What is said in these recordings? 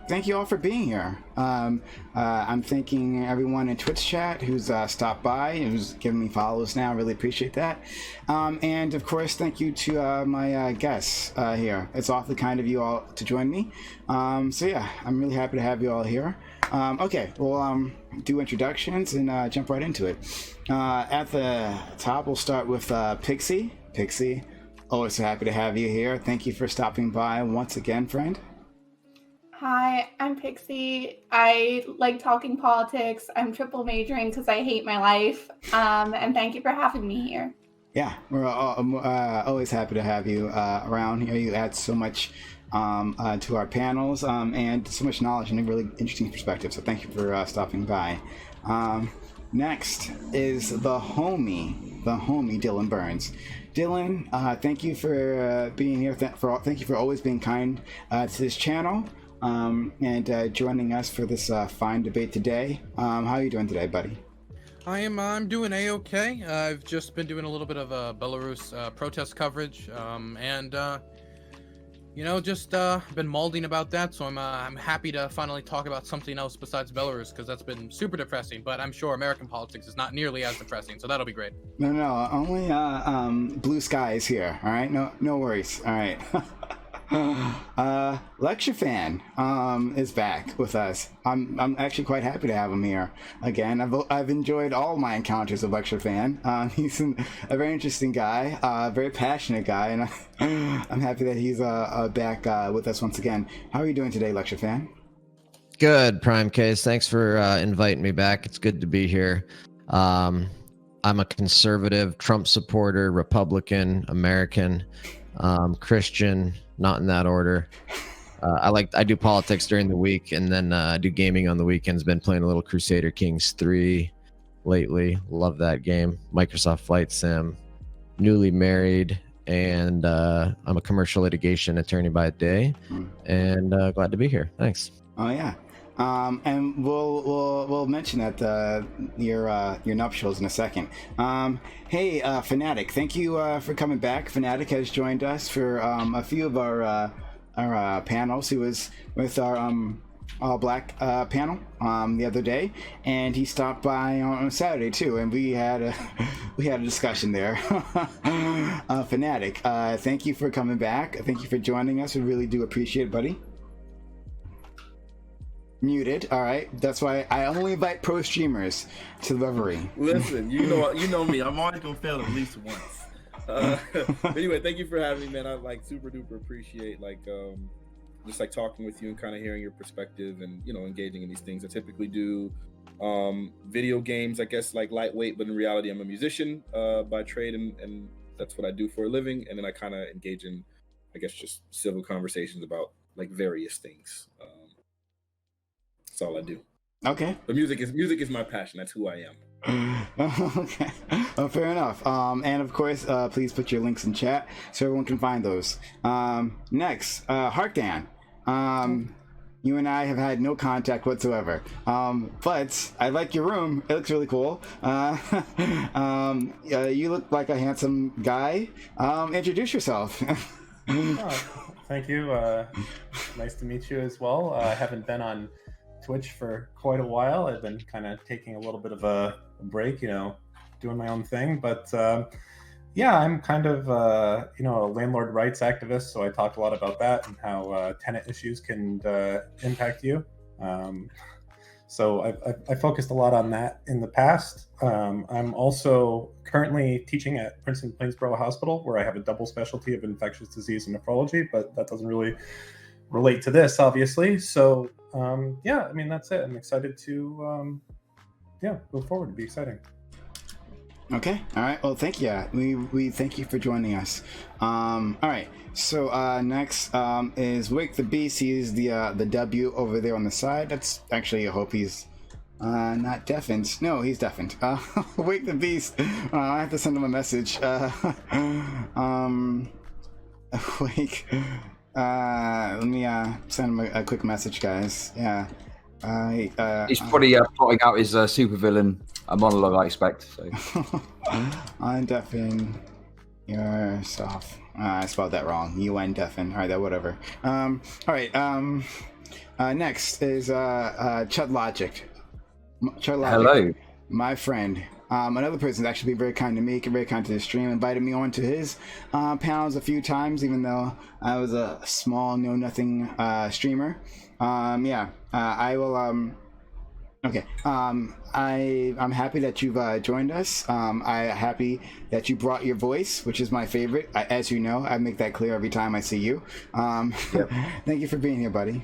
thank you all for being here. I'm thanking everyone in Twitch chat who's stopped by, who's giving me follows now. I really appreciate that. And of course, thank you to my guests here. It's awfully kind of you all to join me. So yeah, I'm really happy to have you all here. Okay, we'll do introductions and jump right into it. At the top, we'll start with Pixie. Pixie, always so happy to have you here. Thank you for stopping by once again, friend. Hi, I'm Pixie. I like talking politics. I'm triple majoring because I hate my life. And thank you for having me here. Yeah, we're always happy to have you around here. You add so much to our panels and so much knowledge and a really interesting perspective. So thank you for stopping by. Next is the homie Dylan Burns. Dylan, thank you for being here. Thank you for always being kind to this channel and joining us for this fine debate today. How are you doing today, buddy? I'm doing a-okay. I've just been doing a little bit of Belarus protest coverage, and just been mauling about that. So I'm happy to finally talk about something else besides Belarus, because that's been super depressing. But I'm sure American politics is not nearly as depressing, so that'll be great. No, only blue skies here. All right, no worries. All right. LCTRfan is back with us. I'm actually quite happy to have him here again. I've enjoyed all my encounters with LCTRfan. He's a very interesting guy, a very passionate guy, and I'm happy that he's back with us once again. How are you doing today, LCTRfan? Good, Prime Cayes. Thanks for inviting me back. It's good to be here. I'm a conservative, Trump supporter, Republican, American, Christian. Not in that order. I do politics during the week, and then I do gaming on the weekends. Been playing a little Crusader Kings 3 lately. Love that game. Microsoft Flight Sim. Newly married, and I'm a commercial litigation attorney by day, and glad to be here. Thanks. Oh yeah. And we'll mention that your nuptials in a second. Hey, Fanatic, thank you for coming back. Fanatic has joined us for a few of our panels. He was with our all black panel the other day, and he stopped by on Saturday too, and we had a discussion there. Fanatic, thank you for coming back. Thank you for joining us. We really do appreciate it, buddy. Muted. All right, that's why I only invite pro streamers to Reverie. Listen, you know me. I'm always gonna fail at least once. But anyway, thank you for having me, man. I super duper appreciate just talking with you and kind of hearing your perspective and engaging in these things. I typically do video games, I guess lightweight, but in reality, I'm a musician by trade, and that's what I do for a living. And then I kind of engage in, I guess, just civil conversations about various things. That's all I do. Okay. But music is my passion. That's who I am. Okay. Well, fair enough. And of course, please put your links in chat so everyone can find those. Next, Harkdan. You and I have had no contact whatsoever. But I like your room. It looks really cool. You look like a handsome guy. Introduce yourself. Thank you. Nice to meet you as well. I haven't been on Twitch for quite a while. I've been kind of taking a little bit of a break, doing my own thing. But yeah, I'm kind of a landlord rights activist, so I talk a lot about that and how tenant issues can impact you. So I focused a lot on that in the past. I'm also currently teaching at Princeton Plainsboro Hospital, where I have a double specialty of infectious disease and nephrology, but that doesn't really relate to this, obviously. So yeah, I mean, that's it. I'm excited to move forward. It'd be exciting. Okay. All right. Well, thank you. We thank you for joining us. All right. So next is Wake the Beast. He's the W over there on the side. That's actually, I hope he's not deafened. No, he's deafened. Wake the Beast. I have to send him a message. Wake. Let me send him a quick message, guys. Yeah. He's probably plotting out his supervillain monologue, I expect. So. Undeafen yourself. I spelled that wrong. UN deafen. All right, that whatever. All right. Next is Chud Logic. Chud Logic. Hello. My friend. Another person that's actually been very kind to me, very kind to the stream, invited me on to his panels a few times, even though I was a small, know-nothing streamer. I will. Okay. I'm happy that you've joined us. I'm happy that you brought your voice, which is my favorite. As you know, I make that clear every time I see you. Yep. Thank you for being here, buddy.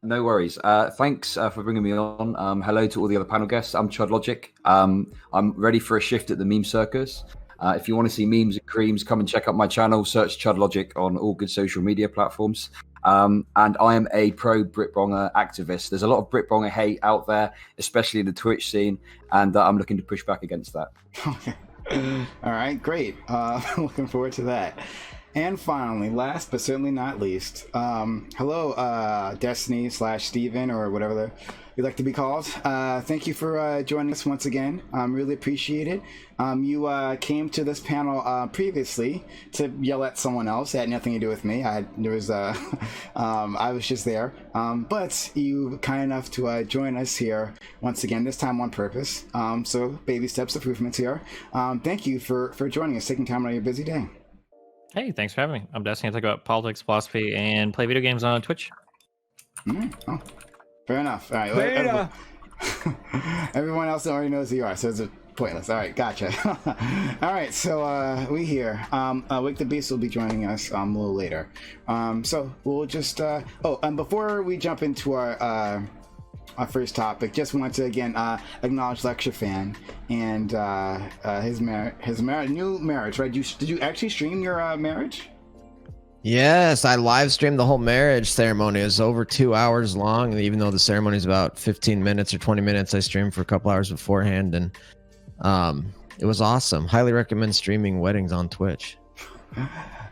No worries. Thanks for bringing me on. Hello to all the other panel guests. I'm Chud Logic. I'm ready for a shift at the meme circus. If you want to see memes and creams, come and check out my channel. Search Chud Logic on all good social media platforms. And I am a pro Britbonger activist. There's a lot of Britbonger hate out there, especially in the Twitch scene, and I'm looking to push back against that. Okay. All right, great. Looking forward to that. And finally, last but certainly not least, hello, Destiny/Steven, or whatever you'd like to be called. Thank you for joining us once again. Really appreciate it. You came to this panel previously to yell at someone else. It had nothing to do with me. I was just there. But you kind enough to join us here once again, this time on purpose. So baby steps, improvements here. Thank you for joining us, taking time out of your busy day. Hey, thanks for having me. I'm Destiny. I talk about politics, philosophy, and play video games on Twitch. Oh, fair enough. All right. Everyone else already knows who you are, so it's pointless. All right, gotcha. All right, so we here. Wake the Beast will be joining us a little later. So we'll just. Before we jump into our first topic, just want to again acknowledge LCTRfan and his new marriage. Right? Did you actually stream your marriage? Yes, I live streamed the whole marriage ceremony. It was over 2 hours long, even though the ceremony is about 15 minutes or 20 minutes. I streamed for a couple hours beforehand, and it was awesome. Highly recommend streaming weddings on Twitch.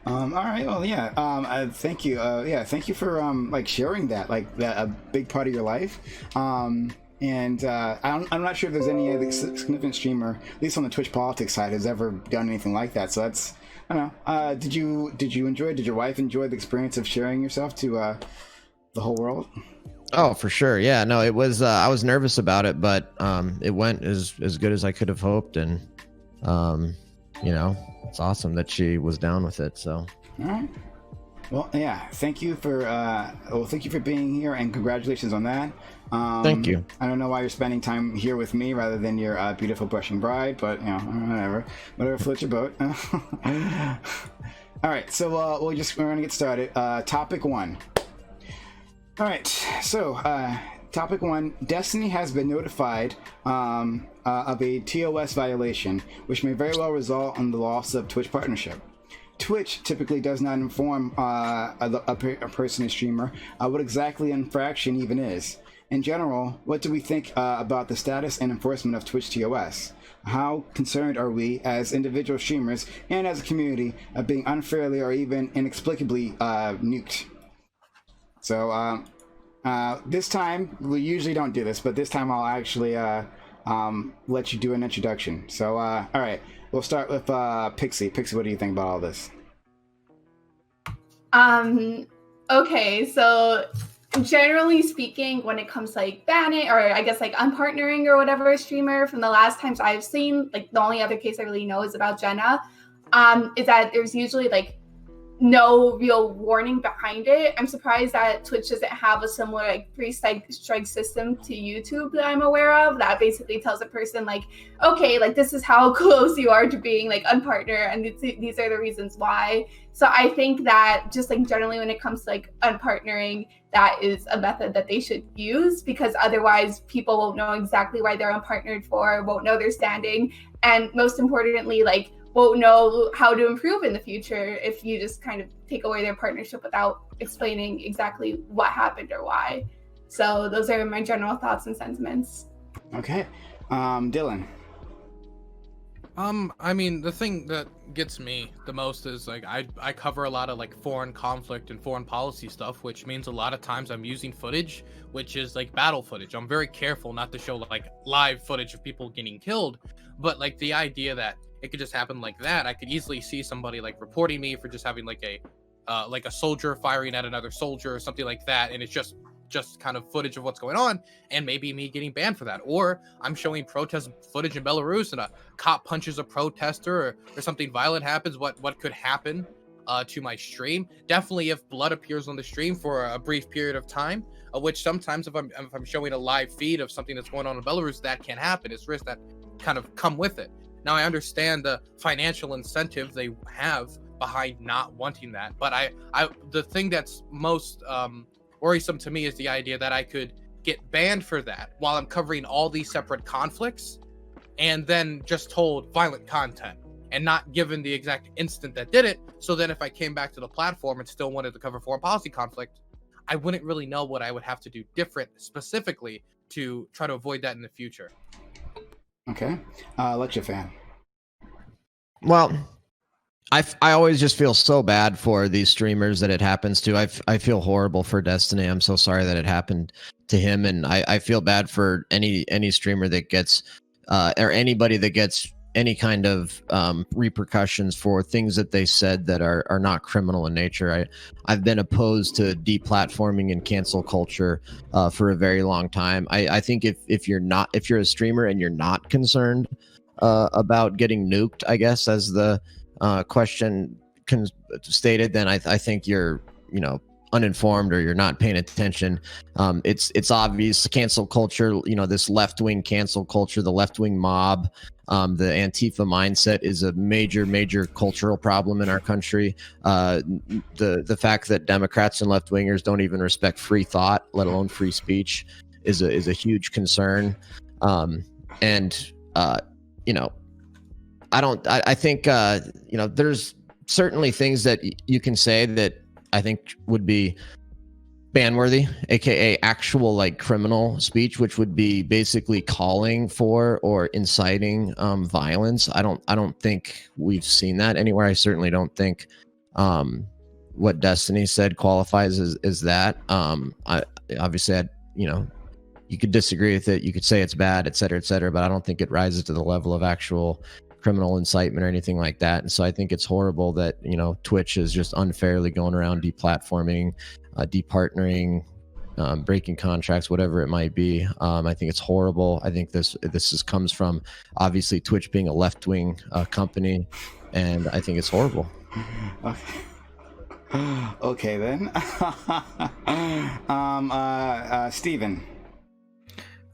All right. Well, yeah. Thank you. Thank you for sharing that, a big part of your life. I'm not sure if there's any other significant streamer, at least on the Twitch politics side, has ever done anything like that. So that's, I don't know. Did you enjoy? Did your wife enjoy the experience of sharing yourself to the whole world? Oh, for sure. Yeah. No, it was. I was nervous about it, but it went as good as I could have hoped, and it's awesome that she was down with it. So. All right. Well, yeah. Thank you for being here, and congratulations on that. Thank you. I don't know why you're spending time here with me rather than your beautiful blushing bride, but whatever floats your boat. All right. So we're gonna get started. Topic 1. All right. So topic 1: Destiny has been notified of a TOS violation, which may very well result in the loss of Twitch partnership. Twitch typically does not inform a person, a streamer, what exactly an infraction even is. In general, what do we think about the status and enforcement of Twitch TOS? How concerned are we as individual streamers and as a community of being unfairly or even inexplicably nuked? So this time, we usually don't do this, but this time I'll actually let you do an introduction. So, all right, we'll start with Pixie. Pixie, what do you think about all this? Okay, so generally speaking, when it comes to banning, or I guess unpartnering or whatever a streamer, from the last times I've seen, the only other case I really know is about Jenna, is that there's usually no real warning behind it. I'm surprised that Twitch doesn't have a similar 3-strike system to YouTube that I'm aware of, that basically tells a person okay, this is how close you are to being unpartner, and these are the reasons why. So I think that just generally when it comes to unpartnering, that is a method that they should use, because otherwise people won't know exactly why they're unpartnered for, won't know their standing, and most importantly won't know how to improve in the future if you just kind of take away their partnership without explaining exactly what happened or why. So those are my general thoughts and sentiments. Okay. Dylan. I mean, the thing that gets me the most is I cover a lot of foreign conflict and foreign policy stuff, which means a lot of times I'm using footage which is battle footage. I'm very careful not to show live footage of people getting killed, but the idea that it could just happen like that, I could easily see somebody reporting me for just having like a soldier firing at another soldier or something like that, and it's just kind of footage of what's going on, and maybe me getting banned for that. Or I'm showing protest footage in Belarus and a cop punches a protester, or something violent happens. What could happen to my stream? Definitely if blood appears on the stream for a brief period of time, which sometimes if I'm showing a live feed of something that's going on in Belarus, that can happen. It's risks that kind of come with it. Now I understand the financial incentive they have behind not wanting that, but I the thing that's most worrisome to me is the idea that I could get banned for that while I'm covering all these separate conflicts, and then just told violent content and not given the exact instant that did it. So then if I came back to the platform and still wanted to cover foreign policy conflict, I wouldn't really know what I would have to do different specifically to try to avoid that in the future. Okay. LCTRfan. Well, I always just feel so bad for these streamers that it happens to. I feel horrible for Destiny. I'm so sorry that it happened to him, and I feel bad for any streamer that gets or anybody that gets any kind of repercussions for things that they said that are not criminal in nature. I've been opposed to deplatforming and cancel culture for a very long time. I think if you're a streamer and you're not concerned about getting nuked, I guess, as the question stated, then I think you're uninformed or you're not paying attention. It's obvious cancel culture, this left-wing cancel culture, the left-wing mob, the Antifa mindset is a major cultural problem in our country. The fact that Democrats and left-wingers don't even respect free thought, let alone free speech, is a huge concern. I think there's certainly things that you can say that I think would be ban-worthy, aka actual like criminal speech, which would be basically calling for or inciting violence. I don't think we've seen that anywhere. I certainly don't think what Destiny said qualifies as that. You could disagree with it, you could say it's bad, et cetera, but I don't think it rises to the level of actual criminal incitement or anything like that. And so I think it's horrible that Twitch is just unfairly going around deplatforming, departnering, breaking contracts, whatever it might be. I think it's horrible. I think this comes from obviously Twitch being a left-wing company, and I think it's horrible. Okay then. Steven.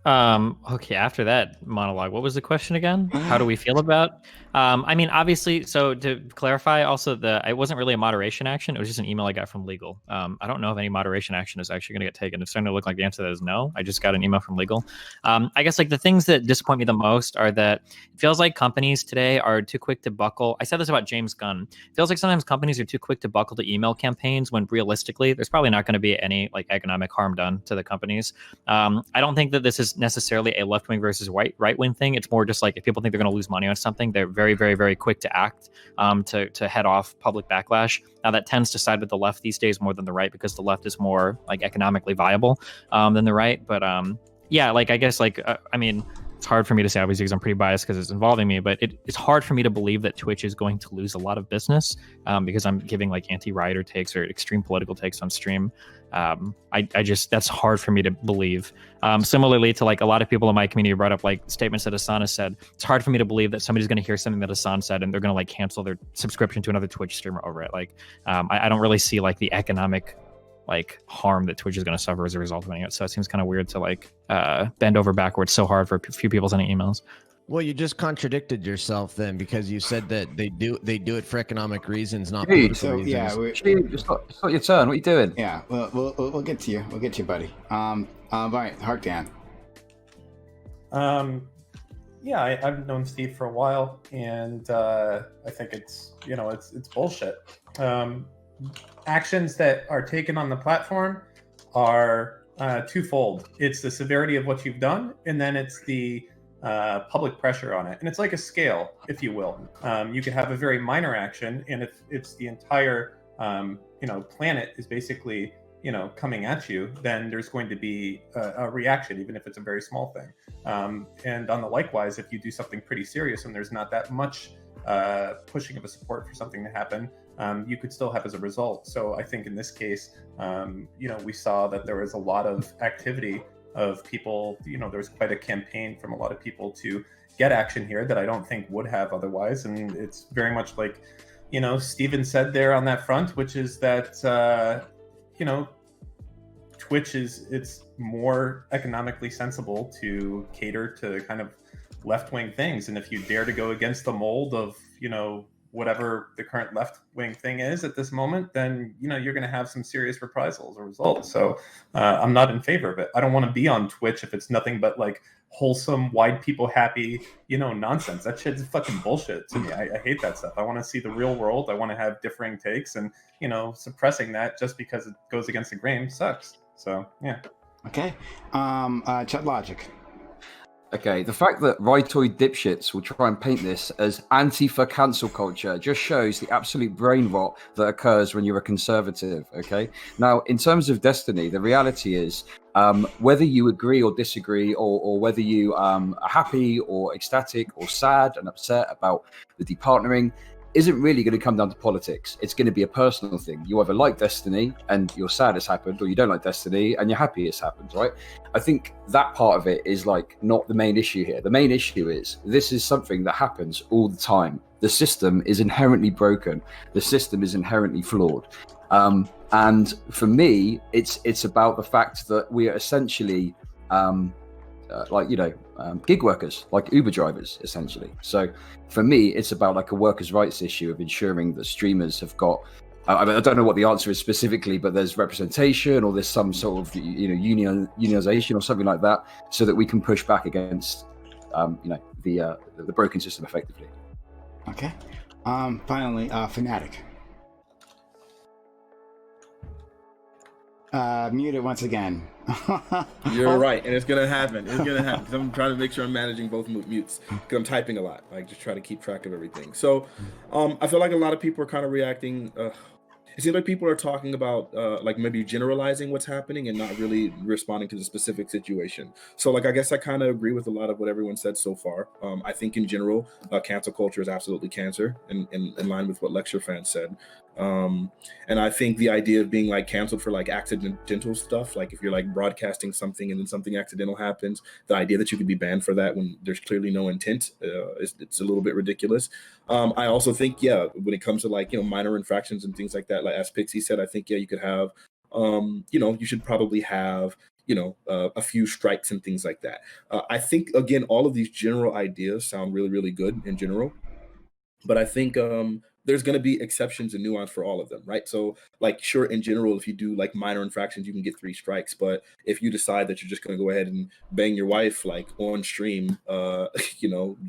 Okay, after that monologue, what was the question again? How do we feel about? Obviously, so to clarify, also it wasn't really a moderation action. It was just an email I got from legal. I don't know if any moderation action is actually going to get taken. It's starting to look like the answer to that is no. I just got an email from legal. I guess like the things that disappoint me the most are that it feels like companies today are too quick to buckle. I said this about James Gunn. It feels like sometimes companies are too quick to buckle to email campaigns when realistically, there's probably not going to be any like economic harm done to the companies. I don't think that this is necessarily a left-wing versus right-wing thing. It's more just like if people think they're going to lose money on something, they're very quick to act to head off public backlash. Now that tends to side with the left these days more than the right, because the left is more like economically viable than the right. But I guess it's hard for me to say, obviously, because I'm pretty biased because it's involving me, but it's hard for me to believe that Twitch is going to lose a lot of business because I'm giving like anti-rioter takes or extreme political takes on stream. That's hard for me to believe. Similarly to like a lot of people in my community brought up like statements that Hassan has said. It's hard for me to believe that somebody's going to hear something that Hassan said and they're going to like cancel their subscription to another Twitch streamer over it. Like, I don't really see like the economic like harm that Twitch is going to suffer as a result of it. So it seems kind of weird to like bend over backwards so hard for a few people sending emails. Well, you just contradicted yourself then, because you said that they do it for economic reasons, not Dude, political reasons. Yeah, it's not your turn. What are you doing? Yeah, we'll get to you. We'll get to you, buddy. All right, Harkdan. I've known Steve for a while, and I think it's bullshit. Actions that are taken on the platform are twofold. It's the severity of what you've done, and then it's the public pressure on it. And it's like a scale, if you will. You could have a very minor action, and if it's the entire planet is basically coming at you, then there's going to be a reaction, even if it's a very small thing. And on the likewise, if you do something pretty serious and there's not that much pushing of a support for something to happen, you could still have as a result. So I think in this case, we saw that there was a lot of activity of people, there was quite a campaign from a lot of people to get action here that I don't think would have otherwise. And it's very much like, Steven said there on that front, which is that, Twitch it's more economically sensible to cater to kind of left-wing things. And if you dare to go against the mold of, whatever the current left-wing thing is at this moment, then, you're going to have some serious reprisals or results. So I'm not in favor of it. I don't want to be on Twitch if it's nothing but like wholesome, wide people happy, nonsense. That shit's fucking bullshit to me. I hate that stuff. I want to see the real world. I want to have differing takes, and, suppressing that just because it goes against the grain sucks. So, yeah. Okay. Chat Logic. Okay, the fact that right-toid dipshits will try and paint this as Antifa cancel culture just shows the absolute brain rot that occurs when you're a conservative, okay? Now, in terms of Destiny, the reality is whether you agree or disagree, or whether you are happy or ecstatic or sad and upset about the departnering, isn't really going to come down to politics. It's going to be a personal thing. You either like Destiny and you're sad it's happened, or you don't like Destiny and you're happy it's happened, right? I think that part of it is like not the main issue here. The main issue is this is something that happens all the time. The system is inherently broken. The system is inherently flawed. And for me, it's about the fact that we are essentially gig workers, like Uber drivers, essentially. So for me, it's about like a workers' rights issue of ensuring that streamers have got, I don't know what the answer is specifically, but there's representation or there's some sort of, unionization or something like that, so that we can push back against, the broken system effectively. Okay. Finally, Fanatic. Muted once again. You're right, and it's gonna happen. It's gonna happen because I'm trying to make sure I'm managing both mutes because I'm typing a lot. Like, just try to keep track of everything. So, I feel like a lot of people are kind of reacting. It seems like people are talking about like maybe generalizing what's happening and not really responding to the specific situation. So, like, I guess I kind of agree with a lot of what everyone said so far. I think in general, cancel culture is absolutely cancer, in line with what LCTRfan said. And I think the idea of being like canceled for like accidental stuff, like if you're like broadcasting something and then something accidental happens, the idea that you could be banned for that when there's clearly no intent, it's a little bit ridiculous. I also think, when it comes to like, minor infractions and things like that, like as Pixie said, I think, you could have, you should probably have, a few strikes and things like that. I think, again, all of these general ideas sound really, really good in general, but I think, there's going to be exceptions and nuance for all of them, right? So, like, sure, in general, if you do like minor infractions, you can get 3 strikes. But if you decide that you're just going to go ahead and bang your wife like on stream, just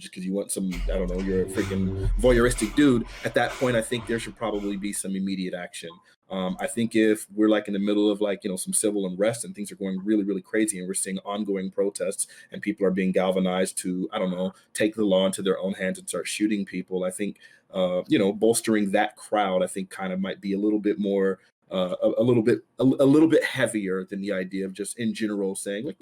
because you want some, I don't know, you're a freaking voyeuristic dude, at that point, I think there should probably be some immediate action. I think if we're like in the middle of like, some civil unrest and things are going really, really crazy and we're seeing ongoing protests and people are being galvanized to, I don't know, take the law into their own hands and start shooting people, I think, bolstering that crowd, I think kind of might be a little bit more, a little bit heavier than the idea of just in general saying like,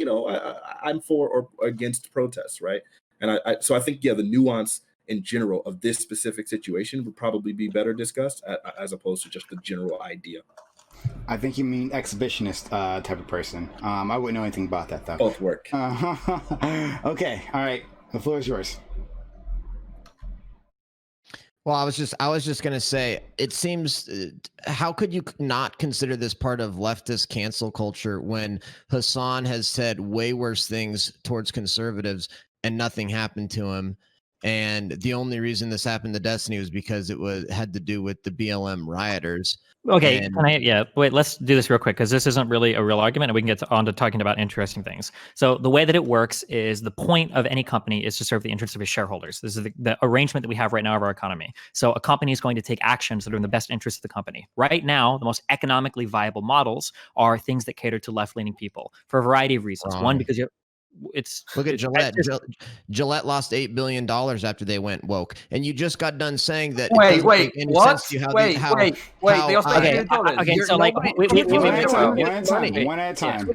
I'm for or against protests, right? And so I think, the nuance in general of this specific situation would probably be better discussed as opposed to just the general idea. I think you mean exhibitionist type of person. I wouldn't know anything about that though. Both work. Okay, all right. The floor is yours. Well, I was just gonna say, it seems, how could you not consider this part of leftist cancel culture when Hassan has said way worse things towards conservatives and nothing happened to him? And the only reason this happened to Destiny was because it had to do with the BLM rioters. Okay, And wait, let's do this real quick because this isn't really a real argument and we can get on to talking about interesting things. So the way that it works is the point of any company is to serve the interests of its shareholders. This is the arrangement that we have right now of our economy. So a company is going to take actions that are in the best interest of the company. Right now, the most economically viable models are things that cater to left-leaning people for a variety of reasons. One, because look at Gillette. Gillette lost $8 billion after they went woke, and you just got done saying that. Wait, what? Okay. So like, one at a time.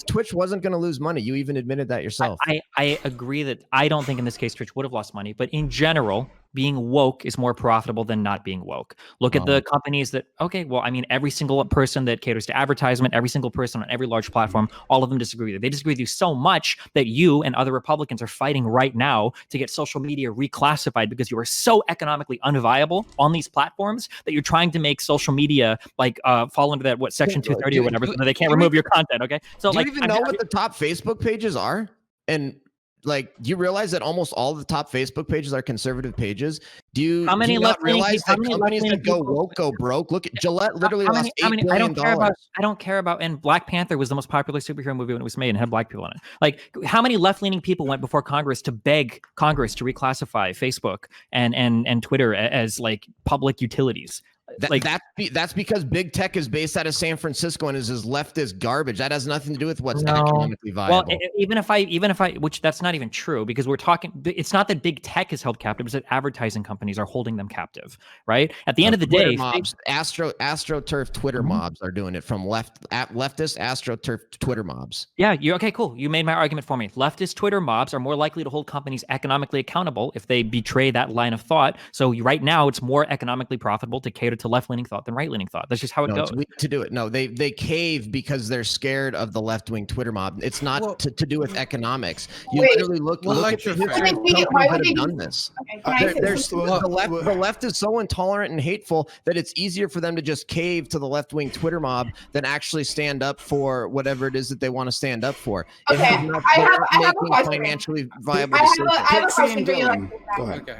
Twitch wasn't going to lose money. You even admitted that yourself. I agree that I don't think in this case Twitch would have lost money, but in general, being woke is more profitable than not being woke. Look at the companies that, okay, well, I mean, every single person that caters to advertisement, every single person on every large platform, all of them disagree with you. They disagree with you so much that you and other Republicans are fighting right now to get social media reclassified because you are so economically unviable on these platforms that you're trying to make social media like fall under that, what, Section 230 or whatever, so that they can't remove your content, okay? So do like, you even know what the top Facebook pages are? And like, do you realize that almost all the top Facebook pages are conservative pages? Do you not realize that companies that go woke go broke? Look at Gillette literally lost $8 billion. I don't care about, and Black Panther was the most popular superhero movie when it was made and had black people in it. Like, how many left-leaning people went before Congress to beg Congress to reclassify Facebook and Twitter as like public utilities? That's because big tech is based out of San Francisco and is as leftist garbage. That has nothing to do with what's economically viable. Well, even if I, which that's not even true, because we're talking, it's not that big tech is held captive, it's that advertising companies are holding them captive, right? At the end of the Twitter day, mobs, AstroTurf Twitter mobs are doing it from leftist AstroTurf Twitter mobs. Yeah, okay, cool. You made my argument for me. Leftist Twitter mobs are more likely to hold companies economically accountable if they betray that line of thought. So right now, it's more economically profitable to cater to left-leaning thought than right-leaning thought. That's just how it goes. It's weak to do it. No, they cave because they're scared of the left-wing Twitter mob. It's not to do with economics. You literally look at the history of companies that have done this. The left is so intolerant and hateful that it's easier for them to just cave to the left-wing Twitter mob than actually stand up for whatever it is that they want to stand up for. Okay, I have a question. Financially viable I have a question for you. Okay.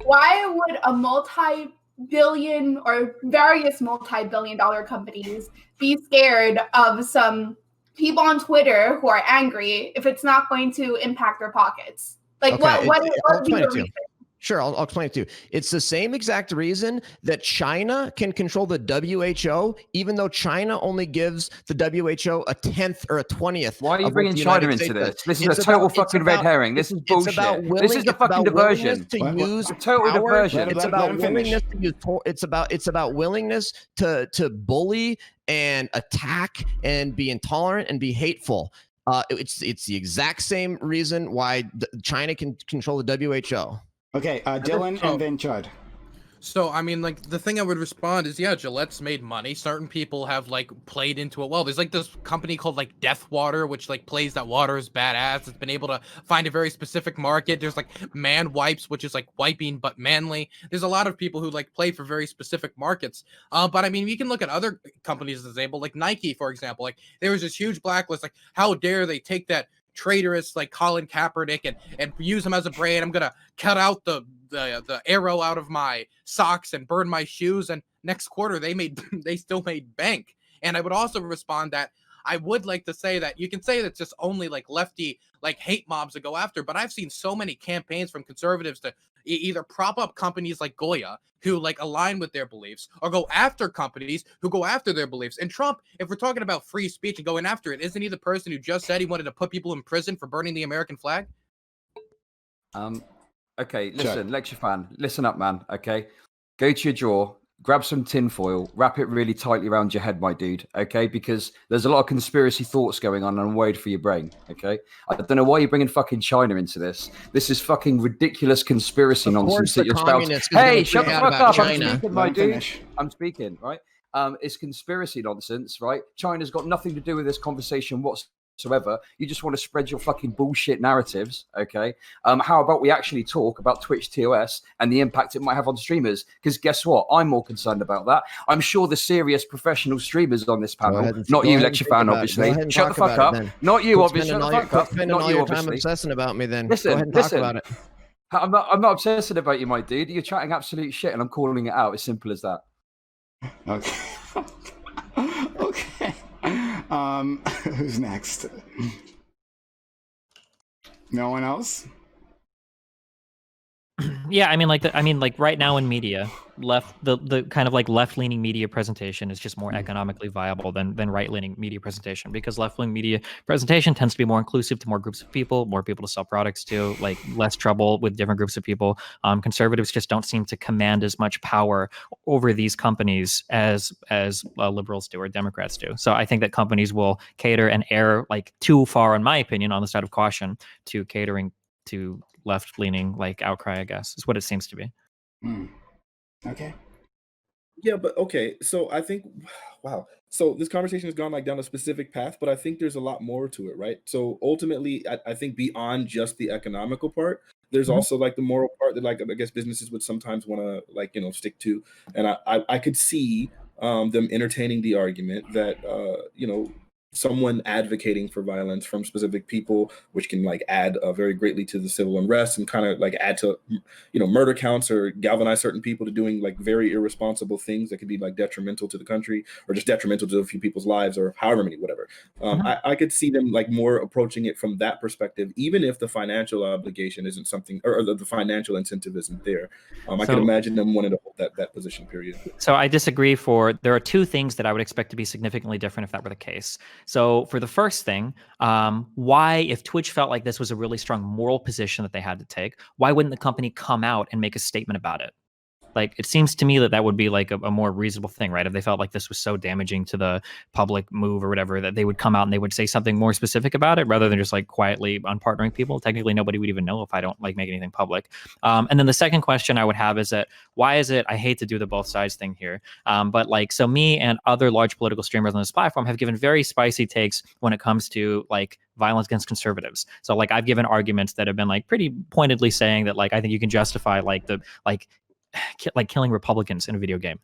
Why would a multi-billion or various multi-billion-dollar companies be scared of some people on Twitter who are angry if it's not going to impact their pockets? Like, what would be the reason? Sure, I'll explain it to you. It's the same exact reason that China can control the WHO, even though China only gives the WHO a 10th or a 20th. Why are you bringing China into this? This is a total fucking red herring. This is bullshit. This is a fucking diversion. Use total diversion. It's about willingness to use. It's about willingness to bully and attack and be intolerant and be hateful. It's the exact same reason why China can control the WHO. Okay, Dylan and then Chud. So, I mean, like, the thing I would respond is, yeah, Gillette's made money. Certain people have, like, played into it well. There's, like, this company called, like, Death Water, which, like, plays that water is badass. It's been able to find a very specific market. There's, like, Man Wipes, which is, like, wiping but manly. There's a lot of people who, like, play for very specific markets. But, I mean, we can look at other companies as example, like Nike, for example. Like, there was this huge blacklist. Like, how dare they take that traitorous like Colin Kaepernick and use him as a brand. I'm gonna cut out the arrow out of my socks and burn my shoes. And next quarter they still made bank. And I would also respond that I would like to say that you can say that's just only like lefty like hate mobs to go after, but I've seen so many campaigns from conservatives to either prop up companies like Goya who like align with their beliefs or go after companies who go after their beliefs. And Trump, if we're talking about free speech and going after it, isn't he the person who just said he wanted to put people in prison for burning the American flag? Okay, listen, LCTRfan, listen up, man. Okay, go to your drawer, grab some tin foil, wrap it really tightly around your head, my dude. Okay, because there's a lot of conspiracy thoughts going on, and I'm worried for your brain. Okay, I don't know why you're bringing fucking China into this. This is fucking ridiculous conspiracy nonsense that you're spouting. Hey, shut the fuck up! I'm speaking, my dude. I'm speaking, right? It's conspiracy nonsense, right? China's got nothing to do with this conversation whatsoever. You just want to spread your fucking bullshit narratives, okay? How about we actually talk about Twitch TOS and the impact it might have on streamers? Because guess what? I'm more concerned about that. I'm sure the serious professional streamers on this panel, not you, LCTRfan, obviously. Shut the fuck up. Not you, obviously. Shut the fuck up. Not you, obviously. Obsessing about me, then. Listen, go ahead and talk about it. I'm not obsessing about you, my dude. You're chatting absolute shit, and I'm calling it out. As simple as that. Okay. Okay. Who's next? No one else? Yeah, I mean, like right now in media, the kind of like left-leaning media presentation is just more economically viable than right-leaning media presentation, because left-wing media presentation tends to be more inclusive to more groups of people, more people to sell products to, like less trouble with different groups of people. Conservatives just don't seem to command as much power over these companies as liberals do or Democrats do. So I think that companies will cater and err like too far, in my opinion, on the side of caution to catering to left-leaning like outcry, I guess, is what it seems to be. Okay. Yeah, but okay. So I think, wow. So this conversation has gone like down a specific path, but I think there's a lot more to it, right? So ultimately, I think beyond just the economical part, there's Mhm. also like the moral part that like I guess businesses would sometimes want to like stick to, and I could see them entertaining the argument that someone advocating for violence from specific people, which can like add very greatly to the civil unrest and kind of like add to murder counts or galvanize certain people to doing like very irresponsible things that could be like detrimental to the country or just detrimental to a few people's lives or however many, whatever. Mhm. I could see them like more approaching it from that perspective, even if the financial obligation isn't something or the financial incentive isn't there. I could So imagine them wanting to hold that position, period. So I disagree there are two things that I would expect to be significantly different if that were the case. So for the first thing, why, if Twitch felt like this was a really strong moral position that they had to take, why wouldn't the company come out and make a statement about it? Like, it seems to me that would be like a more reasonable thing, right? If they felt like this was so damaging to the public move or whatever, that they would come out and they would say something more specific about it rather than just like quietly unpartnering people. Technically, nobody would even know if I don't like make anything public. And then the second question I would have is that why is it, I hate to do the both sides thing here, but like, so me and other large political streamers on this platform have given very spicy takes when it comes to like violence against conservatives. So like I've given arguments that have been like pretty pointedly saying that like I think you can justify like the like killing Republicans in a video game,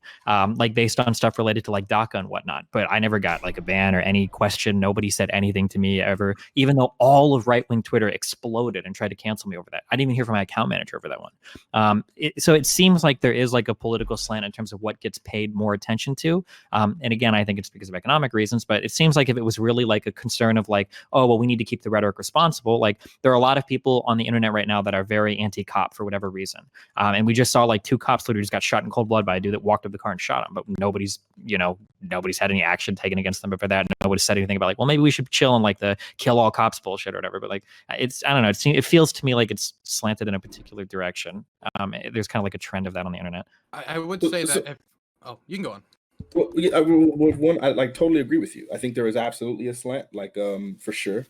like based on stuff related to like DACA and whatnot. But I never got like a ban or any question. Nobody said anything to me ever, even though all of right-wing Twitter exploded and tried to cancel me over that. I didn't even hear from my account manager over that one. So it seems like there is like a political slant in terms of what gets paid more attention to. And again, I think it's because of economic reasons, but it seems like if it was really like a concern of like, oh, well, we need to keep the rhetoric responsible. Like there are a lot of people on the internet right now that are very anti-cop for whatever reason. And we just saw like two cops literally just got shot in cold blood by a dude that walked up the car and shot him, but nobody's had any action taken against them for that. Nobody's said anything about like, well, maybe we should chill and like the kill all cops bullshit or whatever. But like, I don't know. It feels to me like it's slanted in a particular direction. There's kind of like a trend of that on the internet. I would say that if, oh, you can go on. Well, yeah, with one, I like totally agree with you. I think there is absolutely a slant, like for sure.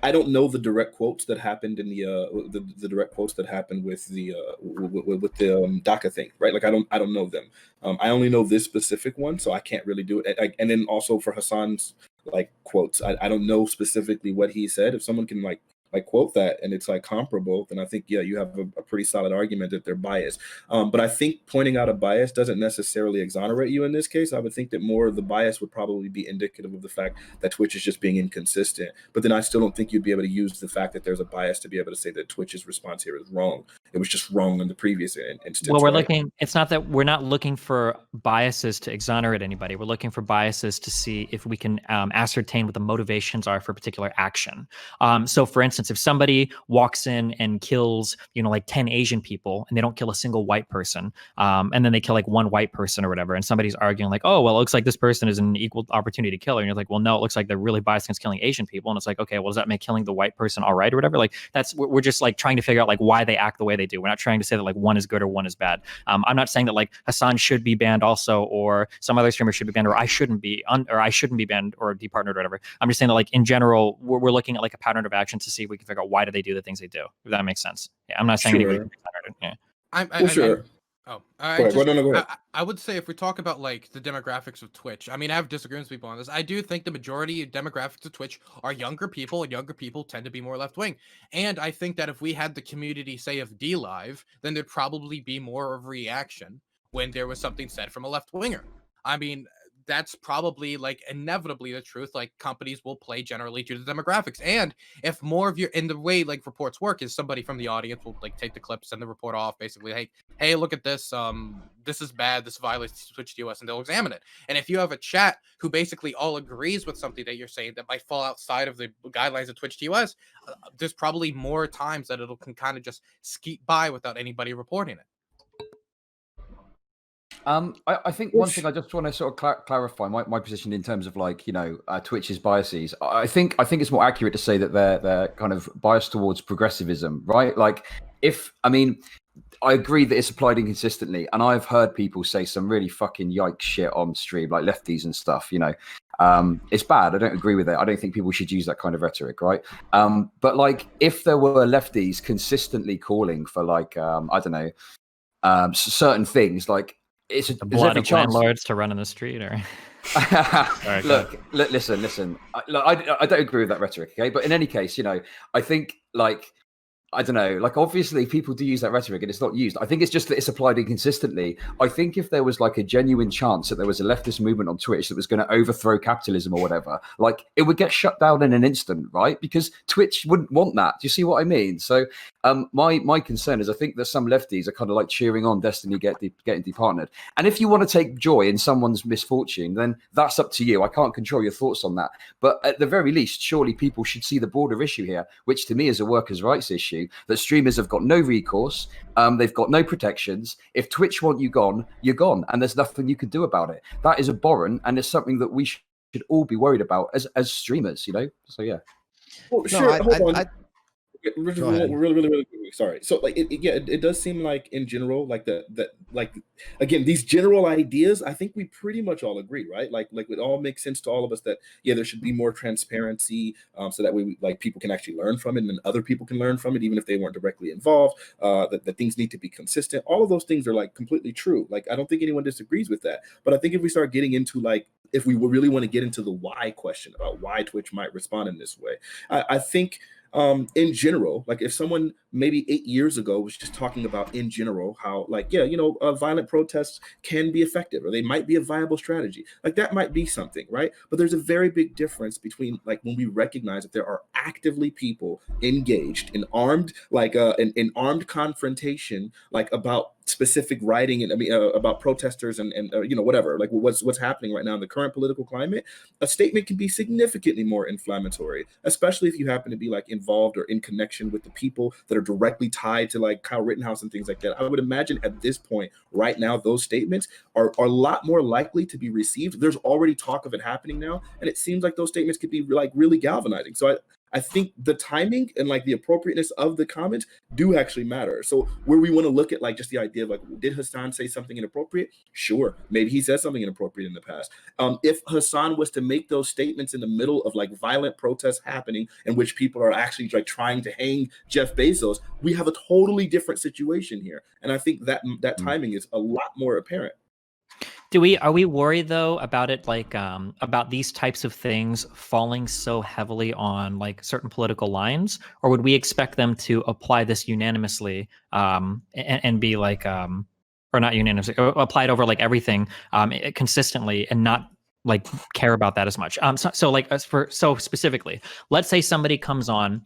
I don't know the direct quotes that happened in the direct quotes that happened with the DACA thing, right? Like I don't know them. I only know this specific one, so I can't really do it. And then also for Hassan's like quotes, I don't know specifically what he said. If someone can like quote that and it's like comparable, then I think you have a pretty solid argument that they're biased. But I think pointing out a bias doesn't necessarily exonerate you in this case. I would think that more of the bias would probably be indicative of the fact that Twitch is just being inconsistent. But then I still don't think you'd be able to use the fact that there's a bias to be able to say that Twitch's response here is wrong. It was just wrong in the previous instance. Well, it's not that we're not looking for biases to exonerate anybody. We're looking for biases to see if we can ascertain what the motivations are for a particular action. So for instance, if somebody walks in and kills, like 10 Asian people and they don't kill a single white person, and then they kill like one white person or whatever, and somebody's arguing like, oh, well, it looks like this person is an equal opportunity killer. And you're like, well, no, it looks like they're really biased against killing Asian people. And it's like, okay, well, does that make killing the white person all right or whatever? Like we're just like trying to figure out like why they act the way they do. We're not trying to say that like one is good or one is bad. I'm not saying that like Hassan should be banned also, or some other streamer should be banned, or I shouldn't be banned or departnered or whatever. I'm just saying that like in general, we're looking at like a pattern of action to see if we can figure out why do they do the things they do. If that makes sense. Yeah, I'm not saying anybody can be exonerate. Yeah. Sure. I would say if we talk about like the demographics of Twitch, I mean, I have disagreements with people on this. I do think the majority of demographics of Twitch are younger people, and younger people tend to be more left wing. And I think that if we had the community, say, of D Live, then there'd probably be more of a reaction when there was something said from a left winger. I mean, that's probably like inevitably the truth. Like companies will play generally to the demographics. And if more of in the way like reports work is somebody from the audience will like take the clip, send the report off, basically, hey, look at this. This is bad. This violates Twitch TOS, and they'll examine it. And if you have a chat who basically all agrees with something that you're saying that might fall outside of the guidelines of Twitch TOS, there's probably more times that can kind of just skeet by without anybody reporting it. I think one thing I just want to sort of clarify my position in terms of like Twitch's biases. I think it's more accurate to say that they're kind of biased towards progressivism, right? Like I agree that it's applied inconsistently, and I've heard people say some really fucking yikes shit on stream, like lefties and stuff. It's bad. I don't agree with it. I don't think people should use that kind of rhetoric, right? But like, if there were lefties consistently calling for like I don't know, certain things, like it's The there's blood every of chance. landlords to run in the street, or Listen. I don't agree with that rhetoric, okay? But in any case, I think like I don't know, like obviously people do use that rhetoric and it's not used. I think it's just that it's applied inconsistently. I think if there was like a genuine chance that there was a leftist movement on Twitch that was going to overthrow capitalism or whatever, like it would get shut down in an instant, right? Because Twitch wouldn't want that. Do you see what I mean? So my concern is I think that some lefties are kind of like cheering on Destiny getting departnered. And if you want to take joy in someone's misfortune, then that's up to you. I can't control your thoughts on that. But at the very least, surely people should see the broader issue here, which to me is a workers' rights issue. That streamers have got no recourse, they've got no protections. If Twitch want you gone, you're gone, and there's nothing you can do about it. That is abhorrent, and it's something that we should all be worried about as streamers, So yeah. Well, sure. Hold on. Really quickly. Sorry. So like it does seem like in general, like like again, these general ideas, I think we pretty much all agree, right? Like it all makes sense to all of us that there should be more transparency, so that way like people can actually learn from it and other people can learn from it, even if they weren't directly involved. That things need to be consistent. All of those things are like completely true. Like I don't think anyone disagrees with that. But I think if we start getting into like if we really want to get into the why question about why Twitch might respond in this way, I think in general, like if someone maybe 8 years ago was just talking about in general how like violent protests can be effective or they might be a viable strategy, like that might be something, right? But there's a very big difference between like when we recognize that there are actively people engaged in armed like in armed confrontation, like about specific writing and about protesters and whatever, like what's happening right now in the current political climate. A statement can be significantly more inflammatory, especially if you happen to be like involved or in connection with the people that are directly tied to like Kyle Rittenhouse and things like that. I would imagine at this point right now those statements are a lot more likely to be received. There's already talk of it happening now, and it seems like those statements could be like really galvanizing. So I think the timing and like the appropriateness of the comments do actually matter. So where we want to look at like just the idea of like, did Hassan say something inappropriate? Sure, maybe he said something inappropriate in the past. If Hassan was to make those statements in the middle of like violent protests happening in which people are actually like trying to hang Jeff Bezos, we have a totally different situation here. And I think that timing is a lot more apparent. Are we worried though about it, like about these types of things falling so heavily on like certain political lines, or would we expect them to apply this unanimously and be like or not unanimously, applied over like everything consistently and not like care about that as much? So like so specifically, let's say somebody comes on.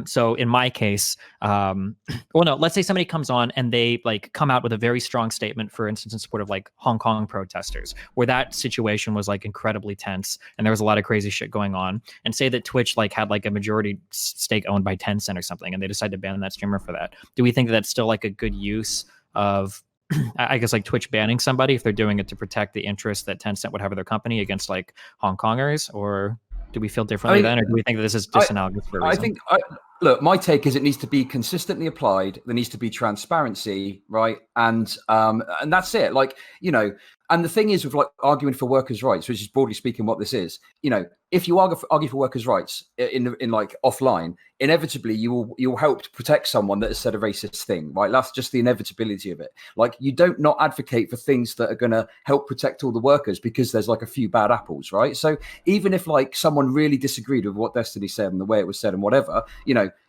So in my case, let's say somebody comes on and they like come out with a very strong statement, for instance, in support of like Hong Kong protesters, where that situation was like incredibly tense and there was a lot of crazy shit going on. And say that Twitch like had like a majority stake owned by Tencent or something, and they decide to ban that streamer for that. Do we think that that's still like a good use of I guess like Twitch banning somebody if they're doing it to protect the interests that Tencent would have of their company against like Hong Kongers? Or do we feel differently then, or do we think that this is disanalogous for a reason? Look, my take is it needs to be consistently applied. There needs to be transparency, right? And that's it. Like, and the thing is with like arguing for workers' rights, which is broadly speaking what this is, if you argue for workers' rights in like offline, inevitably you'll help to protect someone that has said a racist thing, right? That's just the inevitability of it. Like you don't not advocate for things that are going to help protect all the workers because there's like a few bad apples, right? So even if like someone really disagreed with what Destiny said and the way it was said and whatever,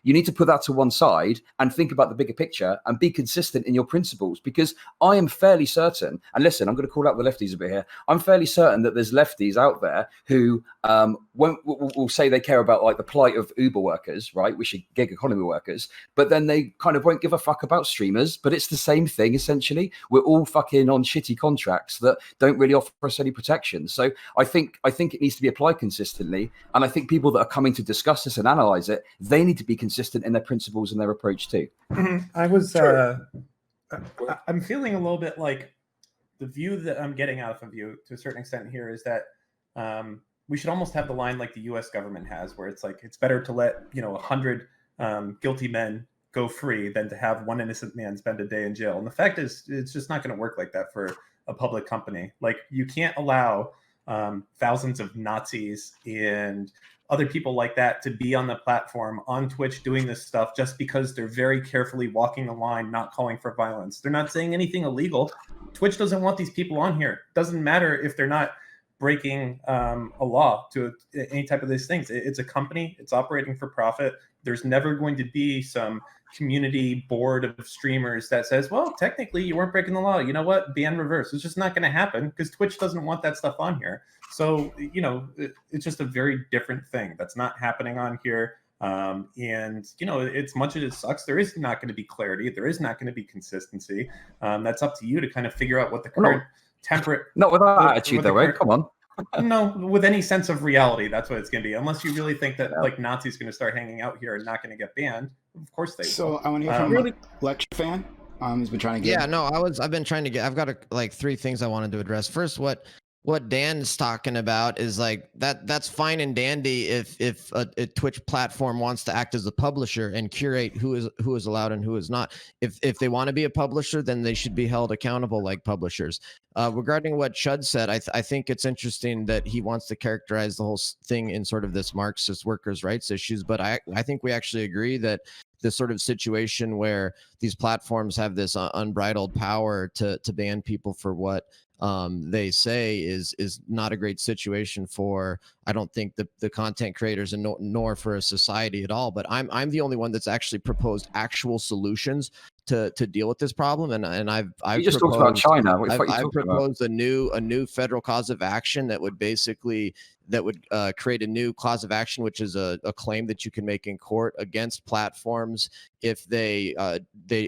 you need to put that to one side and think about the bigger picture and be consistent in your principles. Because I am fairly certain, and listen, I'm going to call out the lefties a bit here. I'm fairly certain that there's lefties out there who will say they care about like the plight of Uber workers, right, which are gig economy workers, but then they kind of won't give a fuck about streamers. But it's the same thing essentially. We're all fucking on shitty contracts that don't really offer us any protection. So I think it needs to be applied consistently, and I think people that are coming to discuss this and analyze it, they need to be consistent in their principles and their approach too. I was I'm feeling a little bit like the view that I'm getting out of you to a certain extent here is that we should almost have the line like the U.S. government has, where it's like it's better to let 100 guilty men go free than to have one innocent man spend a day in jail. And the fact is, it's just not going to work like that for a public company. Like you can't allow thousands of Nazis and other people like that to be on the platform on Twitch doing this stuff just because they're very carefully walking the line, not calling for violence. They're not saying anything illegal. Twitch doesn't want these people on here. Doesn't matter if they're not breaking a law to any type of these things. It's a company. It's operating for profit. There's never going to be some community board of streamers that says, well, technically you weren't breaking the law. You know what? Ban reverse. It's just not going to happen because Twitch doesn't want that stuff on here. So, it's just a very different thing that's not happening on here. And, it's much as it sucks, there is not going to be clarity. There is not going to be consistency. That's up to you to kind of figure out what the current temperate. Not with that attitude, though, right? Come on. No, with any sense of reality, that's what it's going to be. Unless you really think that like Nazis going to start hanging out here and not going to get banned, of course they will. So I want to hear from really LCTRfan. He's been trying to get. Yeah, no, I've been trying to get. I've got like 3 things I wanted to address. First, what Dan's talking about is like that's fine and dandy if a Twitch platform wants to act as a publisher and curate who is allowed and who is not. If they want to be a publisher, then they should be held accountable like publishers. Regarding what Chud said, I think it's interesting that he wants to characterize the whole thing in sort of this Marxist workers' rights issues, but I think we actually agree that this sort of situation where these platforms have this unbridled power to ban people for what they say is not a great situation for, I don't think, the content creators and nor for a society at all. But I'm the only one that's actually proposed actual solutions to deal with this problem, and I've just talked about China. I've proposed a new federal cause of action that would basically create a new cause of action, which is a claim that you can make in court against platforms if they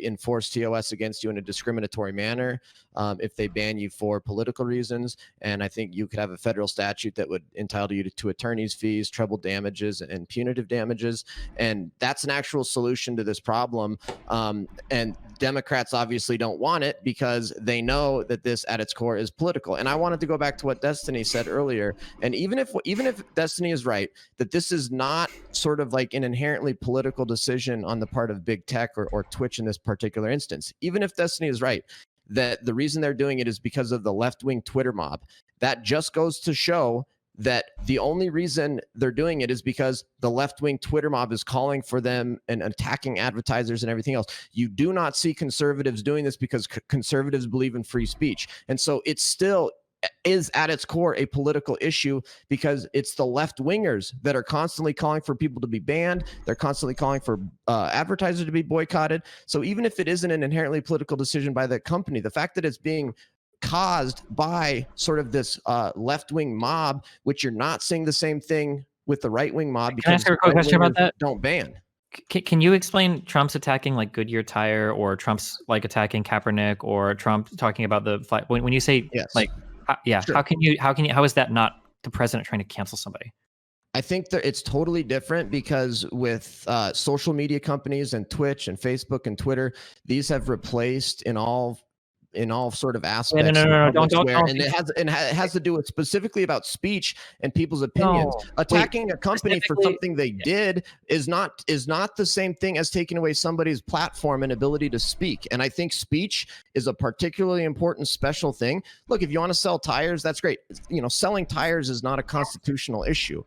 enforce TOS against you in a discriminatory manner, if they ban you for political reasons. And I think you could have a federal statute that would entitle you to attorney's fees, treble damages, and punitive damages. And that's an actual solution to this problem. And Democrats obviously don't want it because they know that this at its core is political. And I wanted to go back to what Destiny said earlier. And even if Destiny is right, that this is not sort of like an inherently political decision on the part of big tech or Twitch in this particular instance, even if Destiny is right, that the reason they're doing it is because of the left-wing Twitter mob, that just goes to show that the only reason they're doing it is because the left-wing Twitter mob is calling for them and attacking advertisers and everything else. You do not see conservatives doing this because conservatives believe in free speech. And so it still is at its core a political issue because it's the left-wingers that are constantly calling for people to be banned. They're constantly calling for advertisers to be boycotted. So even if it isn't an inherently political decision by the company, the fact that it's being caused by sort of this left-wing mob, which you're not seeing the same thing with the right-wing mob. Can I ask a quick question about that? Don't ban. Can you explain Trump's attacking like Goodyear Tire, or Trump's like attacking Kaepernick, or Trump talking about the flight? When you say yes. Like, sure. How is that not the president trying to cancel somebody? I think that it's totally different because with social media companies and Twitch and Facebook and Twitter, these have replaced in all sort of aspects. No, don't. And it has to do with specifically about speech and people's opinions. No, Attacking a company for something they did is not the same thing as taking away somebody's platform and ability to speak. And I think speech is a particularly important special thing. Look, if you want to sell tires, that's great. Selling tires is not a constitutional issue.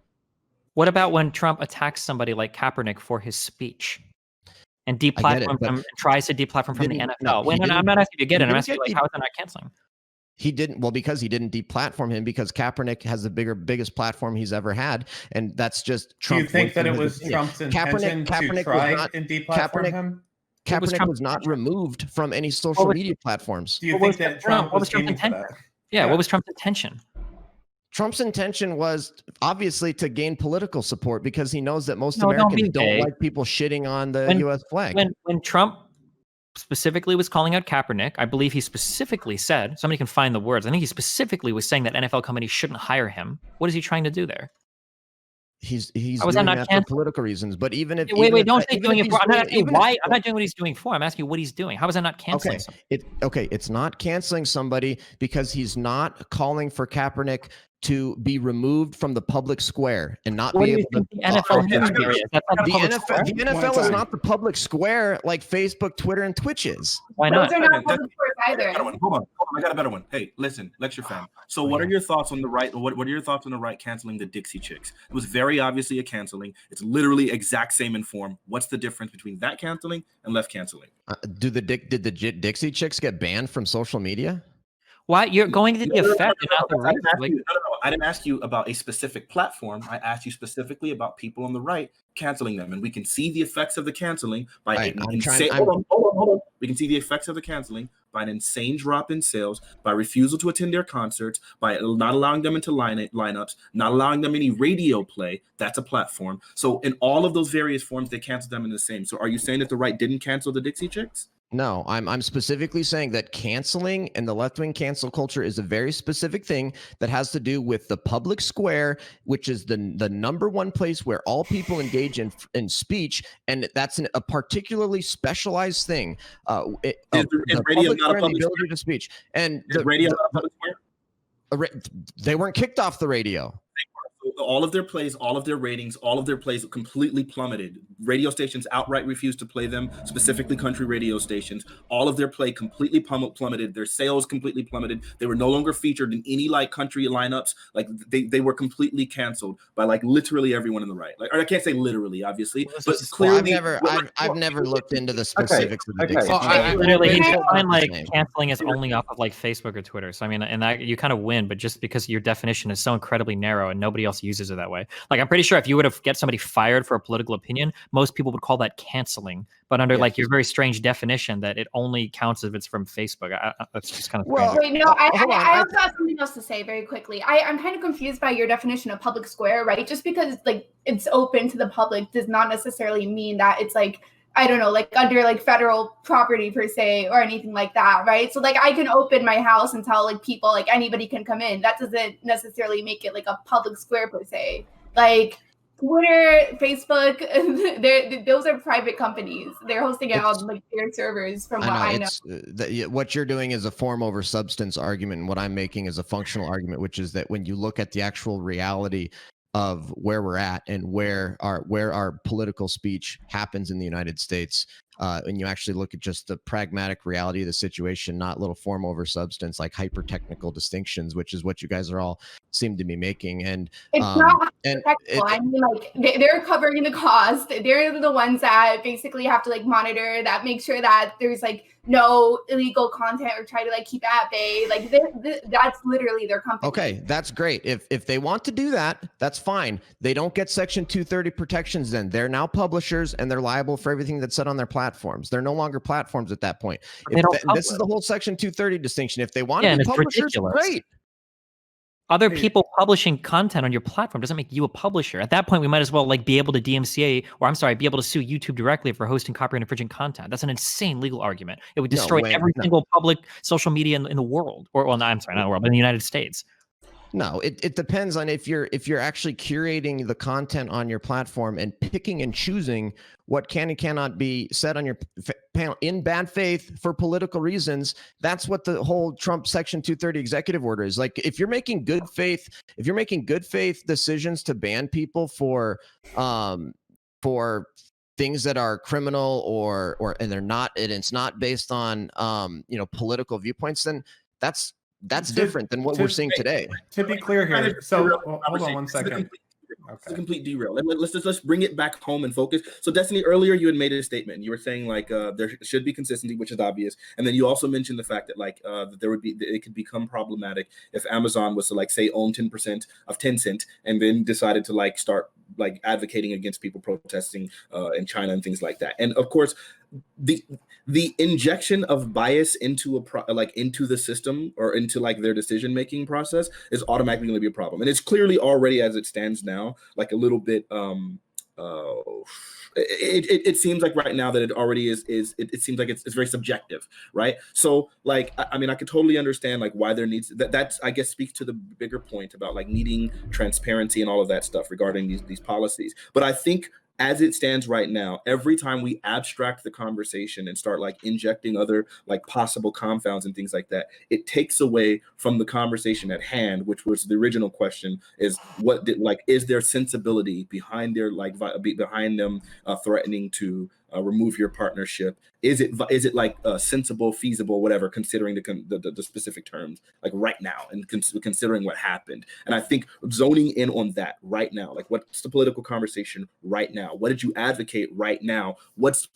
What about when Trump attacks somebody like Kaepernick for his speech? And tries to deplatform from the NFL. I'm not asking you to get it. I'm asking how is that not canceling? He didn't. Well, because he didn't deplatform him, because Kaepernick has the biggest platform he's ever had, and that's just Trump. Do you think that it was Trump's intention to try and deplatform him? Kaepernick was not removed from any social media platforms. Do you think that Trump was aiming for that? Yeah, what was Trump's intention? Trump's intention was obviously to gain political support because he knows that most Americans don't like people shitting on the U.S. flag. When Trump specifically was calling out Kaepernick, I believe he specifically said, somebody can find the words, I think he specifically was saying that NFL companies shouldn't hire him. What is he trying to do there? He's doing that for political reasons. But even if don't say doing it for. I'm not asking why. I'm not doing what he's doing for. I'm asking you what he's doing. How is that not canceling? It's not canceling somebody because he's not calling for Kaepernick to be removed from the public square and not What be do able you to. think the NFL headquarters is? That's not The public NFL, square? the NFL is not the public square like Facebook, Twitter, and Twitch is. Why not? Those are not public squares either. Hold on, I got a better one. Hey, listen, lecture fan. So, what are your thoughts on the right? What are your thoughts on the right canceling the Dixie Chicks? It was very obviously a canceling. It's literally exact same in form. What's the difference between that canceling and left canceling? Did the Dixie Chicks get banned from social media? Why you're going to the effect and not the right? I didn't ask you about a specific platform. I asked you specifically about people on the right canceling them, and we can see the effects of the canceling by hold on. We can see the effects of the canceling by an insane drop in sales, by refusal to attend their concerts, by not allowing them into lineups, not allowing them any radio play. That's a platform. So in all of those various forms, they canceled them in the same. So are you saying that the right didn't cancel the Dixie Chicks? No, I'm specifically saying that canceling and the left-wing cancel culture is a very specific thing that has to do with the public square, which is the number one place where all people engage in speech, and that's a particularly specialized thing. Is radio not a public ability to speech, and is radio not a public square? They weren't kicked off the radio. All of their plays, all of their ratings, all of their plays completely plummeted. Radio stations outright refused to play them, specifically country radio stations. All of their play completely plummeted. Their sales completely plummeted. They were no longer featured in any like country lineups. Like they were completely canceled by like literally everyone in the right. Like, or I can't say literally, obviously, but clearly. I've never looked into the specifics of the Dixie. Literally, he's saying like canceling is only off of like Facebook or Twitter. So I mean, and that you kind of win, but just because your definition is so incredibly narrow and nobody else uses it that way. Like I'm pretty sure if you were to get somebody fired for a political opinion, most people would call that canceling. But under like your very strange definition that it only counts if it's from Facebook, that's just kind of wait. No, I also have something else to say very quickly. I'm kind of confused by your definition of public square, right? Just because like it's open to the public does not necessarily mean that it's like, I don't know, like under like federal property per se or anything like that, right? So like I can open my house and tell like people like anybody can come in. That doesn't necessarily make it like a public square per se. Like Twitter, Facebook, those are private companies. They're hosting it on like their servers. From what I know, what you're doing is a form over substance argument, and what I'm making is a functional argument, which is that when you look at the actual reality of where we're at and where our political speech happens in the United States, and you actually look at just the pragmatic reality of the situation, not little form over substance like hyper technical distinctions, which is what you guys are all seem to be making. And it's not technical. I mean, like they're covering the cost. They're the ones that basically have to like monitor that, make sure that there's like no illegal content or try to like keep at bay. Like that's literally their company. Okay, that's great. If they want to do that, that's fine. They don't get Section 230 protections then. They're now publishers and they're liable for everything that's said on their platforms. They're no longer platforms at that point. This is the whole Section 230 distinction. If they want to be publishers, great. Other people publishing content on your platform doesn't make you a publisher. At that point, we might as well like be able to be able to sue YouTube directly for hosting copyright infringing content. That's an insane legal argument. It would destroy every single public social media in the world, not the world, but in the United States. No, it depends on if you're actually curating the content on your platform and picking and choosing what can and cannot be said on your panel in bad faith for political reasons. That's what the whole Trump Section 230 executive order is. Like if you're making good faith decisions to ban people for things that are criminal or and they're not, and it's not based on political viewpoints, then that's different than what we're seeing today. To be clear here, so hold on one second. It's a complete derail. Let's bring it back home and focus. So, Destiny, earlier you had made a statement. You were saying like there should be consistency, which is obvious, and then you also mentioned the fact that like it could become problematic if Amazon was to like say own 10% of Tencent and then decided to like start like advocating against people protesting in China and things like that. And of course, the injection of bias into into the system or into like their decision making process is automatically going to be a problem, and it's clearly already as it stands now like a little bit it seems like right now that it already is it seems like it's very subjective, right? So like I mean I could totally understand like why there needs that's I guess speaks to the bigger point about like needing transparency and all of that stuff regarding these policies. But I think as it stands right now, every time we abstract the conversation and start like injecting other like possible confounds and things like that, it takes away from the conversation at hand, which was the original question: is what did like is there sensibility behind their like behind them threatening to remove your partnership? Is it like sensible, feasible, whatever, considering the specific terms like right now and considering what happened? And I think zoning in on that right now, like what's the political conversation right now? What did you advocate right now? What's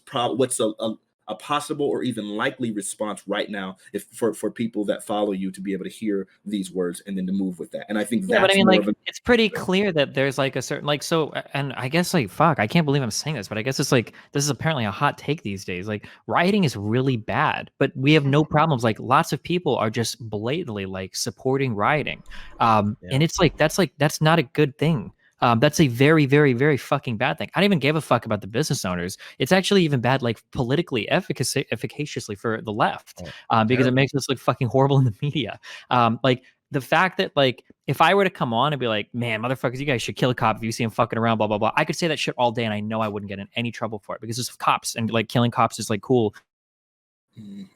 a possible or even likely response right now if for people that follow you to be able to hear these words and then to move with that? And I think that's but I mean, more like, of it's pretty clear that there's like a certain like so, and I guess like fuck, I can't believe I'm saying this, but I guess it's like this is apparently a hot take these days. Like rioting is really bad, but we have no problems. Like lots of people are just blatantly like supporting rioting, and it's like that's not a good thing. That's a very, very, very fucking bad thing. I don't even give a fuck about the business owners. It's actually even bad, like politically efficaciously for the left, because it makes us look fucking horrible in the media. Like the fact that like if I were to come on and be like, man, motherfuckers, you guys should kill a cop if you see him fucking around, blah blah blah. I could say that shit all day, and I know I wouldn't get in any trouble for it because it's cops and like killing cops is like cool.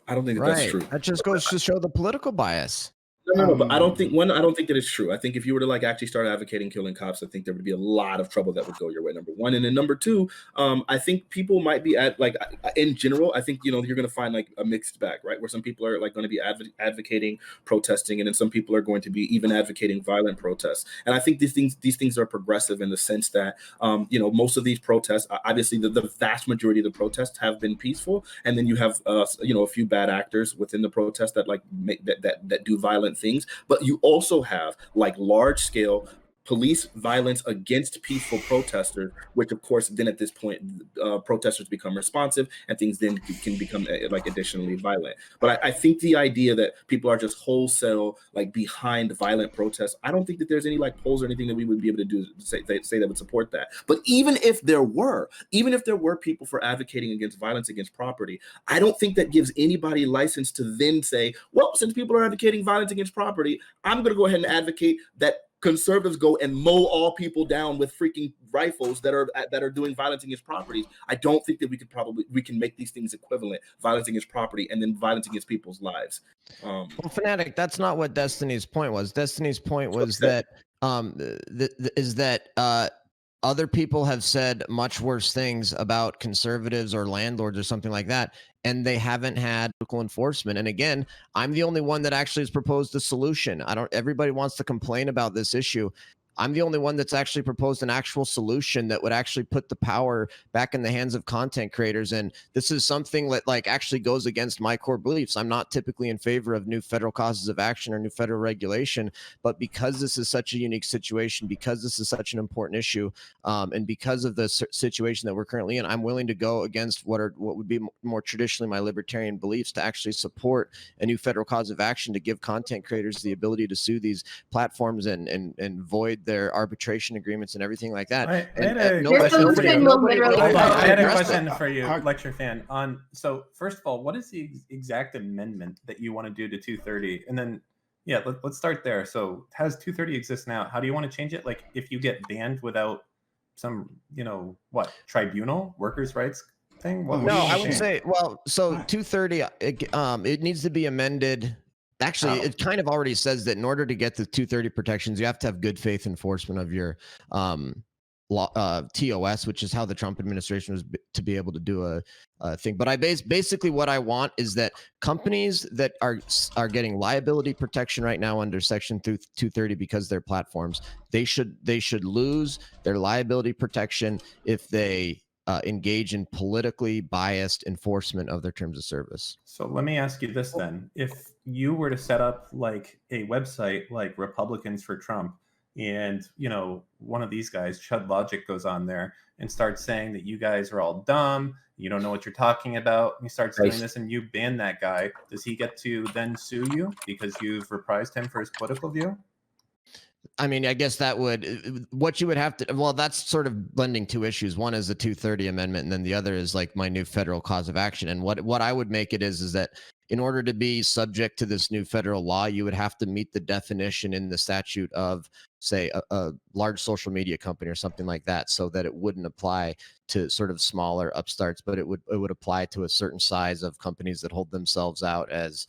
I don't think that's true. That just goes to show the political bias. No, but I don't think that it's true. I think if you were to like actually start advocating killing cops, I think there would be a lot of trouble that would go your way. Number one, and then number two, I think people might be at like in general. I think you're going to find like a mixed bag, right? Where some people are like going to be advocating protesting, and then some people are going to be even advocating violent protests. And I think these things are progressive in the sense that most of these protests, obviously the vast majority of the protests have been peaceful, and then you have a few bad actors within the protest that like make that do violent things, but you also have like large scale police violence against peaceful protesters, which of course then at this point protesters become responsive and things then can become like additionally violent. But I think the idea that people are just wholesale like behind violent protests, I don't think that there's any like polls or anything that we would be able to do to say that would support that. But even if there were people for advocating against violence against property, I don't think that gives anybody license to then say, well, since people are advocating violence against property, I'm going to go ahead and advocate that conservatives go and mow all people down with freaking rifles that are doing violence against properties. I don't think that we can make these things equivalent: violence against property and then violence against people's lives. Well, Fanatic, that's not what Destiny's point was. Destiny's point was that other people have said much worse things about conservatives or landlords or something like that, and they haven't had local enforcement. And again, I'm the only one that actually has proposed a solution. Everybody wants to complain about this issue. I'm the only one that's actually proposed an actual solution that would actually put the power back in the hands of content creators. And this is something that like actually goes against my core beliefs. I'm not typically in favor of new federal causes of action or new federal regulation, but because this is such a unique situation, because this is such an important issue, and because of the situation that we're currently in, I'm willing to go against what would be more traditionally my libertarian beliefs to actually support a new federal cause of action to give content creators the ability to sue these platforms and void their arbitration agreements and everything like that. I had a question for you, LCTRfan. So first of all, what is the exact amendment that you want to do to 230? And then, let's start there. So has 230 exist now? How do you want to change it? Like if you get banned without some, tribunal, workers' rights thing? I would say, so 230, it needs to be amended. Actually, it kind of already says that in order to get the 230 protections, you have to have good faith enforcement of your TOS, which is how the Trump administration was to be able to do a thing. But basically what I want is that companies that are getting liability protection right now under Section 230 because they're platforms, they should lose their liability protection if they engage in politically biased enforcement of their terms of service. So let me ask you this then. If you were to set up like a website like Republicans for Trump, and one of these guys, Chud Logic, goes on there and starts saying that you guys are all dumb, you don't know what you're talking about, and he starts doing this and you ban that guy, does he get to then sue you because you've reprised him for his political view? I mean, I guess that what you would have to, that's sort of blending two issues. One is the 230 amendment, and then the other is like my new federal cause of action. And what I would make it is that in order to be subject to this new federal law, you would have to meet the definition in the statute of, say, a large social media company or something like that, so that it wouldn't apply to sort of smaller upstarts, but it would apply to a certain size of companies that hold themselves out as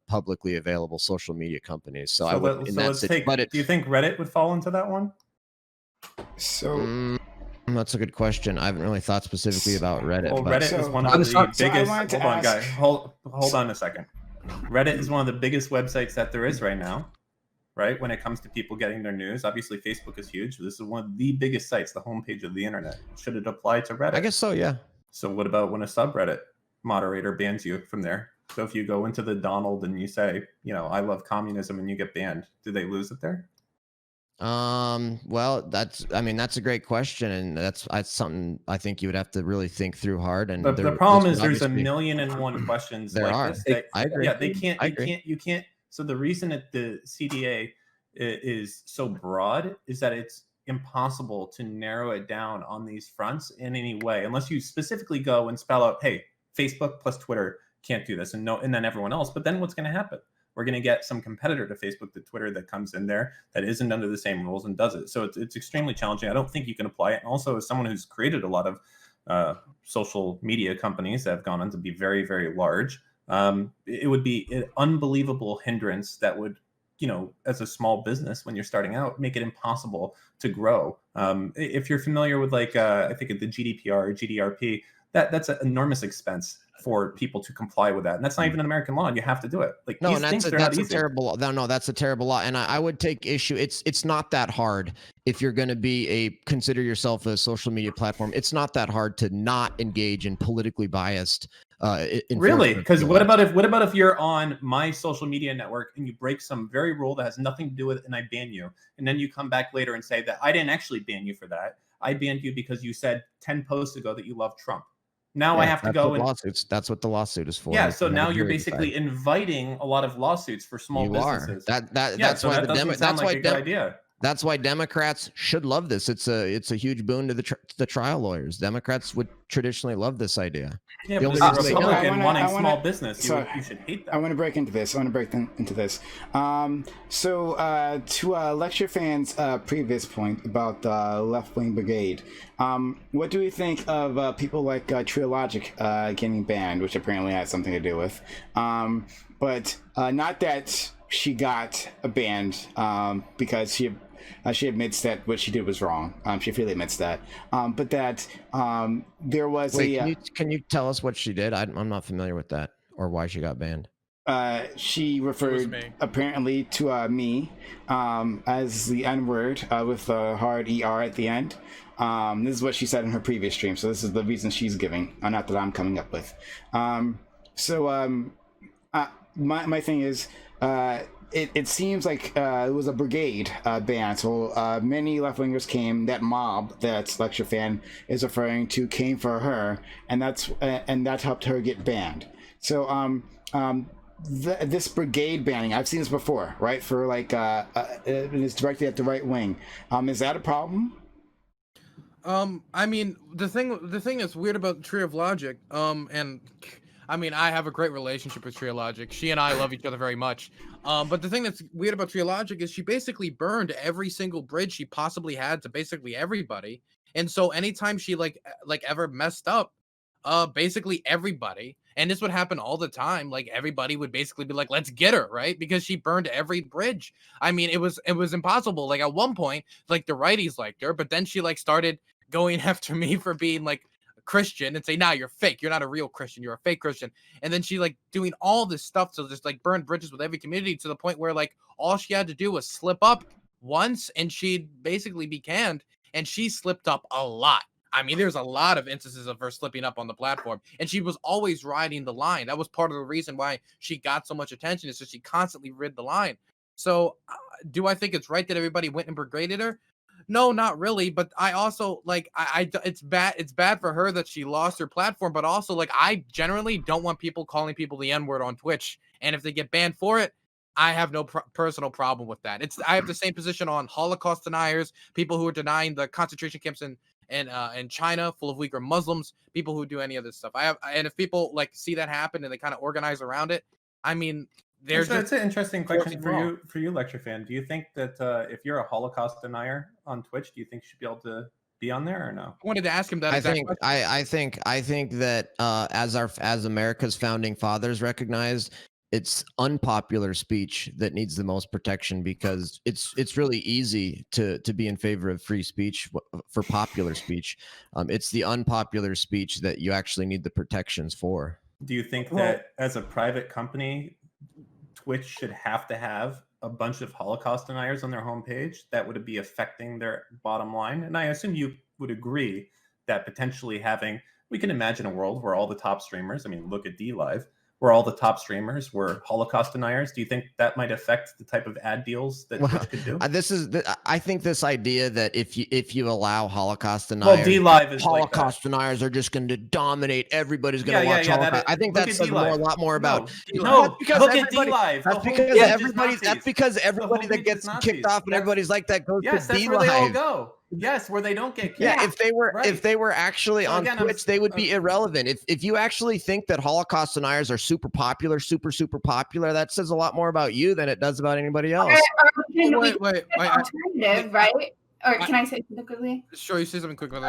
publicly available social media companies. So I would, do you think Reddit would fall into that one? So that's a good question. I haven't really thought specifically about Reddit. Well, but Reddit is one of the biggest. Hold on, guys. Hold on a second. Reddit is one of the biggest websites that there is right now, right? When it comes to people getting their news, obviously Facebook is huge. This is one of the biggest sites, the homepage of the internet. Should it apply to Reddit? I guess so, yeah. So what about when a subreddit moderator bans you from there? So if you go into the Donald and you say, I love communism, and you get banned, do they lose it there? Well, that's a great question, and that's something I think you would have to really think through hard. And the problem is there's a million and one questions this. I agree. Yeah, you can't. So the reason that the CDA is so broad is that it's impossible to narrow it down on these fronts in any way, unless you specifically go and spell out, hey, Facebook plus Twitter can't do this, and then everyone else. But then what's going to happen? We're going to get some competitor to Facebook, to Twitter, that comes in there that isn't under the same rules and does it. So it's extremely challenging. I don't think you can apply it. And also, as someone who's created a lot of social media companies that have gone on to be very, very large, it would be an unbelievable hindrance that would, as a small business, when you're starting out, make it impossible to grow. If you're familiar with, I think the GDPR or GDRP, that's an enormous expense for people to comply with that, and that's not even an American law, and you have to do it. That's a terrible. No, that's a terrible law, and I would take issue. It's not that hard if you're going to consider yourself a social media platform. It's not that hard to not engage in politically biased. Really? Because what about if you're on my social media network and you break some very rule that has nothing to do with it, and I ban you, and then you come back later and say that I didn't actually ban you for that. I banned you because you said 10 posts ago that you love Trump. Now I have to go and lawsuits. That's what the lawsuit is for. Yeah. So now you're basically inviting a lot of lawsuits for small businesses. That's why good idea. That's why Democrats should love this. It's a huge boon to the trial lawyers. Democrats would traditionally love this idea. Yeah, but as a Republican wanting small business, you should hate that. I want to break into this. So to Lecture Fan's previous point about the left-wing brigade, what do we think of people like Trilogic getting banned, which apparently has something to do with, but not that she got banned because she admits that what she did was wrong. She freely admits that. But that there was can you tell us what she did? I'm not familiar with that, or why she got banned. She referred apparently to me as the N-word with a hard ER at the end. This is what she said in her previous stream. So this is the reason she's giving, not that I'm coming up with. My thing is, it seems like it was a brigade ban. So many left-wingers came. That mob that Lecture Fan is referring to came for her, and that helped her get banned. So this brigade banning, I've seen this before, right? For it's directly at the right wing. Is that a problem? I mean, the thing that's weird about Tree of Logic, and I mean, I have a great relationship with Tree of Logic. She and I love each other very much. But the thing that's weird about Tree of Logic is she basically burned every single bridge she possibly had to basically everybody. And so anytime she like ever messed up, basically everybody, and this would happen all the time, like everybody would basically be like, let's get her, right? Because she burned every bridge. I mean, it was impossible. Like at one point, like the righties liked her, but then she like started going after me for being like Christian and say, nah, you're fake, you're not a real Christian, you're a fake Christian. And then she like doing all this stuff to just like burn bridges with every community, to the point where like all she had to do was slip up once and she'd basically be canned. And she slipped up a lot. I mean, there's a lot of instances of her slipping up on the platform, and she was always riding the line. That was part of the reason why she got so much attention, is that she constantly rid the line. So do I think it's right that everybody went and brigaded her? No, not really. But I also like, it's bad for her that she lost her platform, but also like, I generally don't want people calling people the N-word on Twitch. And if they get banned for it, I have no personal problem with that. I have the same position on Holocaust deniers, people who are denying the concentration camps in China, full of Uyghur Muslims, people who do any of this stuff. And if people like see that happen and they kind of organize around it, I mean, they're So it's just an interesting question wrong. for you, LCTRfan. Do you think that if you're a Holocaust denier on Twitch, do you think you should be able to be on there or no? I wanted to ask him that. I exact think question. I think that as America's founding fathers recognized, it's unpopular speech that needs the most protection, because it's really easy to be in favor of free speech for popular speech. It's the unpopular speech that you actually need the protections for. Do you think that as a private company, Twitch should have to have a bunch of Holocaust deniers on their homepage that would be affecting their bottom line? And I assume you would agree that potentially we can imagine a world where all the top streamers, I mean, look at DLive, where all the top streamers were Holocaust deniers. Do you think that might affect the type of ad deals that Twitch could do? I think this idea that if you allow Holocaust deniers, DLive is Holocaust deniers are just going to dominate. Everybody's going to watch Holocaust. I think that says a lot more about. Look at DLive. That's because everybody that gets kicked off and everybody's like that goes to DLive. Yes, that's where they all go. Yes, where they don't get kicked. Yeah, if they were actually on Twitch, they would be irrelevant. If you actually think that Holocaust deniers are super popular, super popular, that says a lot more about you than it does about anybody else. Wait. Alternative, right? Or can I say something quickly? Sure, you say something quickly.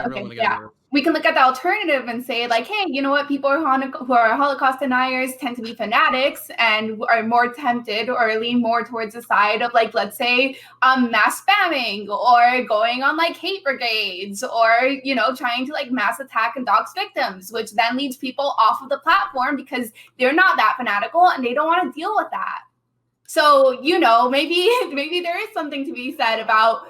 We can look at the alternative and say, like, hey, you know what? People who are Holocaust deniers tend to be fanatics and are more tempted or lean more towards the side of, like, let's say, mass spamming or going on like hate brigades or, you know, trying to like mass attack and dox victims, which then leads people off of the platform because they're not that fanatical and they don't want to deal with that. So, you know, maybe there is something to be said about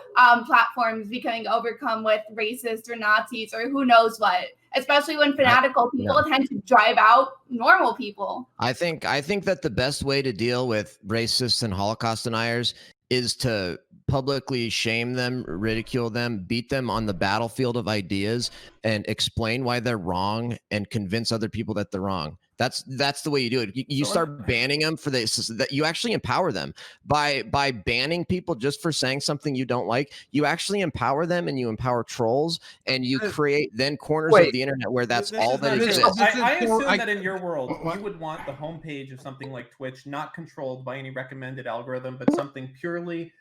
platforms becoming overcome with racists or Nazis or who knows what, especially when fanatical people tend to drive out normal people. I think that the best way to deal with racists and Holocaust deniers is to publicly shame them, ridicule them, beat them on the battlefield of ideas, and explain why they're wrong and convince other people that they're wrong. That's the way you do it. You start banning them for this, that you actually empower them by banning people just for saying something you don't like. You actually empower them, and you empower trolls, and you create then corners of the internet where that's all that exists. I assume that in your world, you would want the homepage of something like Twitch not controlled by any recommended algorithm, but something purely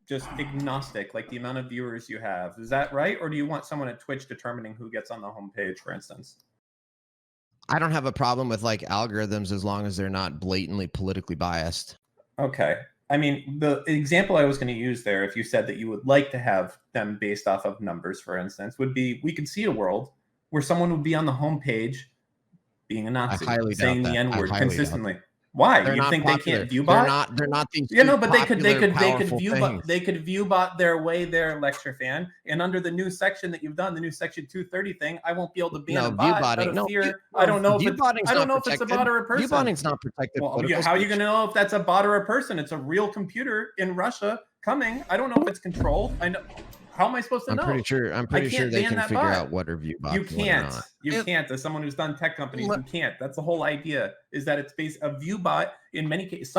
just agnostic, like the amount of viewers you have. Is that right? Or do you want someone at Twitch determining who gets on the homepage, for instance? I don't have a problem with like algorithms as long as they're not blatantly politically biased. Okay. I mean, the example I was going to use there, if you said that you would like to have them based off of numbers, for instance, would be we could see a world where someone would be on the homepage being a Nazi, saying the N-word consistently. Why? They're you think popular. They can't view bot? They're not these. Yeah, no, but they could view bot their way there, LCTRfan. And under the new section that you've done, the new section 230 thing, I won't be able to ban a bot out of fear. I don't know if it's a bot or a person. Viewbotting's not protected. Well, how are you going to know if that's a bot or a person? It's a real computer in Russia coming. I don't know if it's controlled. I know. How am I supposed to know? I'm pretty sure they can figure out what are view bots. You can't. You can't. As someone who's done tech companies, you can't. That's the whole idea, is that it's based a view bot in many cases,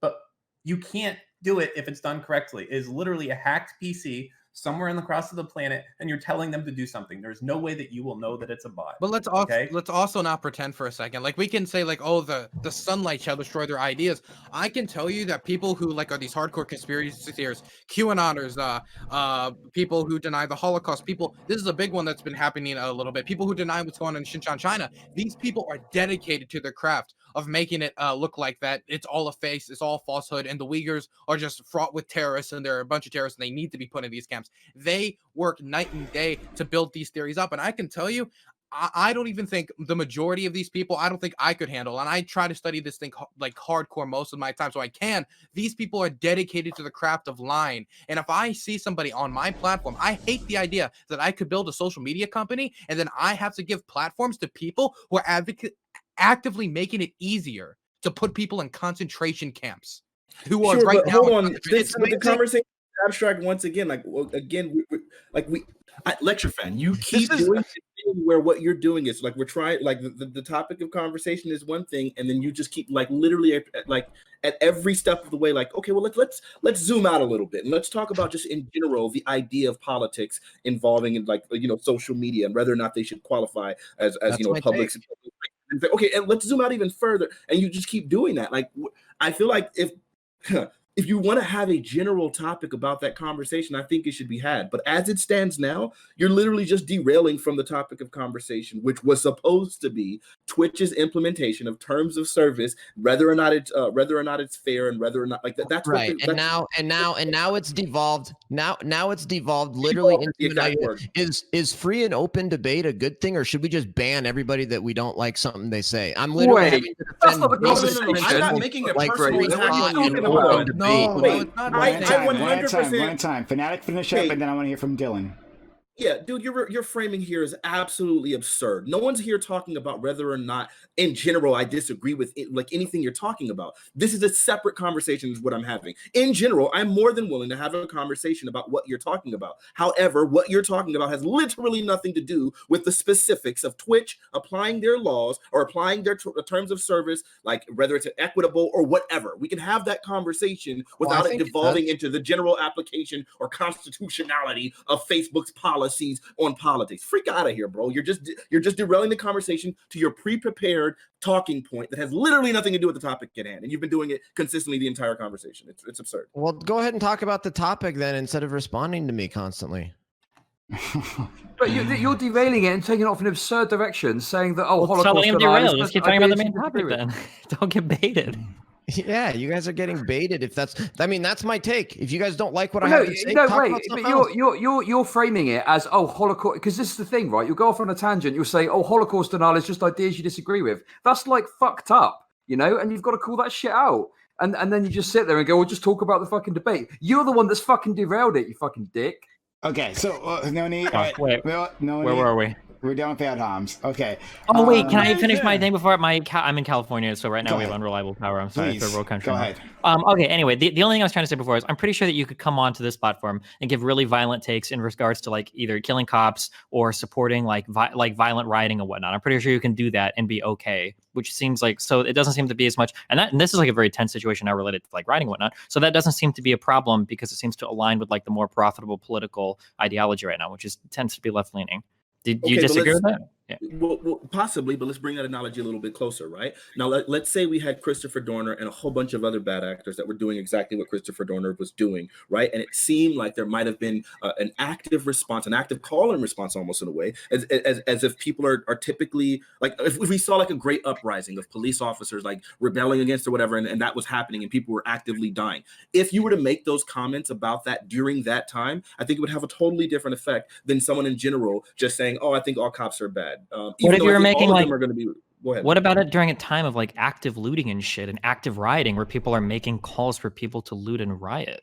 but you can't do it if it's done correctly. It is literally a hacked PC somewhere in the cross of the planet, and you're telling them to do something. There's no way that you will know that it's a bot. But let's also not pretend for a second. Like, we can say like, oh, the sunlight shall destroy their ideas. I can tell you that people who like are these hardcore conspiracy theorists, QAnoners, people who deny the Holocaust, this is a big one that's been happening a little bit. People who deny what's going on in Xinjiang, China. These people are dedicated to their craft of making it look like that it's all a face, it's all falsehood, and the Uyghurs are just fraught with terrorists, and they're a bunch of terrorists, and they need to be put in these camps. They work night and day to build these theories up, and I can tell you, I don't even think the majority of these people, I don't think I could handle, and I try to study this thing like hardcore most of my time, so I can. These people are dedicated to the craft of lying, and if I see somebody on my platform, I hate the idea that I could build a social media company, and then I have to give platforms to people who are actively making it easier to put people in concentration camps. Who are right now? Hold on, the conversation abstract once again. LCTRfan, you keep doing this thing where what you're doing is like we're trying. Like the topic of conversation is one thing, and then you just keep like literally like at every step of the way, like, okay, well, let's zoom out a little bit and let's talk about just in general the idea of politics involving in, like, social media and whether or not they should qualify as public. Okay, and let's zoom out even further, and you just keep doing that. Like, I feel like if you want to have a general topic about that conversation, I think it should be had. But as it stands now, you're literally just derailing from the topic of conversation, which was supposed to be Twitch's implementation of terms of service, whether or not it's fair, and whether or not like that. That's right. What now it's devolved. Now it's devolved literally into an idea. Is free and open debate a good thing, or should we just ban everybody that we don't like something they say? I'm literally having to defend I'm not making a personal attack on you. No, wait, it's not. I One 100%. time. Fanatic, finish up, and then I want to hear from Dylan. Yeah, dude, your framing here is absolutely absurd. No one's here talking about whether or not, in general, I disagree with it, like anything you're talking about. This is a separate conversation is what I'm having. In general, I'm more than willing to have a conversation about what you're talking about. However, what you're talking about has literally nothing to do with the specifics of Twitch applying their laws or applying their terms of service, like whether it's equitable or whatever. We can have that conversation without it devolving into the general application or constitutionality of Facebook's policies on politics. Freak out of here, bro. You're just derailing the conversation to your pre-prepared talking point that has literally nothing to do with the topic at hand, and you've been doing it consistently the entire conversation. It's absurd. Well, go ahead and talk about the topic then, instead of responding to me constantly. But you're derailing it and taking it off in an absurd direction, saying that Holocaust. Stop letting him derail. Let's keep talking about the main topic topic then. Don't get baited. Yeah, you guys are getting baited. That's my take. If you guys don't like what I have to say, you're framing it as Holocaust, because this is the thing, right? You'll go off on a tangent. You'll say, Holocaust denial is just ideas you disagree with. That's like fucked up, and you've got to call that shit out. And then you just sit there and go, well, just talk about the fucking debate. You're the one that's fucking derailed it, you fucking dick. Okay, so no need. Wait, no where need. were we? We're done with bad homs. Okay. Oh wait, can I finish my thing before I'm in California, so right now we have unreliable power. I'm sorry, Please, third world country. Go ahead. Okay. Anyway, the only thing I was trying to say before is I'm pretty sure that you could come onto this platform and give really violent takes in regards to like either killing cops or supporting like violent rioting and whatnot. I'm pretty sure you can do that and be okay. Which seems like, so it doesn't seem to be as much, and this is like a very tense situation now related to like rioting and whatnot. So that doesn't seem to be a problem because it seems to align with like the more profitable political ideology right now, which tends to be left leaning. Do you disagree with that? Yeah. Well, possibly, but let's bring that analogy a little bit closer, right? Now, let's say we had Christopher Dorner and a whole bunch of other bad actors that were doing exactly what Christopher Dorner was doing, right? And it seemed like there might have been an active response, an active call and response almost in a way, as if people are typically, like if we saw like a great uprising of police officers like rebelling against or whatever, and that was happening and people were actively dying. If you were to make those comments about that during that time, I think it would have a totally different effect than someone in general just saying, I think all cops are bad. What if you were making like? Go ahead. What about it during a time of like active looting and shit and active rioting where people are making calls for people to loot and riot?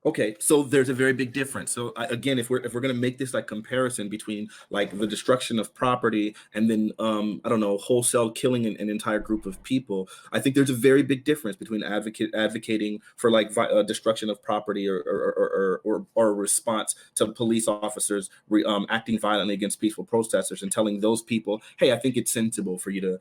Okay, so there's a very big difference. So again, if we're going to make this like comparison between like the destruction of property and then wholesale killing an entire group of people, I think there's a very big difference between advocating for like destruction of property or a response to police officers acting violently against peaceful protesters and telling those people, hey, I think it's sensible for you to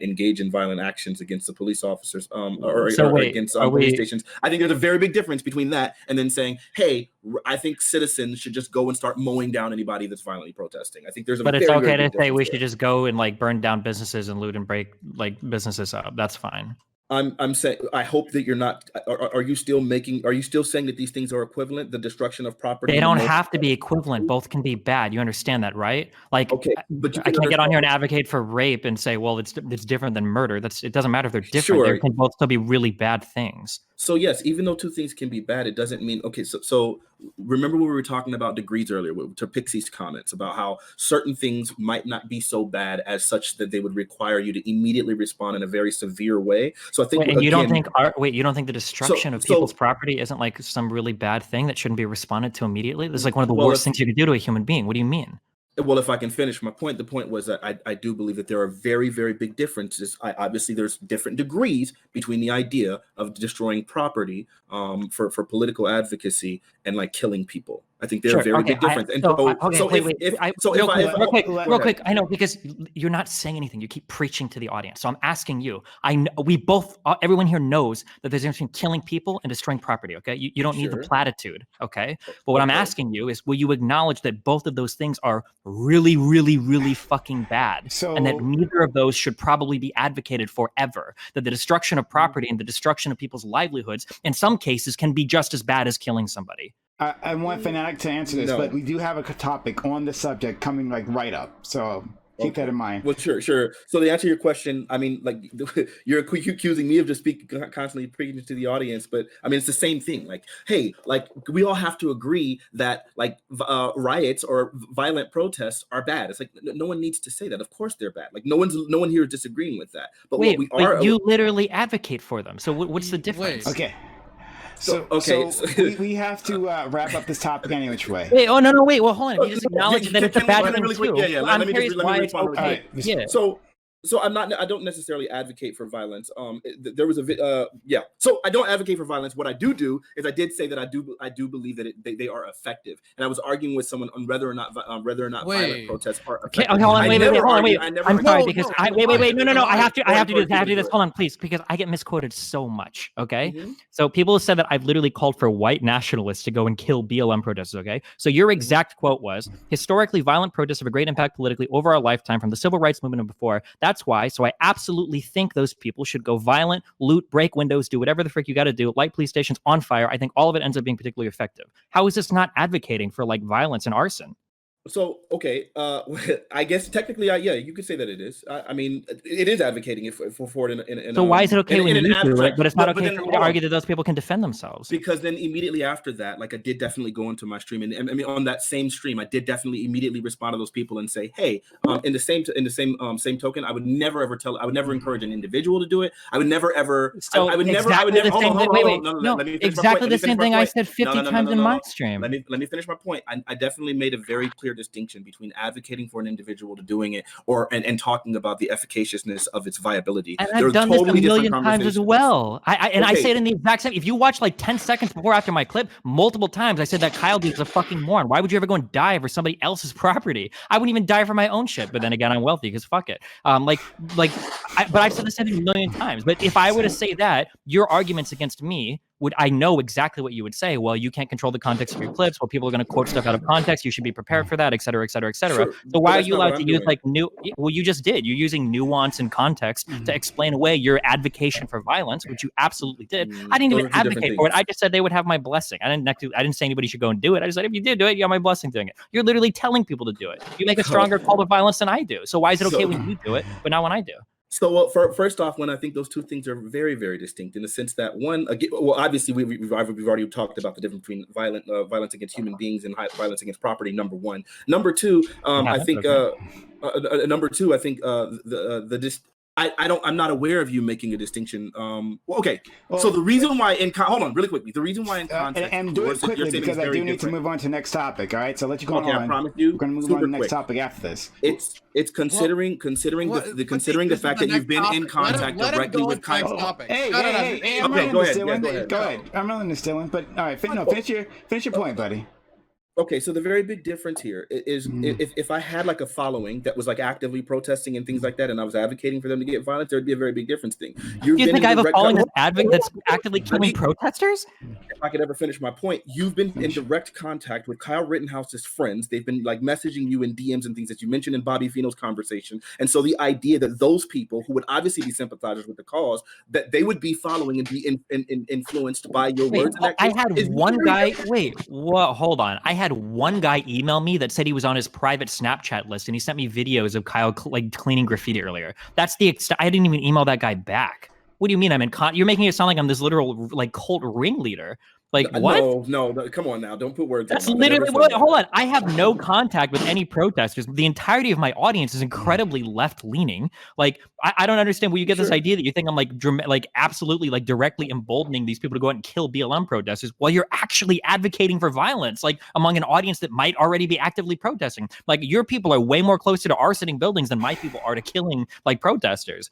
engage in violent actions against the police officers against police stations. I think there's a very big difference between that and then saying, hey, I think citizens should just go and start mowing down anybody that's violently protesting. I think there's But it's okay to say we should just go and like burn down businesses and loot and break like businesses up. That's fine. I'm saying, I hope that you're not. Are you still saying that these things are equivalent? The destruction of property. They don't have to be equivalent. Both can be bad. You understand that, right? Like, okay, but I can't get on here and advocate for rape and say, well, it's different than murder. It doesn't matter if they're different. Sure. They can both still be really bad things. So yes, even though two things can be bad, it doesn't mean okay. So remember when we were talking about degrees earlier to Pixie's comments about how certain things might not be so bad as such that they would require you to immediately respond in a very severe way. So I think you don't think the destruction of people's property isn't like some really bad thing that shouldn't be responded to immediately? This is like one of the worst things you could do to a human being. What do you mean? Well, if I can finish my point, the point was that I do believe that there are very, very big differences. Obviously, there's different degrees between the idea of destroying property for political advocacy and like killing people. I think they're a very big difference. Real quick. I know, because you're not saying anything. You keep preaching to the audience. So I'm asking you. Everyone here knows that there's a difference between killing people and destroying property. Okay, you don't need the platitude. Okay, but what I'm asking you is, will you acknowledge that both of those things are really, really, really fucking bad, and that neither of those should probably be advocated for ever? That the destruction of property and the destruction of people's livelihoods, in some cases, can be just as bad as killing somebody. I want Fanatic to answer this, but we do have a topic on the subject coming like right up, so keep that in mind. Well, sure. So to answer your question, I mean, like, you're accusing me of just constantly preaching to the audience, but I mean, it's the same thing. Like, hey, like, we all have to agree that like riots or violent protests are bad. It's like no one needs to say that. Of course they're bad. Like no one here is disagreeing with that. But wait, what we are, you literally advocate for them. So what's the difference? Okay. So we have to wrap up this topic any which way. Wait, wait, well, hold on. You just acknowledge that it's a bad thing too. Let me respond really quick. Yeah. So I don't necessarily advocate for violence. There was So I don't advocate for violence. What I do is I did say that I do believe that they are effective. And I was arguing with someone on whether or not violent protests are effective. Okay, hold on, wait. I'm sorry, because wait. No. I have to do this. Hold on, please, because I get misquoted so much. Okay. Mm-hmm. So people have said that I've literally called for white nationalists to go and kill BLM protesters. Okay. So your exact quote was, historically, violent protests have a great impact politically over our lifetime, from the civil rights movement and before. That's why. So I absolutely think those people should go violent, loot, break windows, do whatever the frick you got to do, light police stations on fire. I think all of it ends up being particularly effective. How is this not advocating for like violence and arson? So, okay, I guess technically, you could say that it is. I mean, it is advocating for it in So why is it okay when you do it, but it's not okay for you to argue that those people can defend themselves? Because then immediately after that, like I did definitely go into my stream, and I mean on that same stream, I did definitely immediately respond to those people and say, hey, in the same token, I would never encourage an individual to do it. I would never ever. So I would never. Exactly the same thing I said 50 times in my stream. Let me finish my point. I definitely made a very clear distinction between advocating for an individual to doing it and talking about the efficaciousness of its viability. And I've done this a million times as well. I say it in the exact same. If you watch like 10 seconds before after my clip, multiple times I said that Kyle dude is a fucking moron. Why would you ever go and die for somebody else's property? I wouldn't even die for my own shit. But then again, I'm wealthy because fuck it. But I've said this a million times. But if I were to say that, your arguments against me I know exactly what you would say. Well, you can't control the context of your clips. Well, people are going to quote stuff out of context. You should be prepared for that, et cetera, et cetera, et cetera. Sure. So why are you allowed to use well, you just did. You're using nuance and context to explain away your advocation for violence, which you absolutely did. I didn't even advocate for it. I just said they would have my blessing. I didn't say anybody should go and do it. I just said, if you did do it, you have my blessing doing it. You're literally telling people to do it. You make a stronger call to violence than I do. So why is it okay when you do it, but not when I do? So, first off, when I think those two things are very, very distinct in the sense that one, obviously we've already talked about the difference between violence against human beings and violence against property. Number one. Number two, I'm not aware of you making a distinction. So the reason why hold on really quickly. The reason why in context and do it quickly because I do need to move on to the next topic. All right, so I'll let you go on. I promise you. We're going to move on to the next topic after this. It's considering the fact that you've been in contact directly with Kyle. Hey, go ahead. I'm not understanding, but all right, finish your point, buddy. Okay, so the very big difference here is if I had like a following that was like actively protesting and things like that, and I was advocating for them to get violent, there'd be a very big difference thing. You think I have a following that's actively killing protesters? If I could ever finish my point, you've been in direct contact with Kyle Rittenhouse's friends. They've been like messaging you in DMs and things that you mentioned in Bobby Fino's conversation. And so the idea that those people who would obviously be sympathizers with the cause, that they would be following and be influenced by your words. I had one guy. Hold on. I had one guy email me that said he was on his private Snapchat list, and he sent me videos of Kyle cleaning graffiti earlier. That's the extent. I didn't even email that guy back. What do you mean? I'm in you're making it sound like I'm this literal like cult ringleader. Like what? No, come on now. Don't put words. That's literally what. Hold on. I have no contact with any protesters. The entirety of my audience is incredibly left-leaning. Like I don't understand where you get this idea that you think I'm like absolutely like directly emboldening these people to go out and kill BLM protesters while you're actually advocating for violence, like among an audience that might already be actively protesting. Like your people are way more closer to arsoning buildings than my people are to killing like protesters.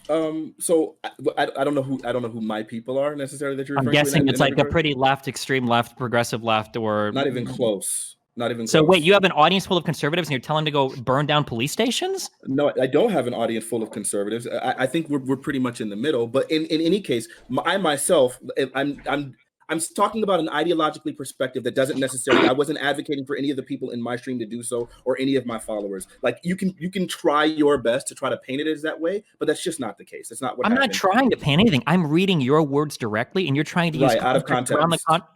So I don't know who my people are necessarily that you're I'm referring to. guessing it's in that like a regard. pretty left, extreme left, progressive left, or Not even close. Not even So close. wait, you have an audience full of conservatives, and you're telling them to go burn down police stations? No, I don't have an audience full of conservatives. I think we're pretty much in the middle. But in any case, I myself, I'm talking about an ideologically perspective that doesn't necessarily. I wasn't advocating for any of the people in my stream to do so, or any of my followers. Like you can try your best to try to paint it as that way, but that's just not the case. That's not what I'm happened. not trying to paint anything. I'm reading your words directly, and you're trying to use out of context.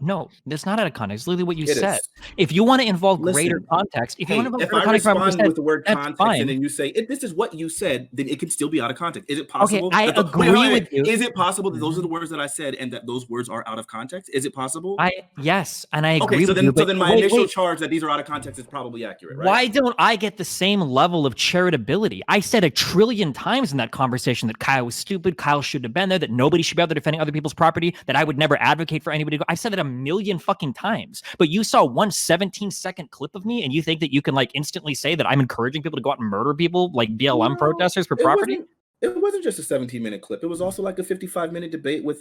No, that's not out of context. It's literally what you It said. is. If you want to involve greater Listen, context, if hey, you want to if involve I greater context, respond with the word that's context fine. and then you say this is what you said, then it can still be out of context. Is it possible? Okay, I agree with you. Is it possible that those are the words that I said and that those words are out of context? Is it possible? Yes, and I agree Okay, so with then, you. so then my initial wait. charge that these are out of context is probably accurate, right? Why don't I get the same level of charitability? I said 1 trillion times in that conversation that Kyle was stupid, Kyle shouldn't have been there, that nobody should be out there defending other people's property, that I would never advocate for anybody to go. I said it 1 million fucking times. But you saw one 17-second clip of me, and you think that you can like instantly say that I'm encouraging people to go out and murder people like BLM protesters for property? It wasn't just a 17-minute clip. It was also like a 55-minute debate with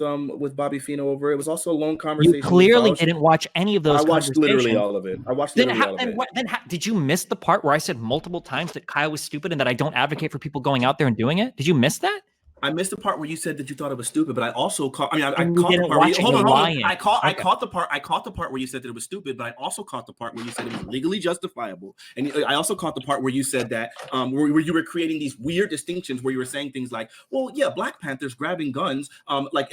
Bobby Fino over it. It was also a long conversation. You clearly didn't watch any of those. I watched literally all of it. Did you miss the part where I said multiple times that Kyle was stupid and that I don't advocate for people going out there and doing it? Did you miss that? I missed the part where you said that you thought it was stupid, but I also caught. I caught the part. Where you, hold on. I caught the part. I caught the part where you said that it was stupid, but I also caught the part where you said it was legally justifiable, and I also caught the part where you said that where you were creating these weird distinctions where you were saying things like, "Well, yeah, Black Panthers grabbing guns,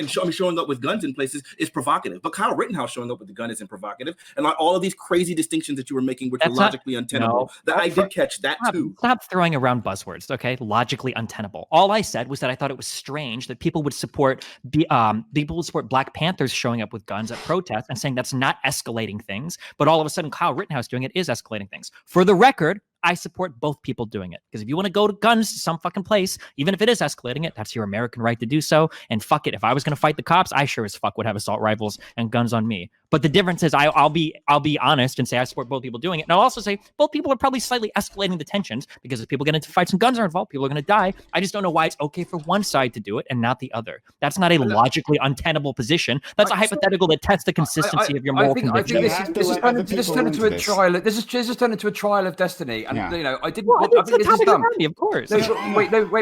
showing up with guns in places is provocative, but Kyle Rittenhouse showing up with the gun isn't provocative," and like all of these crazy distinctions that you were making, which were logically untenable. I did catch that too. Stop throwing around buzzwords, okay? Logically untenable. All I said was that I thought it was strange that people would support Black Panthers showing up with guns at protests and saying that's not escalating things, but all of a sudden Kyle Rittenhouse doing it is escalating things. For the record, I support both people doing it, because if you want to go to guns to some fucking place, even if it is escalating it, that's your American right to do so. And fuck it, if I was going to fight the cops, I sure as fuck would have assault rifles and guns on me. But the difference is I'll be honest and say I support both people doing it. And I'll also say both people are probably slightly escalating the tensions, because if people get into fights and guns are involved, people are going to die. I just don't know why it's okay for one side to do it and not the other. That's not a logically untenable position. That's a hypothetical that tests the consistency of your moral conviction. This has turned into a trial. This has turned into a trial of destiny. And you know, I didn't. Well, I think this is dumb. Of course. Wait. Let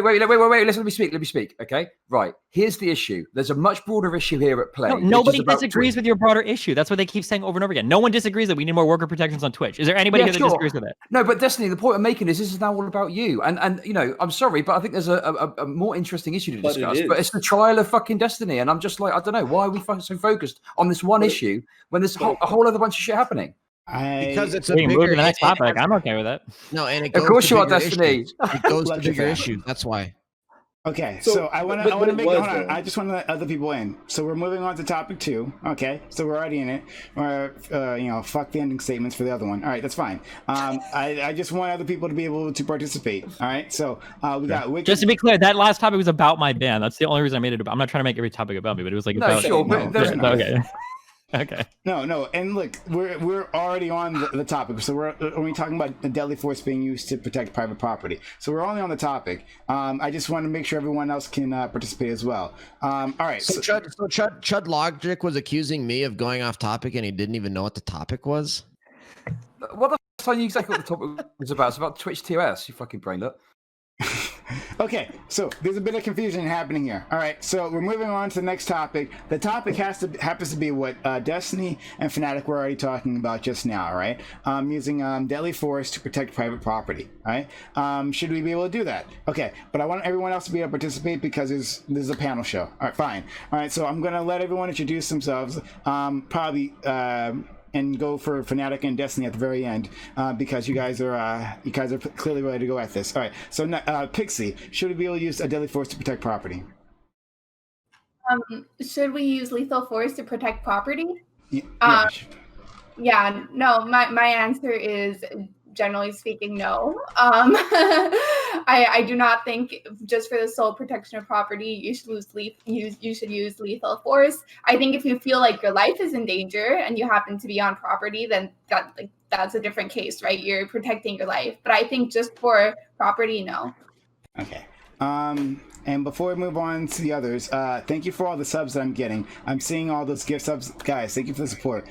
me speak. Okay, right. Here's the issue. There's a much broader issue here at play. No, nobody disagrees with your broader issue. That's what they keep saying over and over again. No one disagrees that we need more worker protections on Twitch. Is there anybody here that disagrees with it? No, but Destiny, the point I'm making is this is now all about you. And you know, I'm sorry, but I think there's a more interesting issue to discuss. But it's the trial of fucking destiny. And I'm just like, I don't know, why are we so focused on this one issue when there's a whole other bunch of shit happening? Because it's we can move to the next topic. I'm okay with that. No, and it goes of course to you are, bigger Destiny. issues. It goes to bigger issues. That's why. Okay, so I want to make. Hold on, I just want to let other people in. So we're moving on to topic 2. Okay, so we're already in it. Or fuck the ending statements for the other one. All right, that's fine. I just want other people to be able to participate. All right, so we got. Wicked. Just to be clear, that last topic was about my band. That's the only reason I made it about. I'm not trying to make every topic about me, but it was like about. Sure, okay. Okay. No, and look, we're already on the topic. So we're talking about the deadly force being used to protect private property. So we're only on the topic. I just want to make sure everyone else can participate as well. All right. So Chud Logic was accusing me of going off topic, and he didn't even know what the topic was. What the f*** are you exactly what the topic was about? It's about Twitch TOS. You fucking brain nut. Okay, so there's a bit of confusion happening here. All right, so we're moving on to the next topic. The topic happens to be what Destiny and Fnatic were already talking about just now. All right, using deadly force to protect private property. All right, should we be able to do that? Okay, but I want everyone else to be able to participate because this is a panel show. All right, fine. All right, so I'm gonna let everyone introduce themselves. Probably. And go for Fnatic and Destiny at the very end because you guys are clearly ready to go at this. All right, so Pixie, should we be able to use a deadly force to protect property? Should we use lethal force to protect property? Yeah. No. My answer is, generally speaking, no. I do not think just for the sole protection of property you should use lethal force. I think if you feel like your life is in danger and you happen to be on property, then that's a different case, right? You're protecting your life. But I think just for property, no. Okay. And before we move on to the others, thank you for all the subs that I'm getting. I'm seeing all those gift subs. Guys, thank you for the support.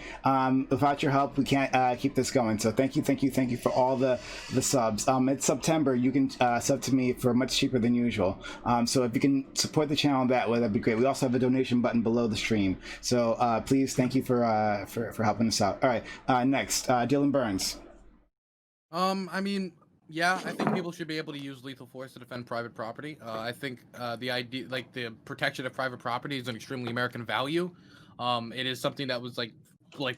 Without your help, we can't keep this going. So thank you for all the subs. It's September. You can sub to me for much cheaper than usual. So if you can support the channel that way, that'd be great. We also have a donation button below the stream. So please, thank you for helping us out. All right, next, Dylan Burns. I mean, yeah, I think people should be able to use lethal force to defend private property. I think the idea, like the protection of private property, is an extremely American value. It is something that was like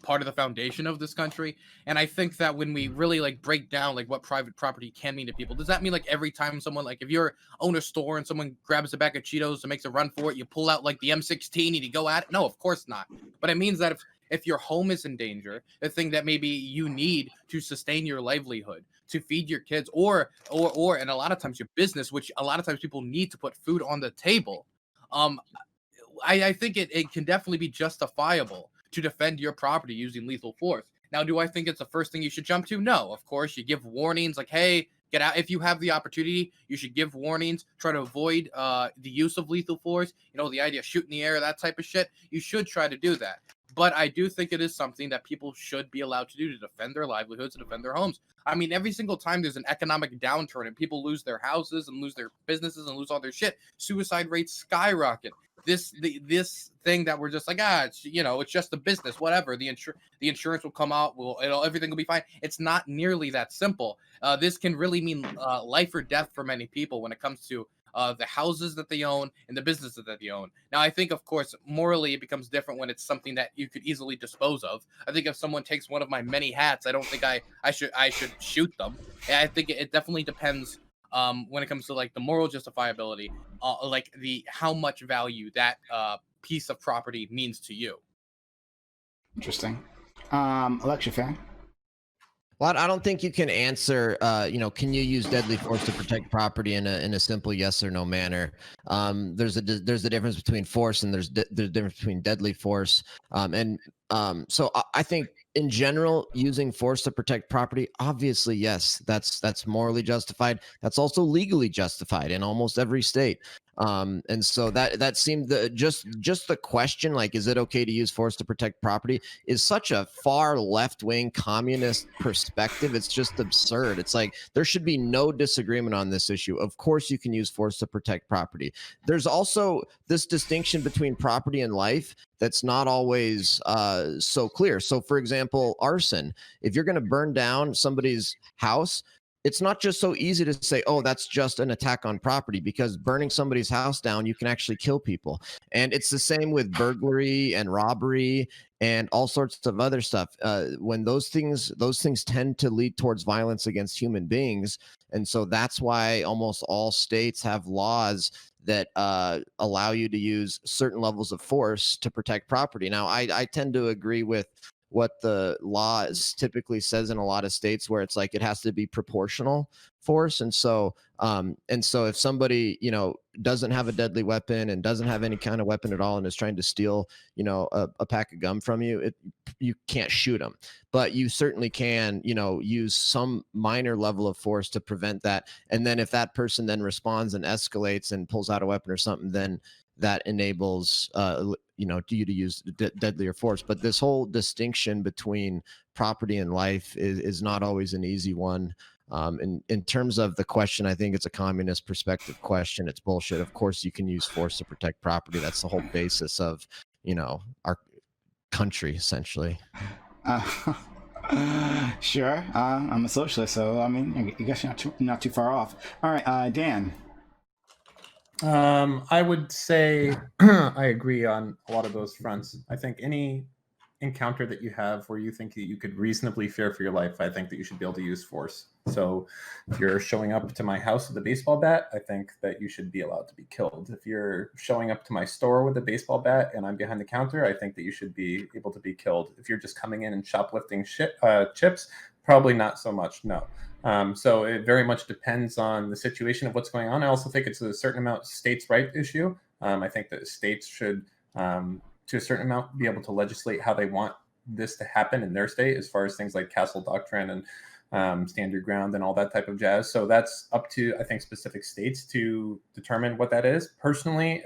part of the foundation of this country. And I think that when we really like break down like what private property can mean to people, does that mean like every time someone, like if you're own a store and someone grabs a bag of Cheetos and makes a run for it, you pull out like the M16 and you go at it? No, of course not. But it means that if your home is in danger, the thing that maybe you need to sustain your livelihood, to feed your kids, or and a lot of times your business, which a lot of times people need to put food on the table, I think it can definitely be justifiable to defend your property using lethal force. Now, do I think it's the first thing you should jump to? No, of course. You give warnings like, hey, get out. If you have the opportunity, you should give warnings. Try to avoid the use of lethal force. You know, the idea of shooting the air, that type of shit. You should try to do that. But I do think it is something that people should be allowed to do to defend their livelihoods, to defend their homes. I mean, every single time there's an economic downturn and people lose their houses and lose their businesses and lose all their shit, suicide rates skyrocket. This thing that we're just like, it's, you know, it's just a business, whatever. The insurance will come out, everything will be fine. It's not nearly that simple. This can really mean life or death for many people when it comes to the houses that they own and the businesses that they own. Now, I think, of course, morally it becomes different when it's something that you could easily dispose of. I think if someone takes one of my many hats, I don't think I should shoot them. And I think it definitely depends when it comes to like the moral justifiability, like the how much value that piece of property means to you. Interesting. LCTRfan. Well, I don't think you can answer, can you use deadly force to protect property in a simple yes or no manner. There's a difference between force and there's a difference between deadly force. So I think in general, using force to protect property, obviously, yes, that's morally justified. That's also legally justified in almost every state. And so that seemed just the question, like, is it okay to use force to protect property, is such a far left-wing communist perspective. It's just absurd. It's like there should be no disagreement on this issue. Of course you can use force to protect property. There's also this distinction between property and life that's not always so clear. So for example, arson, if you're going to burn down somebody's house, it's not just so easy to say, oh, that's just an attack on property, because burning somebody's house down, you can actually kill people. And it's the same with burglary and robbery and all sorts of other stuff. When those things tend to lead towards violence against human beings. And so that's why almost all states have laws that allow you to use certain levels of force to protect property. Now, I tend to agree with what the law typically says in a lot of states, where it's like it has to be proportional force. And so if somebody, doesn't have a deadly weapon and doesn't have any kind of weapon at all and is trying to steal, a pack of gum from you, you can't shoot them. But you certainly can, use some minor level of force to prevent that. And then if that person then responds and escalates and pulls out a weapon or something, then that enables you to use deadlier force. But this whole distinction between property and life is not always an easy one. In terms of the question, I think it's a communist perspective question. It's bullshit. Of course you can use force to protect property. That's the whole basis of our country, essentially. Sure. I'm a socialist, so I mean, I guess you're not too far off. All right, Dan. I would say I agree on a lot of those fronts. I think any encounter that you have where you think that you could reasonably fear for your life, I think that you should be able to use force. So if you're showing up to my house with a baseball bat, I think that you should be allowed to be killed. If you're showing up to my store with a baseball bat and I'm behind the counter, I think that you should be able to be killed. If you're just coming in and shoplifting chips, probably not so much, no. So it very much depends on the situation of what's going on. I also think it's a certain amount states' right issue. I think that states should, to a certain amount, be able to legislate how they want this to happen in their state, as far as things like castle doctrine and stand your ground, and all that type of jazz. So that's up to, I think, specific states to determine what that is. Personally,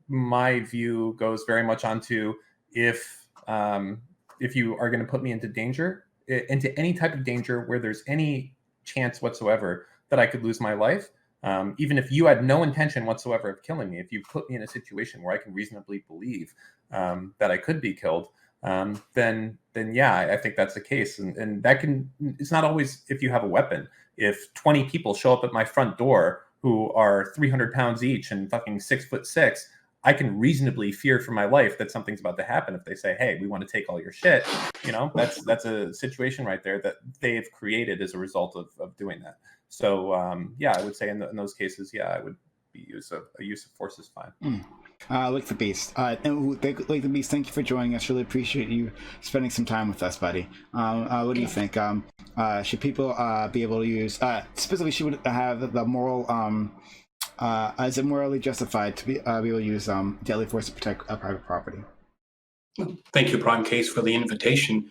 my view goes very much onto if you are going to put me into danger, into any type of danger where there's any chance whatsoever that I could lose my life, even if you had no intention whatsoever of killing me, if you put me in a situation where I can reasonably believe that I could be killed, then yeah, I think that's the case. And that it's not always if you have a weapon. If 20 people show up at my front door who are 300 pounds each and fucking 6'6", I can reasonably fear for my life that something's about to happen if they say, hey, we want to take all your shit. That's a situation right there that they've created as a result of doing that. So yeah, I would say in those cases, yeah, I would be a use of force is fine. Like the Beast. Like the Beast, thank you for joining us. Really appreciate you spending some time with us, buddy. What do you think? Should people be able to use, specifically, should have the moral, is it morally justified to be able to use deadly force to protect private property? Thank you, Prime Cayes, for the invitation.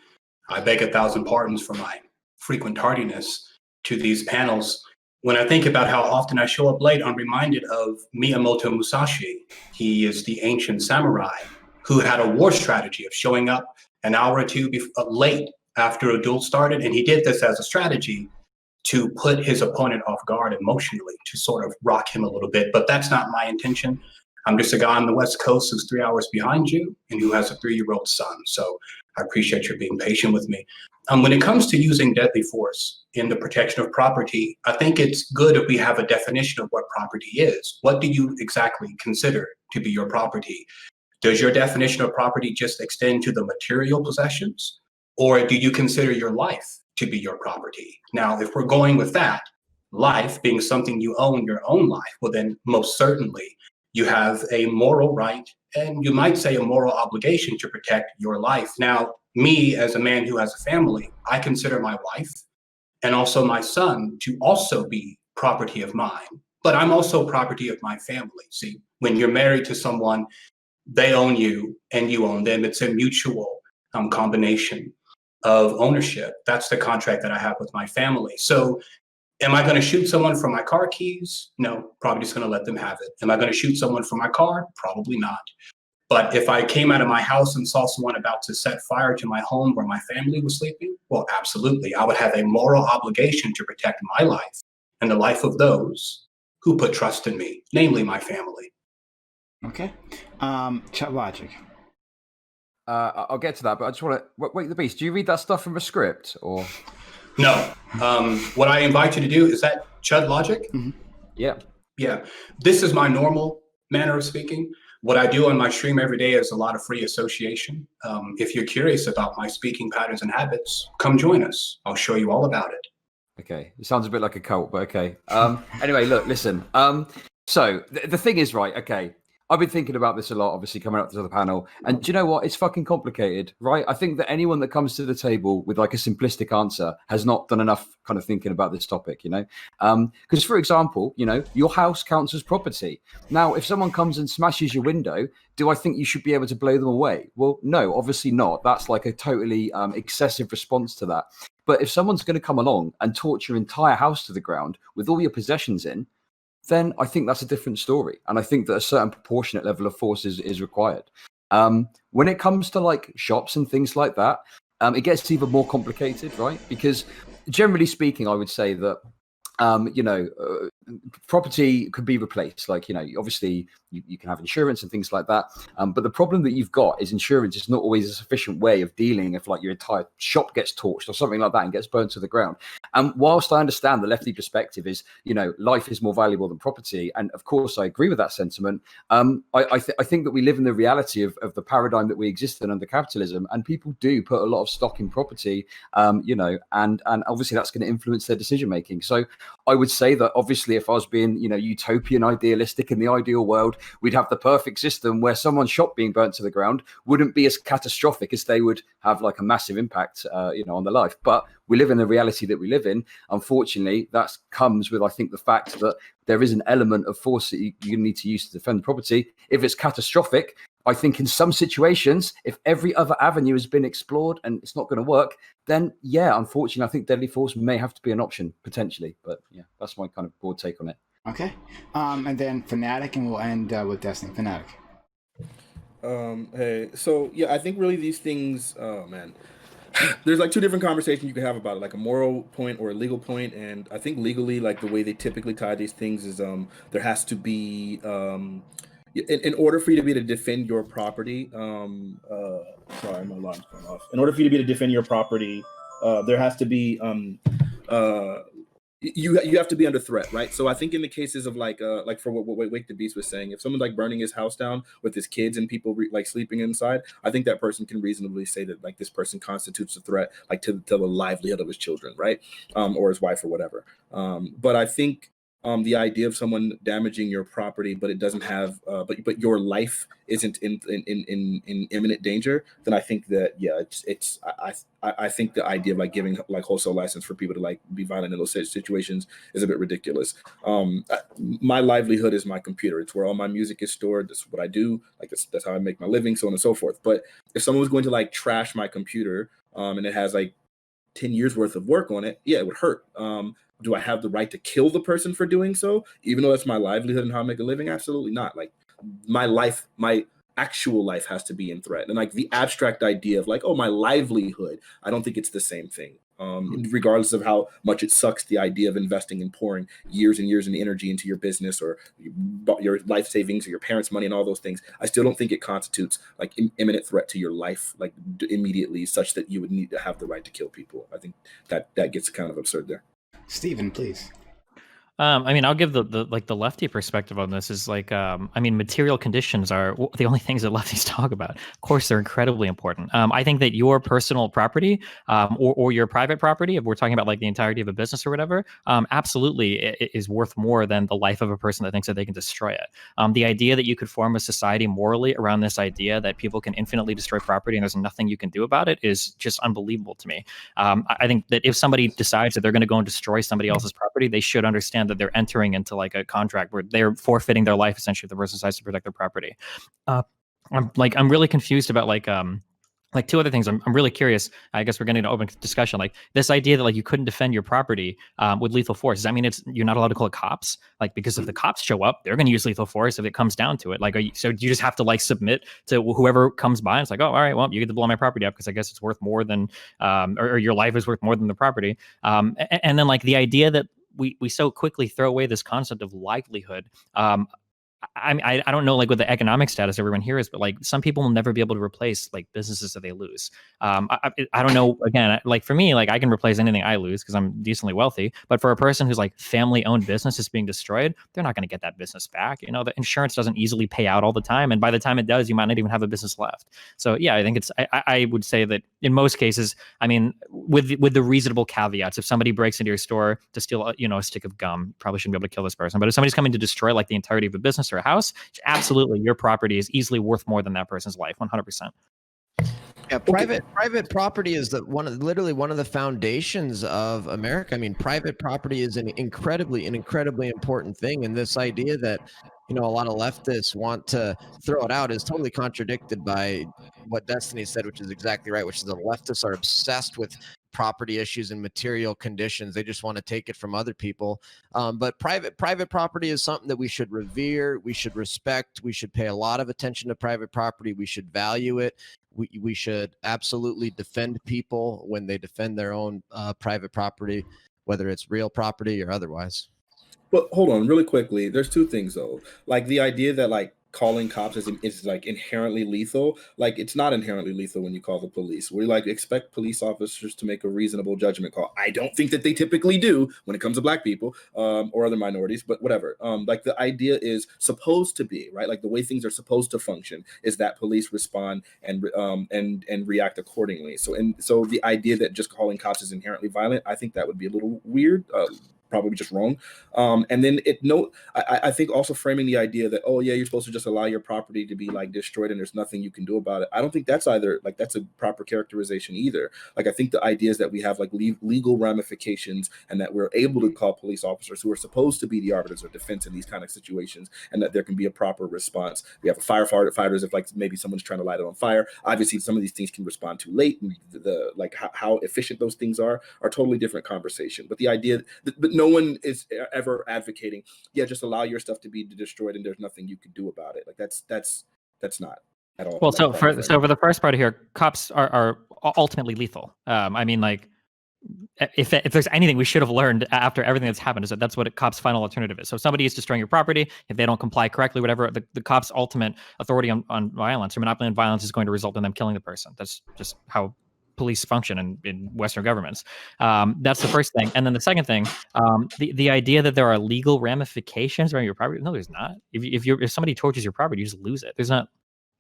I beg 1,000 pardons for my frequent tardiness to these panels. When I think about how often I show up late, I'm reminded of Miyamoto Musashi. He is the ancient samurai who had a war strategy of showing up an hour or two late after a duel started. And he did this as a strategy to put his opponent off guard emotionally, to sort of rock him a little bit. But that's not my intention. I'm just a guy on the West Coast who's 3 hours behind you and who has a 3-year-old son. So I appreciate your being patient with me. When it comes to using deadly force in the protection of property, I think it's good if we have a definition of what property is. What do you exactly consider to be your property? Does your definition of property just extend to the material possessions? Or do you consider your life to be your property? Now, if we're going with that, life being something you own, your own life, well, then most certainly you have a moral right, and you might say a moral obligation to protect your life. Now, me as a man who has a family, I consider my wife and also my son to also be property of mine, but I'm also property of my family. See, when you're married to someone, they own you and you own them. It's a mutual combination of ownership. That's the contract that I have with my family. So am I going to shoot someone for my car keys? No, probably just going to let them have it. Am I going to shoot someone for my car? Probably not. But if I came out of my house and saw someone about to set fire to my home where my family was sleeping, well, absolutely. I would have a moral obligation to protect my life and the life of those who put trust in me, namely my family. Okay. Chat logic. I'll get to that, but I just want to wait. The Beast, do you read that stuff from a script or? No. What I invite you to do is that Chud logic. Mm-hmm. Yeah. Yeah. This is my normal manner of speaking. What I do on my stream every day is a lot of free association. If you're curious about my speaking patterns and habits, come join us. I'll show you all about it. Okay. It sounds a bit like a cult, but okay. Anyway, look, listen. So the thing is, right, okay. I've been thinking about this a lot, obviously, coming up to the panel. And do you know what? It's fucking complicated, right? I think that anyone that comes to the table with like a simplistic answer has not done enough kind of thinking about this topic, you know? Because, for example, you know, your house counts as property. Now, if someone comes and smashes your window, do I think you should be able to blow them away? Well, no, obviously not. That's like a totally excessive response to that. But if someone's going to come along and torch your entire house to the ground with all your possessions in, then I think that's a different story. And I think that a certain proportionate level of force is required. When it comes to like shops and things like that, it gets even more complicated, right? Because generally speaking, I would say that, property could be replaced. Like, you know, obviously you can have insurance and things like that. But the problem that you've got is insurance is not always a sufficient way of dealing if like your entire shop gets torched or something like that and gets burned to the ground. And whilst I understand the lefty perspective is, you know, life is more valuable than property. And of course, I agree with that sentiment. I think that we live in the reality of the paradigm that we exist in under capitalism. And people do put a lot of stock in property, and obviously that's going to influence their decision making. So I would say that obviously if I was being, you know, utopian, idealistic in the ideal world, we'd have the perfect system where someone's shop being burnt to the ground wouldn't be as catastrophic as they would have like a massive impact, on their life. But we live in the reality that we live in. Unfortunately, that comes with, I think, the fact that there is an element of force that you need to use to defend property. If it's catastrophic, I think in some situations, if every other avenue has been explored and it's not going to work, then yeah, unfortunately, I think deadly force may have to be an option potentially. But yeah, that's my kind of broad take on it. Okay. And then Fanatic, and we'll end with Destiny. Fanatic. Hey, so yeah, I think really these things, oh man, there's like two different conversations you can have about it, like a moral point or a legal point. And I think legally, like the way they typically tie these things is there has to be in order for you to be able to defend your property, sorry, my alarm's going off. In order for you to be able to defend your property, there has to be you have to be under threat, right? So I think in the cases of like for what Wake the Beast was saying, if someone's like burning his house down with his kids and people like sleeping inside, I think that person can reasonably say that like this person constitutes a threat, like to the livelihood of his children, right? Or his wife or whatever. But I think the idea of someone damaging your property, but it doesn't have, but your life isn't in imminent danger, then I think that I think the idea of like giving like wholesale license for people to like be violent in those situations is a bit ridiculous. My livelihood is my computer. It's where all my music is stored. That's what I do. Like that's how I make my living, so on and so forth. But if someone was going to like trash my computer, and it has like 10 years worth of work on it, yeah, it would hurt. Do I have the right to kill the person for doing so, even though that's my livelihood and how I make a living? Absolutely not. Like my life, my actual life has to be in threat. And like the abstract idea of like, oh, my livelihood, I don't think it's the same thing. Regardless of how much it sucks, the idea of investing and pouring years and years and energy into your business or your life savings or your parents' money and all those things, I still don't think it constitutes like imminent threat to your life, like immediately, such that you would need to have the right to kill people. I think that gets kind of absurd there. Stephen, please. I mean, I'll give the lefty perspective on this is like, I mean, material conditions are the only things that lefties talk about. Of course, they're incredibly important. I think that your personal property or your private property, if we're talking about like the entirety of a business or whatever, absolutely it is worth more than the life of a person that thinks that they can destroy it. The idea that you could form a society morally around this idea that people can infinitely destroy property and there's nothing you can do about it is just unbelievable to me. I think that if somebody decides that they're going to go and destroy somebody else's property, they should understand that they're entering into like a contract where they're forfeiting their life essentially if the person decides to protect their property. I'm really confused about like two other things. I'm really curious. I guess we're getting to open discussion. Like this idea that like you couldn't defend your property with lethal force. Does that mean you're not allowed to call it cops? Like because if the cops show up, they're going to use lethal force if it comes down to it. Like so you just have to like submit to whoever comes by. And it's like, oh, all right, well, you get to blow my property up because I guess it's worth more than or your life is worth more than the property. And then like the idea that we so quickly throw away this concept of livelihood. I don't know like what the economic status everyone here is, but like some people will never be able to replace like businesses that they lose. I don't know. Again, like for me, like I can replace anything I lose because I'm decently wealthy. But for a person who's like family-owned business is being destroyed, they're not going to get that business back. You know, the insurance doesn't easily pay out all the time, and by the time it does, you might not even have a business left. So yeah, I think it's. I would say that in most cases, I mean, with the reasonable caveats, if somebody breaks into your store to steal, a stick of gum, probably shouldn't be able to kill this person. But if somebody's coming to destroy like the entirety of a business or a house, absolutely your property is easily worth more than that person's life. 100%. Yeah, private property is literally one of the foundations of America. I mean, private property is an incredibly important thing, and this idea that a lot of leftists want to throw it out is totally contradicted by what Destiny said, which is exactly right, which is the leftists are obsessed with property issues and material conditions. They just want to take it from other people. But private property is something that we should revere, we should respect, we should pay a lot of attention to private property, we should value it. We should absolutely defend people when they defend their own private property, whether it's real property or otherwise. But hold on, really quickly. There's two things though. Like the idea that like calling cops is like inherently lethal. Like it's not inherently lethal when you call the police. We like expect police officers to make a reasonable judgment call. I don't think that they typically do when it comes to black people or other minorities, but whatever. Like the idea is supposed to be right. Like the way things are supposed to function is that police respond and react accordingly. So the idea that just calling cops is inherently violent, I think that would be a little weird. probably just wrong. And then I think also framing the idea that, oh yeah, you're supposed to just allow your property to be like destroyed and there's nothing you can do about it. I don't think that's either like that's a proper characterization either. Like I think the idea is that we have like legal ramifications and that we're able to call police officers who are supposed to be the arbiters of defense in these kind of situations, and that there can be a proper response. We have firefighters if like maybe someone's trying to light it on fire. Obviously, some of these things can respond too late, and like how efficient those things are totally different conversation. But the idea but no one is ever advocating, yeah, just allow your stuff to be destroyed and there's nothing you can do about it. Like that's not at all. Well, like, for the first part here, cops are ultimately lethal. I mean, like, if there's anything we should have learned after everything that's happened, is that that's what a cop's final alternative is. So if somebody is destroying your property, if they don't comply correctly, whatever, the cop's ultimate authority on violence or monopoly on violence is going to result in them killing the person. That's just how police function in Western governments. That's the first thing. And then the second thing, the idea that there are legal ramifications around your property. No, there's not. If somebody torches your property, you just lose it. There's no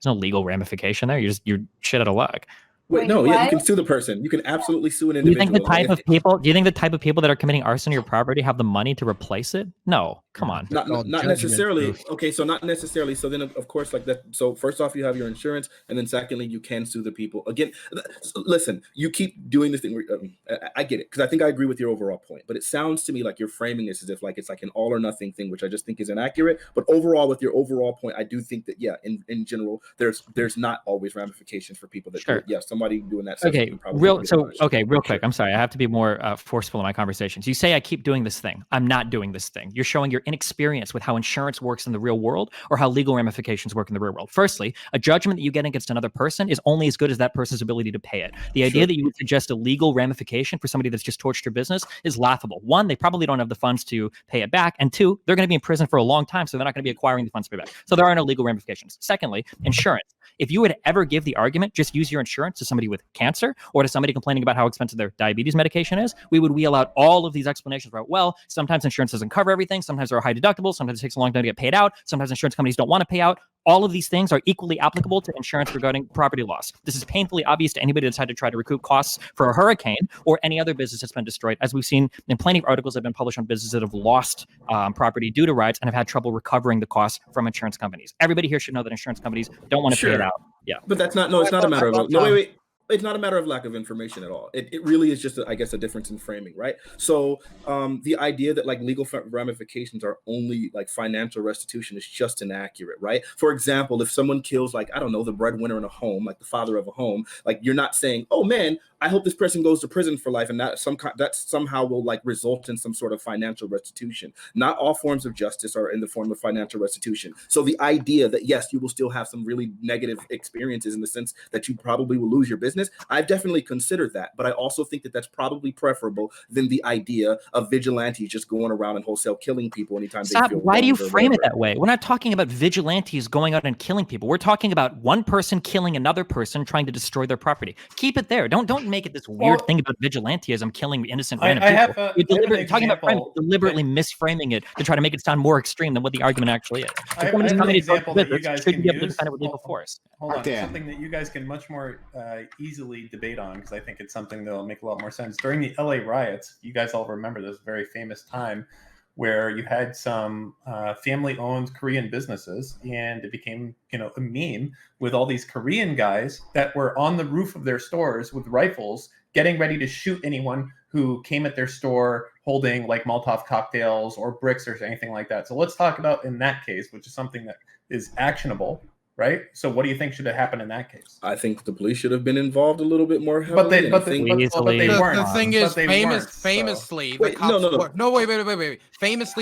legal ramification there. You're shit out of luck. Wait, no, yeah, you can sue the person. You can absolutely sue an individual. Do you think the type of people that are committing arson on your property have the money to replace it? No, come on. Not necessarily. Okay, so not necessarily. So then, of course, like that. So first off, you have your insurance, and then secondly, you can sue the people. Again, listen, you keep doing this thing. I get it because I think I agree with your overall point, but it sounds to me like you're framing this as if like it's like an all or nothing thing, which I just think is inaccurate. But overall, with your overall point, I do think that in general, there's not always ramifications for people that sure. do it. Yeah, somebody doing that. Okay, real quick. I'm sorry, I have to be more forceful in my conversations. You say I keep doing this thing. I'm not doing this thing. You're showing your inexperience with how insurance works in the real world or how legal ramifications work in the real world. Firstly, a judgment that you get against another person is only as good as that person's ability to pay it. The idea that you would suggest a legal ramification for somebody that's just torched your business is laughable. One, they probably don't have the funds to pay it back. And two, they're going to be in prison for a long time, so they're not going to be acquiring the funds to pay back. So there are no legal ramifications. Secondly, insurance. If you would ever give the argument, just use your insurance to somebody with cancer or to somebody complaining about how expensive their diabetes medication is, we would wheel out all of these explanations about, well, sometimes insurance doesn't cover everything. Sometimes there are high deductibles. Sometimes it takes a long time to get paid out. Sometimes insurance companies don't want to pay out. All of these things are equally applicable to insurance regarding property loss. This is painfully obvious to anybody that's had to try to recoup costs for a hurricane or any other business that's been destroyed, as we've seen in plenty of articles that have been published on businesses that have lost property due to riots and have had trouble recovering the costs from insurance companies. Everybody here should know that insurance companies don't want to pay it out. Yeah, but that's not. No, it's not a matter of. No, wait. It's not a matter of lack of information at all. It really is just, I guess, a difference in framing, right? So the idea that like legal ramifications are only like financial restitution is just inaccurate, right? For example, if someone kills like, I don't know, the breadwinner in a home, like the father of a home, like you're not saying, oh man, I hope this person goes to prison for life, and that somehow will like result in some sort of financial restitution. Not all forms of justice are in the form of financial restitution. So the idea that yes, you will still have some really negative experiences in the sense that you probably will lose your business, I've definitely considered that, but I also think that that's probably preferable than the idea of vigilantes just going around and wholesale killing people anytime they feel. Why do you frame it that way? We're not talking about vigilantes going out and killing people. We're talking about one person killing another person trying to destroy their property. Keep it there. Don't make it this weird thing about vigilantism, killing innocent random people. You're talking about deliberately misframing it to try to make it sound more extreme than what the argument actually is. I have an example that you guys can use. Defend it with legal force. Hold on, something that you guys can much more easily debate on, because I think it's something that'll make a lot more sense. During the LA riots, you guys all remember this very famous time where you had some family-owned Korean businesses, and it became, a meme with all these Korean guys that were on the roof of their stores with rifles, getting ready to shoot anyone who came at their store holding like Molotov cocktails or bricks or anything like that. So let's talk about in that case, which is something that is actionable. Right. So what do you think should have happened in that case? I think the police should have been involved a little bit more heavily. The thing is, famously, the cops famously,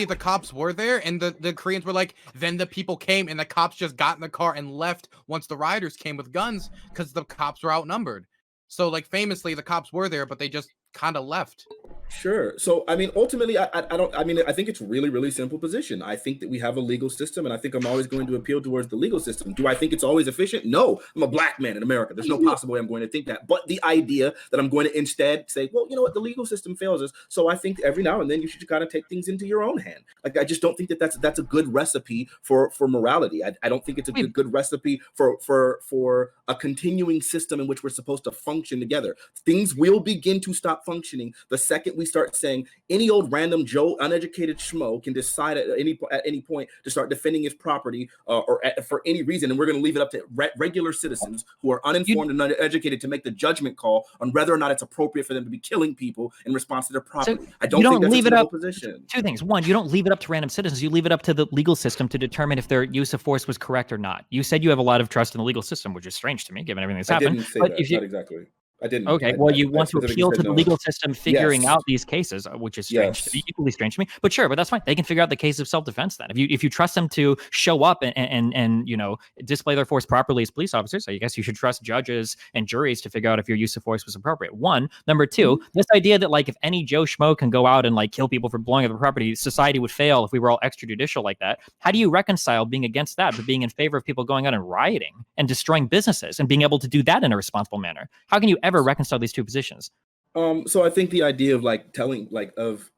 the cops were there, and the Koreans were like, then the people came, and the cops just got in the car and left once the rioters came with guns because the cops were outnumbered. So, like, famously, the cops were there, but they just kind of left. Sure. So, I mean, ultimately, I think it's really, really simple position. I think that we have a legal system, and I think I'm always going to appeal towards the legal system. Do I think it's always efficient? No. I'm a black man in America. There's no possible way I'm going to think that. But the idea that I'm going to instead say, well, you know what, the legal system fails us. So I think every now and then you should kind of take things into your own hand. Like, I just don't think that that's a good recipe for morality. I don't think it's a good recipe for a continuing system in which we're supposed to function together. Things will begin to stop stop functioning the second we start saying any old random Joe, uneducated schmo can decide at any point to start defending his property for any reason, and we're going to leave it up to regular citizens who are uninformed and uneducated to make the judgment call on whether or not it's appropriate for them to be killing people in response to their property. So I don't think that's a tenable position. Two things. One, you don't leave it up to random citizens. You leave it up to the legal system to determine if their use of force was correct or not. You said you have a lot of trust in the legal system, which is strange to me, given everything that's happened. I didn't say that. Not exactly. I didn't. Okay, well, you want to appeal to the legal system figuring out these cases, which is strange to me, equally strange to me. But sure, but that's fine. They can figure out the case of self-defense then. If you trust them to show up and you know, display their force properly as police officers, I guess you should trust judges and juries to figure out if your use of force was appropriate. One. Number two, this idea that like if any Joe Schmo can go out and like kill people for blowing up the property, society would fail if we were all extrajudicial like that. How do you reconcile being against that but being in favor of people going out and rioting and destroying businesses and being able to do that in a responsible manner? How can you ever reconcile these two positions? So I think the idea of like telling like of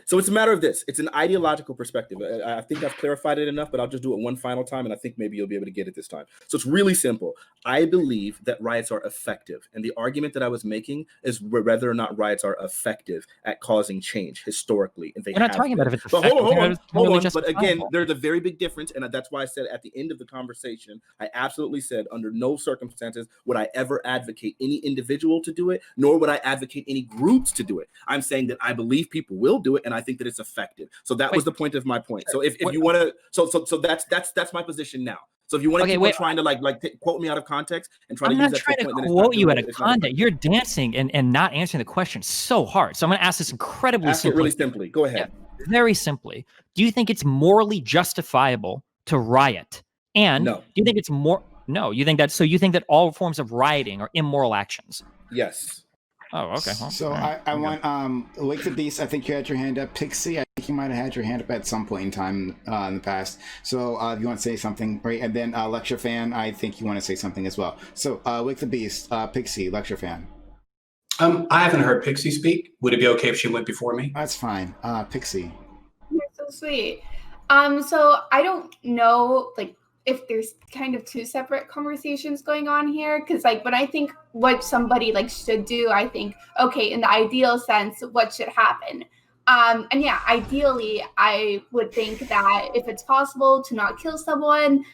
so it's a matter of this. It's an ideological perspective. I think I've clarified it enough, but I'll just do it one final time, and I think maybe you'll be able to get it this time. So it's really simple. I believe that riots are effective, and the argument that I was making is whether or not riots are effective at causing change historically. And we're not talking about if it's effective. But hold on. But again, there's a very big difference, and that's why I said at the end of the conversation, I absolutely said under no circumstances would I ever advocate any individual to do it, nor would I advocate any groups to do it. I'm saying that I believe people will do it, and I think that it's effective. So that was the point of my point. So if you want to, so that's my position now. So if you want to keep on trying to quote me out of context and try to use that point, then quote you out of context. You're dancing and not answering the question so hard. So I'm going to ask this incredibly simply. Really simply. Go ahead. Yeah, very simply. Do you think it's morally justifiable to riot? And no. Do you think it's more? No. You think that all forms of rioting are immoral actions? Yes. Oh, okay. Well, so I want Wake the Beast. I think you had your hand up. Pixie, I think you might have had your hand up at some point in time in the past. So if you want to say something, right? And then LCTRfan, I think you want to say something as well. So Wake the Beast, Pixie, LCTRfan. I haven't heard Pixie speak. Would it be okay if she went before me? That's fine. Pixie. You're so sweet. So I don't know, like, if there's kind of two separate conversations going on here, because like when I think what somebody like should do, I think, okay, in the ideal sense, what should happen? And yeah, ideally, I would think that if it's possible to not kill someone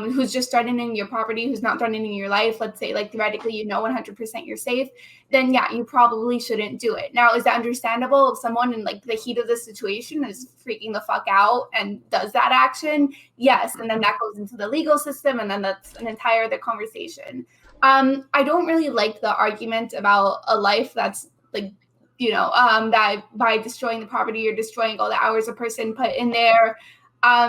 who's just threatening your property, who's not threatening your life, let's say like theoretically, you know, 100% you're safe, then yeah, you probably shouldn't do it. Now, is that understandable if someone in like the heat of the situation is freaking the fuck out and does that action? Yes. And then that goes into the legal system, and then that's an entire other conversation. I don't really like the argument about a life that's like, you know, that by destroying the property, you're destroying all the hours a person put in there.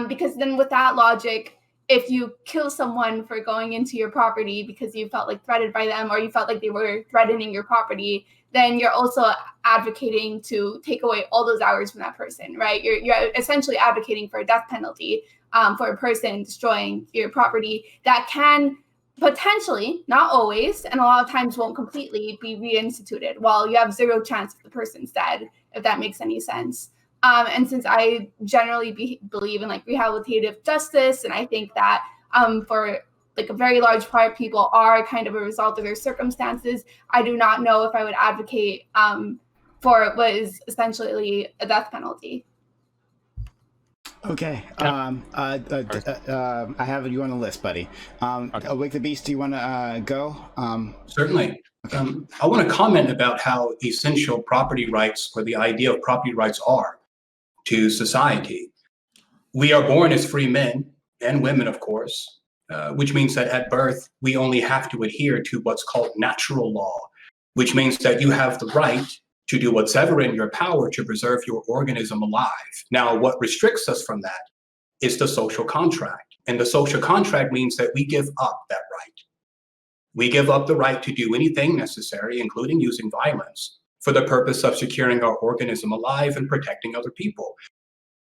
Because then with that logic, if you kill someone for going into your property because you felt like threatened by them, or you felt like they were threatening your property, then you're also advocating to take away all those hours from that person, right? You're essentially advocating for a death penalty for a person destroying your property that can potentially, not always, and a lot of times won't completely be reinstituted while you have zero chance of the person's dead, if that makes any sense. And since I generally believe in like rehabilitative justice, and I think that for like a very large part, people are kind of a result of their circumstances, I do not know if I would advocate for what is essentially a death penalty. Okay. I have you on the list, buddy. Okay. Wake the Beast, do you want to go? Certainly. I want to comment about how essential property rights, or the idea of property rights, are to society. We are born as free men and women, of course, which means that at birth, we only have to adhere to what's called natural law, which means that you have the right to do whatever in your power to preserve your organism alive. Now, what restricts us from that is the social contract. And the social contract means that we give up that right. We give up the right to do anything necessary, including using violence, for the purpose of securing our organism alive and protecting other people.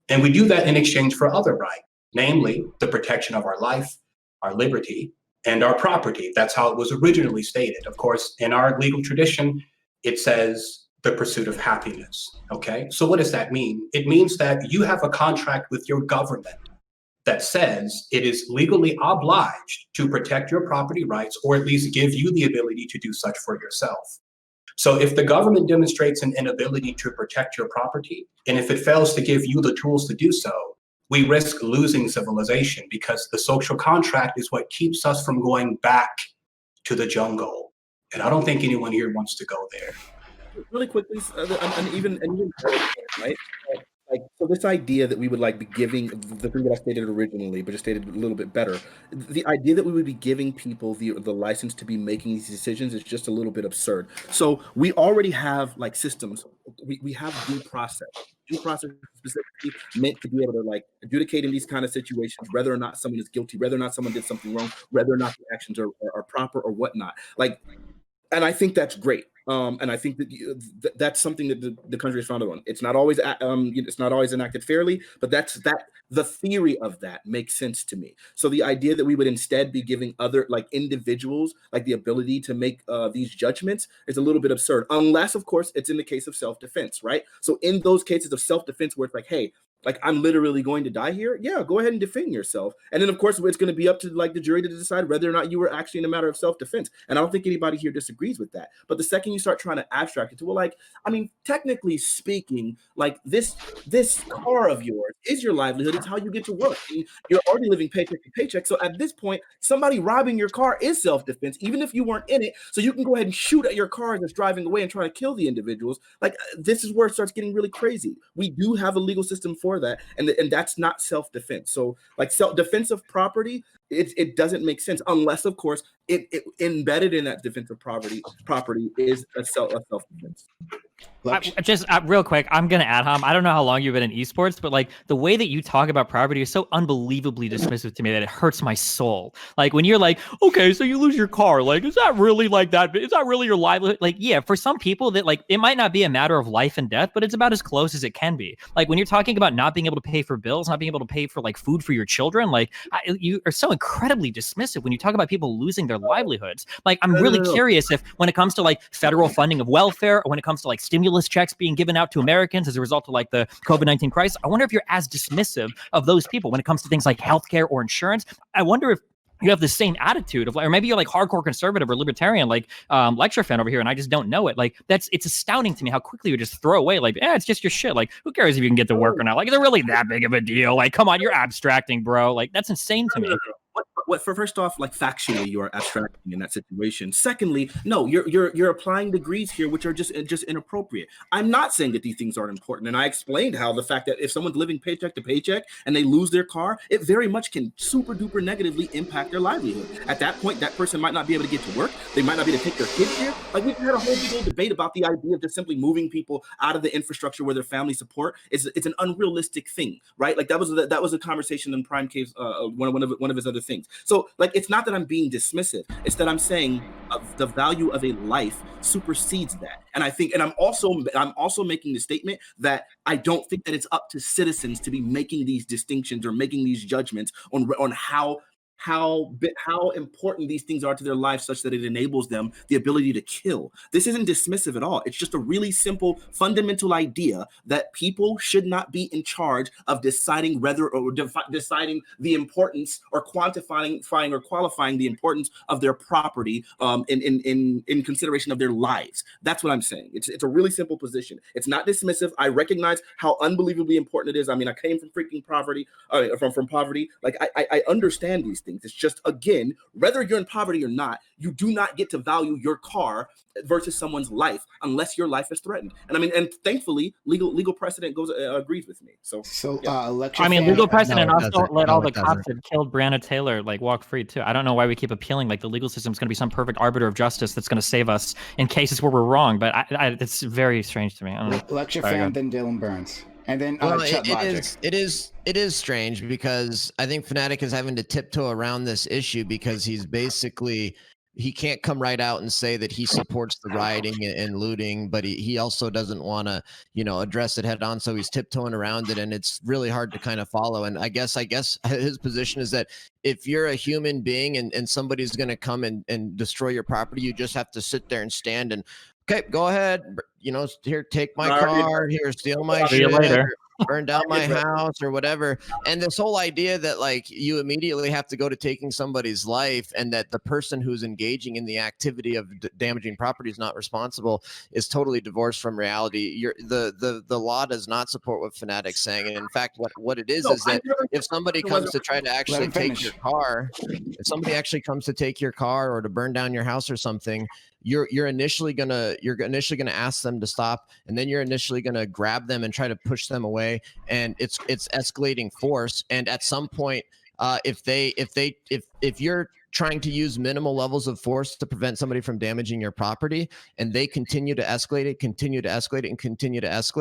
And we do that in exchange for other rights, namely the protection of our life, our liberty, and our property. That's how it was originally stated. Of course, in our legal tradition, it says the pursuit of happiness, okay? So what does that mean? It means that you have a contract with your government that says it is legally obliged to protect your property rights, or at least give you the ability to do such for yourself. So if the government demonstrates an inability to protect your property, and if it fails to give you the tools to do so, we risk losing civilization, because the social contract is what keeps us from going back to the jungle. And I don't think anyone here wants to go there. Really quickly, and even right? Like, so this idea that we would like be giving the thing that I stated originally, but just stated a little bit better, the idea that we would be giving people the license to be making these decisions is just a little bit absurd. So we already have like systems. We have due process. Due process is specifically meant to be able to like adjudicate in these kind of situations, whether or not someone is guilty, whether or not someone did something wrong, whether or not the actions are proper or whatnot. Like, and I think that's great. And I think that that's something that the country is founded on. It's not always it's not always enacted fairly, but the theory of that makes sense to me. So the idea that we would instead be giving other like individuals like the ability to make these judgments is a little bit absurd, unless of course it's in the case of self-defense, right? So in those cases of self-defense where it's like, hey, like I'm literally going to die here, yeah, go ahead and defend yourself. And then of course it's going to be up to like the jury to decide whether or not you were actually in a matter of self-defense. And I don't think anybody here disagrees with that. But the second you start trying to abstract it to, well, like, I mean, technically speaking, like this car of yours is your livelihood. It's how you get to work. And you're already living paycheck to paycheck. So at this point, somebody robbing your car is self-defense, even if you weren't in it. So you can go ahead and shoot at your car that's driving away and try to kill the individuals. Like this is where it starts getting really crazy. We do have a legal system for that, and that's not self-defense. So like self-defense of property, it doesn't make sense unless of course it embedded in that defense of property is a self-defense. Just real quick, I'm gonna add, I don't know how long you've been in esports, but like the way that you talk about property is so unbelievably dismissive to me that it hurts my soul. Like when you're like, okay, so you lose your car, like is that really like that? Is that really your livelihood? Like, yeah, for some people that like it might not be a matter of life and death, but it's about as close as it can be. Like when you're talking about not being able to pay for bills, not being able to pay for like food for your children, like you are so incredibly dismissive when you talk about people losing their livelihoods. Like I'm really curious if when it comes to like federal funding of welfare, or when it comes to like stimulus checks being given out to Americans as a result of like the COVID-19 crisis, I wonder if you're as dismissive of those people when it comes to things like healthcare or insurance. I wonder if you have the same attitude of like, or maybe you're like hardcore conservative or libertarian, like LCTRfan over here, and I just don't know it. Like it's astounding to me how quickly you just throw away like, it's just your shit. Like who cares if you can get to work or not? Like is it really that big of a deal? Like come on, you're abstracting, bro. Like that's insane to me. What first off, like factually, you are abstracting in that situation. Secondly, no, you're applying degrees here, which are just inappropriate. I'm not saying that these things aren't important, and I explained how the fact that if someone's living paycheck to paycheck and they lose their car, it very much can super duper negatively impact their livelihood. At that point, that person might not be able to get to work. They might not be able to take their kids here. Like we've had a whole big old debate about the idea of just simply moving people out of the infrastructure where their family support. It's an unrealistic thing, right? Like that was a conversation in Prime Cayes, one of his other things. So like, it's not that I'm being dismissive. It's that I'm saying the value of a life supersedes that. And I think, and I'm also making the statement that I don't think that it's up to citizens to be making these distinctions or making these judgments on how important these things are to their lives, such that it enables them the ability to kill. This isn't dismissive at all. It's just a really simple fundamental idea that people should not be in charge of deciding whether or deciding the importance or quantifying or qualifying the importance of their property in consideration of their lives. That's what I'm saying. It's a really simple position. It's not dismissive. I recognize how unbelievably important it is. I mean, I came from freaking poverty, from poverty. Like I understand these things. It's just, again, whether you're in poverty or not, you do not get to value your car versus someone's life unless your life is threatened. And I mean, and thankfully, legal precedent agrees with me. So yeah. I mean, legal precedent also let all the cops that killed Breonna Taylor like walk free too. I don't know why we keep appealing like the legal system is going to be some perfect arbiter of justice that's going to save us in cases where we're wrong. But it's very strange to me. I don't know. LCTRfan, then Dylan Burns. And then it is strange because I think Fanatic is having to tiptoe around this issue because he can't come right out and say that he supports the rioting and looting, but he also doesn't want to, address it head on. So he's tiptoeing around it, and it's really hard to kind of follow. And I guess his position is that if you're a human being and somebody's going to come and destroy your property, you just have to sit there and stand and, okay, go ahead. Here, take my car. Here, steal my shit. See you later. burn down my house or whatever. And this whole idea that like you immediately have to go to taking somebody's life and that the person who's engaging in the activity of damaging property is not responsible is totally divorced from reality. The law does not support what Fanatic's saying. And in fact, what it is that if somebody comes to try to actually take your car, if somebody actually comes to take your car or to burn down your house or something, you're initially gonna ask them to stop, and then you're initially gonna grab them and try to push them away, and it's escalating force. And at some point, if you're trying to use minimal levels of force to prevent somebody from damaging your property, and they continue to escalate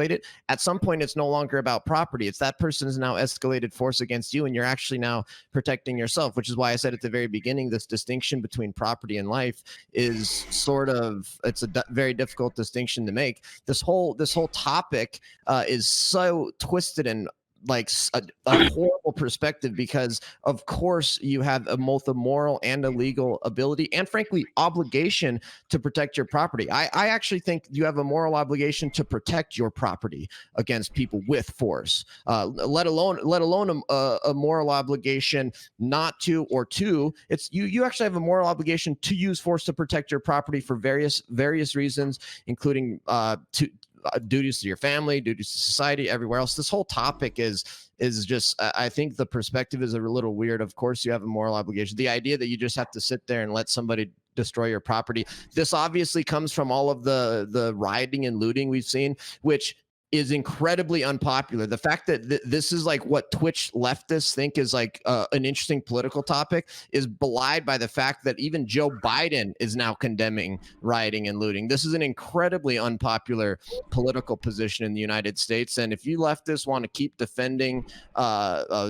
it, at some point it's no longer about property. It's that person has now escalated force against you, and you're actually now protecting yourself, which is why I said at the very beginning, this distinction between property and life is it's a very difficult distinction to make. This whole topic is so twisted and like a horrible perspective, because of course you have both a moral and a legal ability and frankly obligation to protect your property. I actually think you have a moral obligation to protect your property against people with force, let alone a moral obligation not to, or to. It's you actually have a moral obligation to use force to protect your property for various reasons, including duties to your family, duties to society, everywhere else. This whole topic is just, I think the perspective is a little weird. Of course you have a moral obligation. The idea that you just have to sit there and let somebody destroy your property. This obviously comes from all of the rioting and looting we've seen, which is incredibly unpopular. The fact that this is like what Twitch leftists think is like an interesting political topic is belied by the fact that even Joe Biden is now condemning rioting and looting. This is an incredibly unpopular political position in the United States. And if you leftists want to keep defending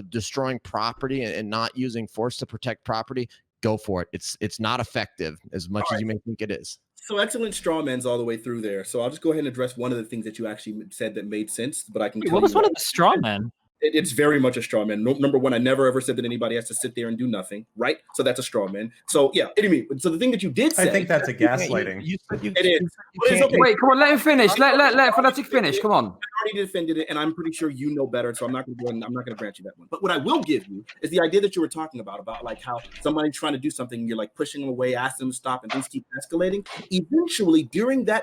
destroying property and not using force to protect property, go for it. It's not effective as much as you may think it is. So excellent straw men's all the way through there. So I'll just go ahead and address one of the things that you actually said that made sense, but I can tell what was you one of the straw men? It's very much a straw man. Number one, I never ever said that anybody has to sit there and do nothing, right? So that's a straw man. So yeah, anyway, so the thing that you did say, I think that's a gaslighting. It is. But it's okay. Wait, come on, let him finish. Let Fanatic finish. Come on. I already defended it, and I'm pretty sure you know better, so I'm not going to grant you that one. But what I will give you is the idea that you were talking about like how somebody's trying to do something, and you're like pushing them away, ask them to stop, and things keep escalating. Eventually, during those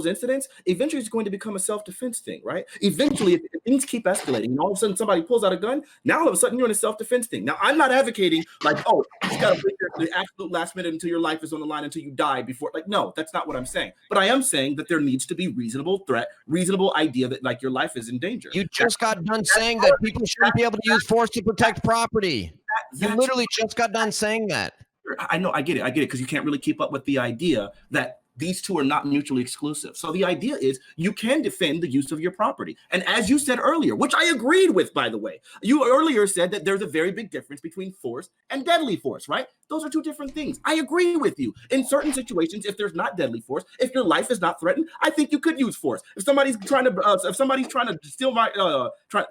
incidents, eventually it's going to become a self-defense thing, right? Eventually, if things keep escalating and all of a sudden somebody pulls out a gun, now all of a sudden you're in a self-defense thing. Now, I'm not advocating like, oh, you just got to wait the absolute last minute until your life is on the line until you die before. Like, no, that's not what I'm saying. But I am saying that there needs to be reasonable threat, reasonable idea that like your life is in danger. You just got done saying that people shouldn't be able to use force to protect property. You literally just got done saying that. I know, I get it, because you can't really keep up with the idea that these two are not mutually exclusive. So the idea is you can defend the use of your property. And as you said earlier, which I agreed with, by the way, you earlier said that there's a very big difference between force and deadly force, right? Those are two different things. I agree with you. In certain situations, if there's not deadly force, if your life is not threatened, I think you could use force. If somebody's trying to steal my,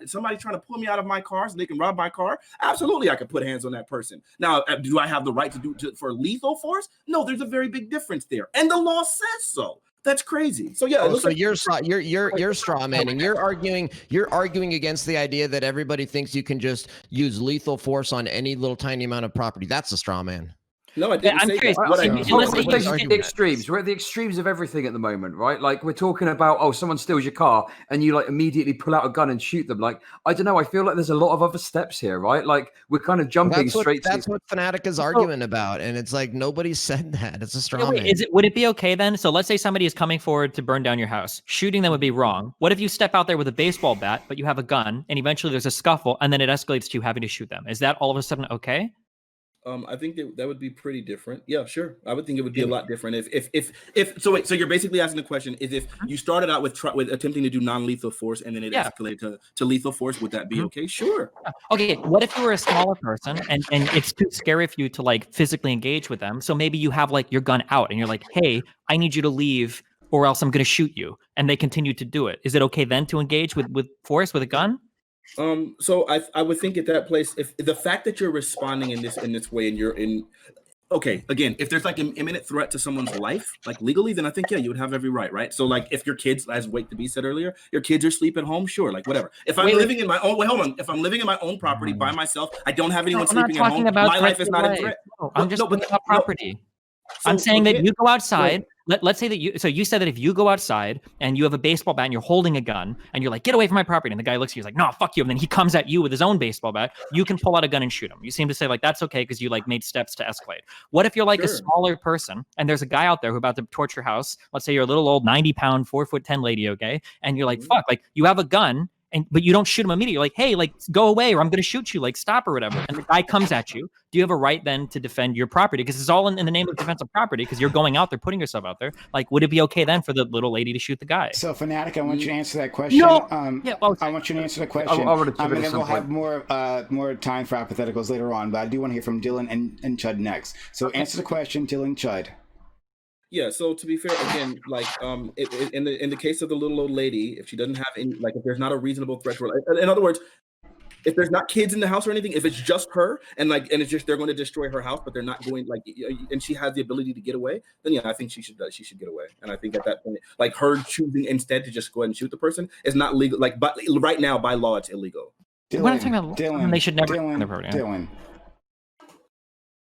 somebody's trying to pull me out of my car so they can rob my car, absolutely, I could put hands on that person. Now, do I have the right to do for lethal force? No, there's a very big difference there, and the law says so. That's crazy. So yeah. So you're straw man, and you're arguing against the idea that everybody thinks you can just use lethal force on any little tiny amount of property. That's a straw man. No, I didn't say that. The extremes. We're at the extremes of everything at the moment, right? Like we're talking about, oh, someone steals your car and you like immediately pull out a gun and shoot them. Like, I don't know. I feel like there's a lot of other steps here, right? Like we're kind of jumping straight. That's what Fanatic is arguing about. And it's like, nobody said that. It's a straw man. Would it be okay then? So let's say somebody is coming forward to burn down your house. Shooting them would be wrong. What if you step out there with a baseball bat, but you have a gun and eventually there's a scuffle and then it escalates to you having to shoot them? Is that all of a sudden okay? I think that would be pretty different. Yeah, sure. I would think it would be a lot different if so. Wait, so you're basically asking the question is if you started out with attempting to do non-lethal force and then it escalated to lethal force, would that be okay? Sure. Okay. What if you were a smaller person and it's too scary for you to like physically engage with them? So maybe you have like your gun out and you're like, hey, I need you to leave or else I'm going to shoot you. And they continue to do it. Is it okay then to engage with force with a gun? So I would think at that place, if the fact that you're responding in this way and you're in, okay, again, if there's like an imminent threat to someone's life, like legally, then I think, yeah, you would have every right, right? So like if your kids, as Wake the Beast said earlier, your kids are asleep at home, sure, like whatever. If I'm living in my own, wait, hold on. If I'm living in my own property by myself, I don't have anyone I'm not sleeping at home, talking about my life is not in threat. No, I'm just talking about property. So, I'm saying that again, you go outside. Let's say that you said that if you go outside and you have a baseball bat and you're holding a gun and you're like, get away from my property. And the guy looks at you, he's like, no, fuck you. And then he comes at you with his own baseball bat. You can pull out a gun and shoot him. You seem to say like, that's okay because you like made steps to escalate. What if you're like a smaller person and there's a guy out there who's about to torch your house? Let's say you're a little old 90-pound, 4'10" lady, okay? And you're like, fuck, like you have a gun. But you don't shoot him immediately. You're like, hey, like go away or I'm going to shoot you, like stop or whatever. And the guy comes at you. Do you have a right then to defend your property? Because it's all in the name of defense of property because you're going out there, putting yourself out there. Like, would it be okay then for the little lady to shoot the guy? So, Fanatic, I want you to answer that question. No. I want you to answer the question. I'll And then we'll have more time for hypotheticals later on. But I do want to hear from Dylan and Chud next. So answer the question, Dylan, Chud. Yeah, so to be fair, again, like in the case of the little old lady, if she doesn't have any, like if there's not a reasonable threat to her life, in other words, if there's not kids in the house or anything, if it's just her and it's just they're going to destroy her house, but they're not going and she has the ability to get away, then yeah, I think she should get away. And I think at that point, like her choosing instead to just go ahead and shoot the person is not legal. Like, but right now by law, it's illegal. We're not talking about Dylan. They should never. Dylan.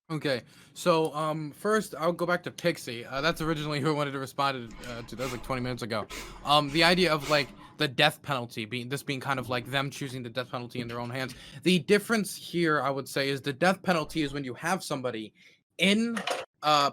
Okay, so first I'll go back to Pixie. That's originally who I wanted to respond to. That was like 20 minutes ago. The idea of like the death penalty being kind of like them choosing the death penalty in their own hands. The difference here, I would say, is the death penalty is when you have somebody in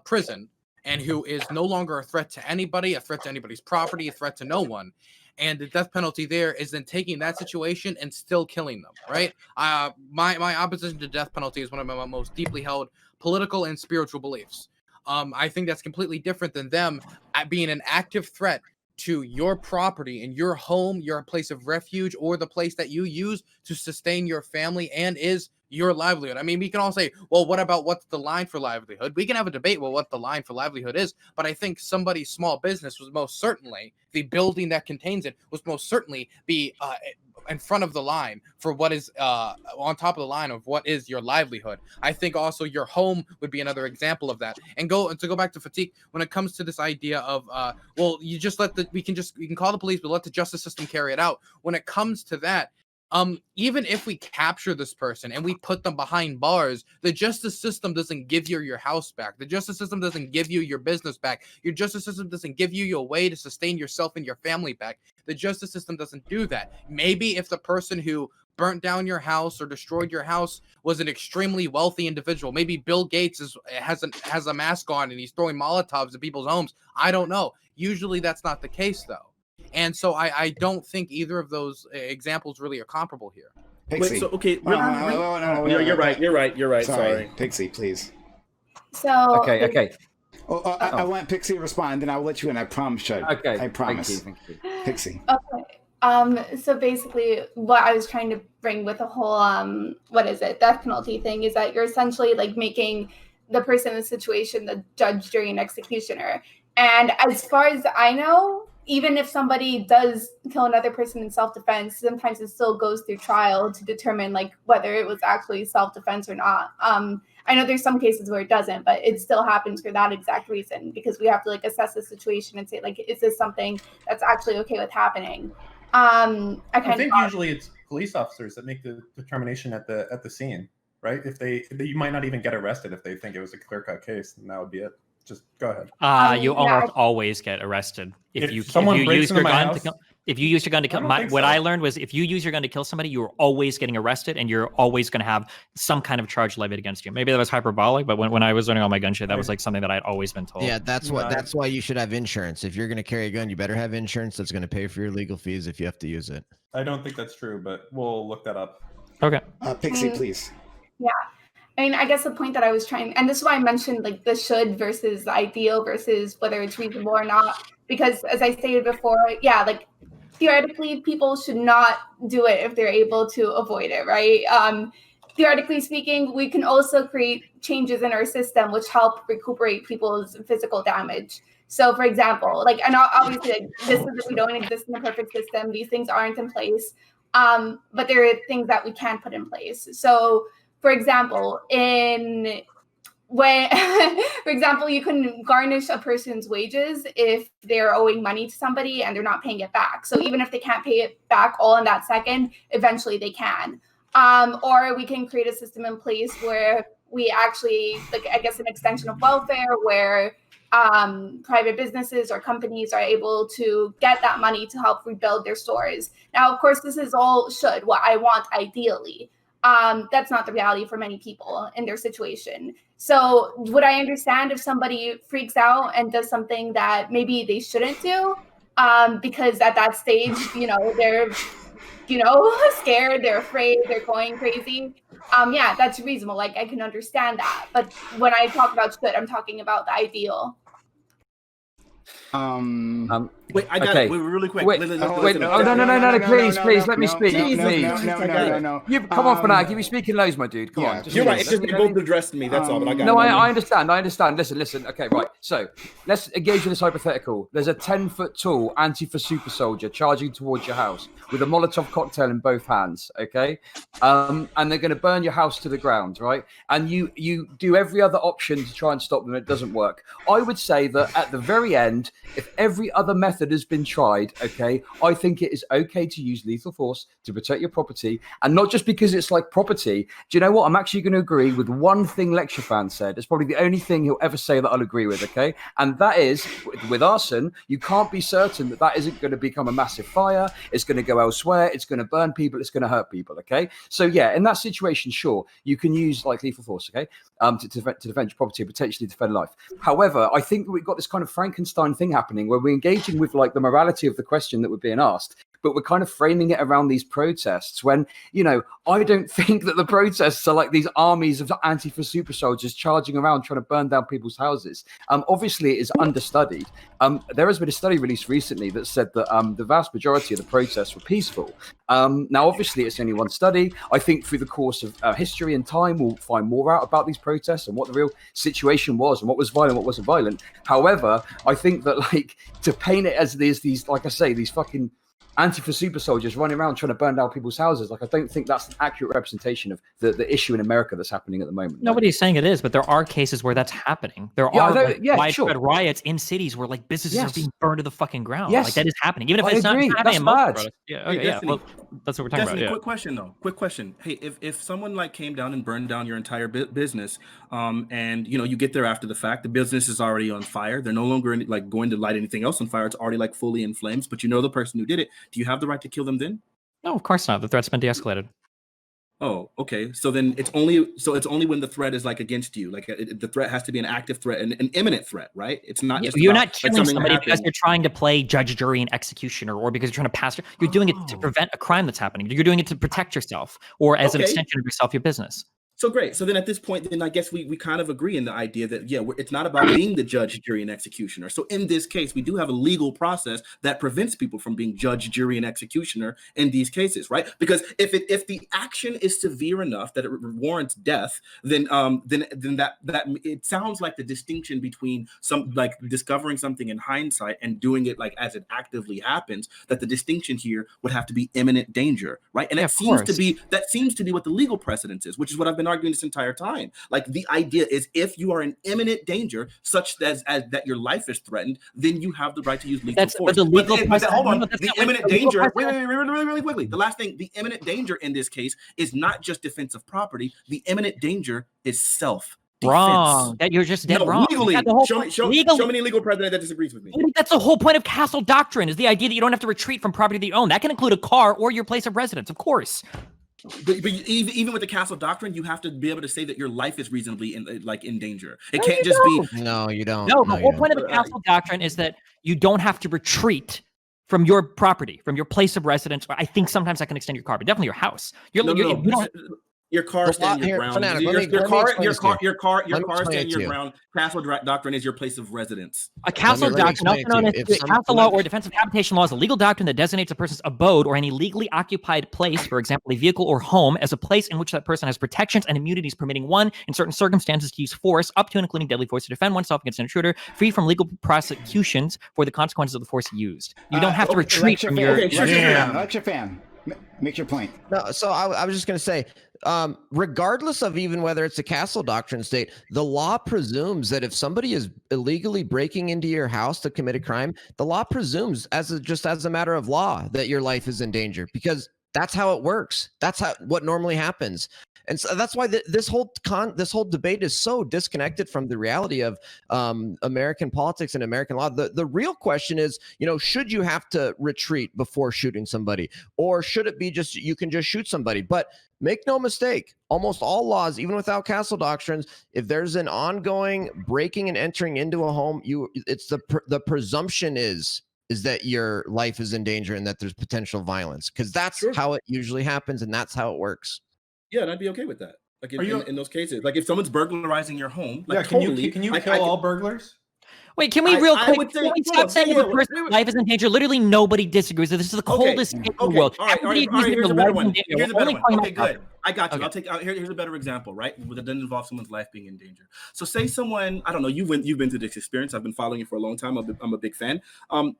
prison and who is no longer a threat to anybody, a threat to anybody's property, a threat to no one. And the death penalty there is then taking that situation and still killing them, right? My opposition to death penalty is one of my most deeply held political and spiritual beliefs. I think that's completely different than them being an active threat to your property and your home, your place of refuge, or the place that you use to sustain your family and is your livelihood. I mean, we can all say, well, what about what's the line for livelihood? We can have a debate about what the line for livelihood is, but I think somebody's small business was most certainly, the building that contains it was most certainly be in front of the line for what is on top of the line of what is your livelihood. I think also your home would be another example of that. And to go back to Fatigue, when it comes to this idea of well, you just we can call the police, but let the justice system carry it out. When it comes to that, even if we capture this person and we put them behind bars, the justice system doesn't give you your house back. The justice system doesn't give you your business back. Your justice system doesn't give you your way to sustain yourself and your family back. The justice system doesn't do that. Maybe if the person who burnt down your house or destroyed your house was an extremely wealthy individual, maybe Bill Gates has a mask on and he's throwing Molotovs at people's homes. I don't know. Usually that's not the case, though. And so I don't think either of those examples really are comparable here. Pixie. Wait, so okay, No, you're right. Sorry, Pixie, please. So Okay. I want Pixie to respond, then I'll let you in. I promise, Chud. Okay. I promise. Thank you. Pixie. Okay. So basically, what I was trying to bring with the whole death penalty thing is that you're essentially like making the person in the situation the judge, jury, and executioner. And as far as I know, even if somebody does kill another person in self-defense, sometimes it still goes through trial to determine like whether it was actually self-defense or not. I know there's some cases where it doesn't, but it still happens for that exact reason, because we have to like assess the situation and say like, is this something that's actually okay with happening? I think usually it's police officers that make the determination at the scene, right? You might not even get arrested if they think it was a clear-cut case, and that would be it. Just go ahead. You almost always get arrested if you use your gun to kill. If you use your gun to kill, what I learned was if you use your gun to kill somebody, you're always getting arrested, and you're always going to have some kind of charge levied against you. Maybe that was hyperbolic, but when I was learning all my gun shit, that was like something that I'd always been told. Yeah, that's why you should have insurance. If you're going to carry a gun, you better have insurance that's going to pay for your legal fees if you have to use it. I don't think that's true, but we'll look that up. Okay. Pixie, please. Yeah. I mean, I guess the point that I was trying, and this is why I mentioned like the should versus the ideal versus whether it's reasonable or not, because as I stated before, yeah, like theoretically people should not do it if they're able to avoid it, right? Theoretically speaking, we can also create changes in our system which help recuperate people's physical damage. So for example, like, and obviously like, this is that we don't exist in a perfect system. These things aren't in place, but there are things that we can put in place. So for example, in when, for example, you can garnish a person's wages if they're owing money to somebody and they're not paying it back. So even if they can't pay it back all in that second, eventually they can. Or we can create a system in place where we actually, like, I guess, an extension of welfare where private businesses or companies are able to get that money to help rebuild their stores. Now, of course, this is all what I want ideally. That's not the reality for many people in their situation. So would I understand if somebody freaks out and does something that maybe they shouldn't do? Because at that stage, they're, scared, they're afraid, they're going crazy. Yeah, that's reasonable. Like, I can understand that. But when I talk about should, I'm talking about the ideal. Wait, I got okay. it. Wait, really quick. Wait, no, please, let me speak. No. You come on, Fanatic. You've been speaking loads, my dude. Come on. You're right. It's just you both addressed me. That's all. But I got no, I understand. Listen. Okay, right. So let's engage in this hypothetical. There's a 10-foot tall Antifa super soldier charging towards your house with a Molotov cocktail in both hands. Okay, and they're going to burn your house to the ground, right? And you do every other option to try and stop them. It doesn't work. I would say that at the very end, if every other method has been tried, okay, I think it is okay to use lethal force to protect your property, and not just because it's like property. Do you know what? I'm actually going to agree with one thing LCTRfan said. It's probably the only thing he'll ever say that I'll agree with, okay? And that is, with arson, you can't be certain that that isn't going to become a massive fire. It's going to go elsewhere. It's going to burn people. It's going to hurt people, okay? So yeah, in that situation, sure, you can use like lethal force, okay, to defend your property and potentially defend life. However, I think we've got this kind of Frankenstein thing happening where we're engaging with like the morality of the question that we're being asked, but we're kind of framing it around these protests when, I don't think that the protests are like these armies of Antifa super soldiers charging around trying to burn down people's houses. Obviously, it is understudied. There has been a study released recently that said that the vast majority of the protests were peaceful. Now, obviously, it's only one study. I think through the course of history and time, we'll find more out about these protests and what the real situation was and what was violent, what wasn't violent. However, I think that like to paint it as these, like I say, these fucking Antifa super soldiers running around trying to burn down people's houses. Like, I don't think that's an accurate representation of the issue in America that's happening at the moment. Nobody's saying it is, but there are cases where that's happening. There are widespread riots in cities where like businesses are being burned to the fucking ground. Yes. Like that is happening, even if it's not happening in most products. Yeah, okay, yeah. Well, that's what we're talking about. Yeah. Quick question though. Quick question. Hey, if someone like came down and burned down your entire business, and you get there after the fact, the business is already on fire. They're no longer like going to light anything else on fire. It's already like fully in flames. But you know the person who did it. Do you have the right to kill them then? No, of course not. The threat's been de-escalated. Oh, okay. So then it's only when the threat is like against you, like the threat has to be an active threat, an imminent threat, right? It's not just you're not killing somebody because you're trying to play judge, jury, and executioner, or because you're trying to pass. You're doing it to prevent a crime that's happening. You're doing it to protect yourself, or as an extension of yourself, your business. So great. So then at this point, then I guess we kind of agree in the idea that, it's not about being the judge, jury, and executioner. So in this case, we do have a legal process that prevents people from being judge, jury, and executioner in these cases, right? Because if the action is severe enough that it warrants death, then that it sounds like the distinction between some like discovering something in hindsight and doing it like as it actively happens, that the distinction here would have to be imminent danger, right? And that seems to be what the legal precedence is, which is what I've been arguing this entire time. Like the idea is if you are in imminent danger, such as that your life is threatened, then you have the right to use lethal force. But hold on, the imminent danger. Wait, really quickly. The last thing, the imminent danger in this case is not just defense of property. The imminent danger is self. Wrong. That you're just dead wrong. Legally, show me any legal precedent that disagrees with me. That's the whole point of castle doctrine, is the idea that you don't have to retreat from property that you own. That can include a car or your place of residence, of course. But even with the castle doctrine, you have to be able to say that your life is reasonably in danger. It can't just be. No, you don't. No, the whole point of the castle doctrine is that you don't have to retreat from your property, from your place of residence. I think sometimes that can extend your car, but definitely your house. Your car stand your ground. Your car stand your ground. Castle doctrine is your place of residence. A castle doctrine, also known as castle law or defensive habitation law, is a legal doctrine that designates a person's abode or any legally occupied place, for example, a vehicle or home, as a place in which that person has protections and immunities permitting one, in certain circumstances, to use force, up to and including deadly force, to defend oneself against an intruder, free from legal prosecutions for the consequences of the force used. You don't have to retreat from your... LCTRfan, make your point. No, so I was just going to say, regardless of even whether it's a castle doctrine state, the law presumes that if somebody is illegally breaking into your house to commit a crime, the law presumes just as a matter of law that your life is in danger, because that's how it works. That's what normally happens. And so that's why this whole debate is so disconnected from the reality of American politics and American law. The real question is, should you have to retreat before shooting somebody, or should it be just you can just shoot somebody? But make no mistake, almost all laws, even without castle doctrines, if there's an ongoing breaking and entering into a home, it's the presumption is that your life is in danger and that there's potential violence, because that's how it usually happens and that's how it works. Yeah, and I'd be okay with that. Like in those cases, like if someone's burglarizing your home, like can you kill all burglars? Wait, can we stop saying if a person's life is in danger? Literally nobody disagrees. This is the coldest in the world. All right, here's a better one. Okay, good. I got you. Okay. Here's a better example, right? That doesn't involve someone's life being in danger. So say someone, I don't know, you've been through this experience. I've been following you for a long time. I'm a big fan.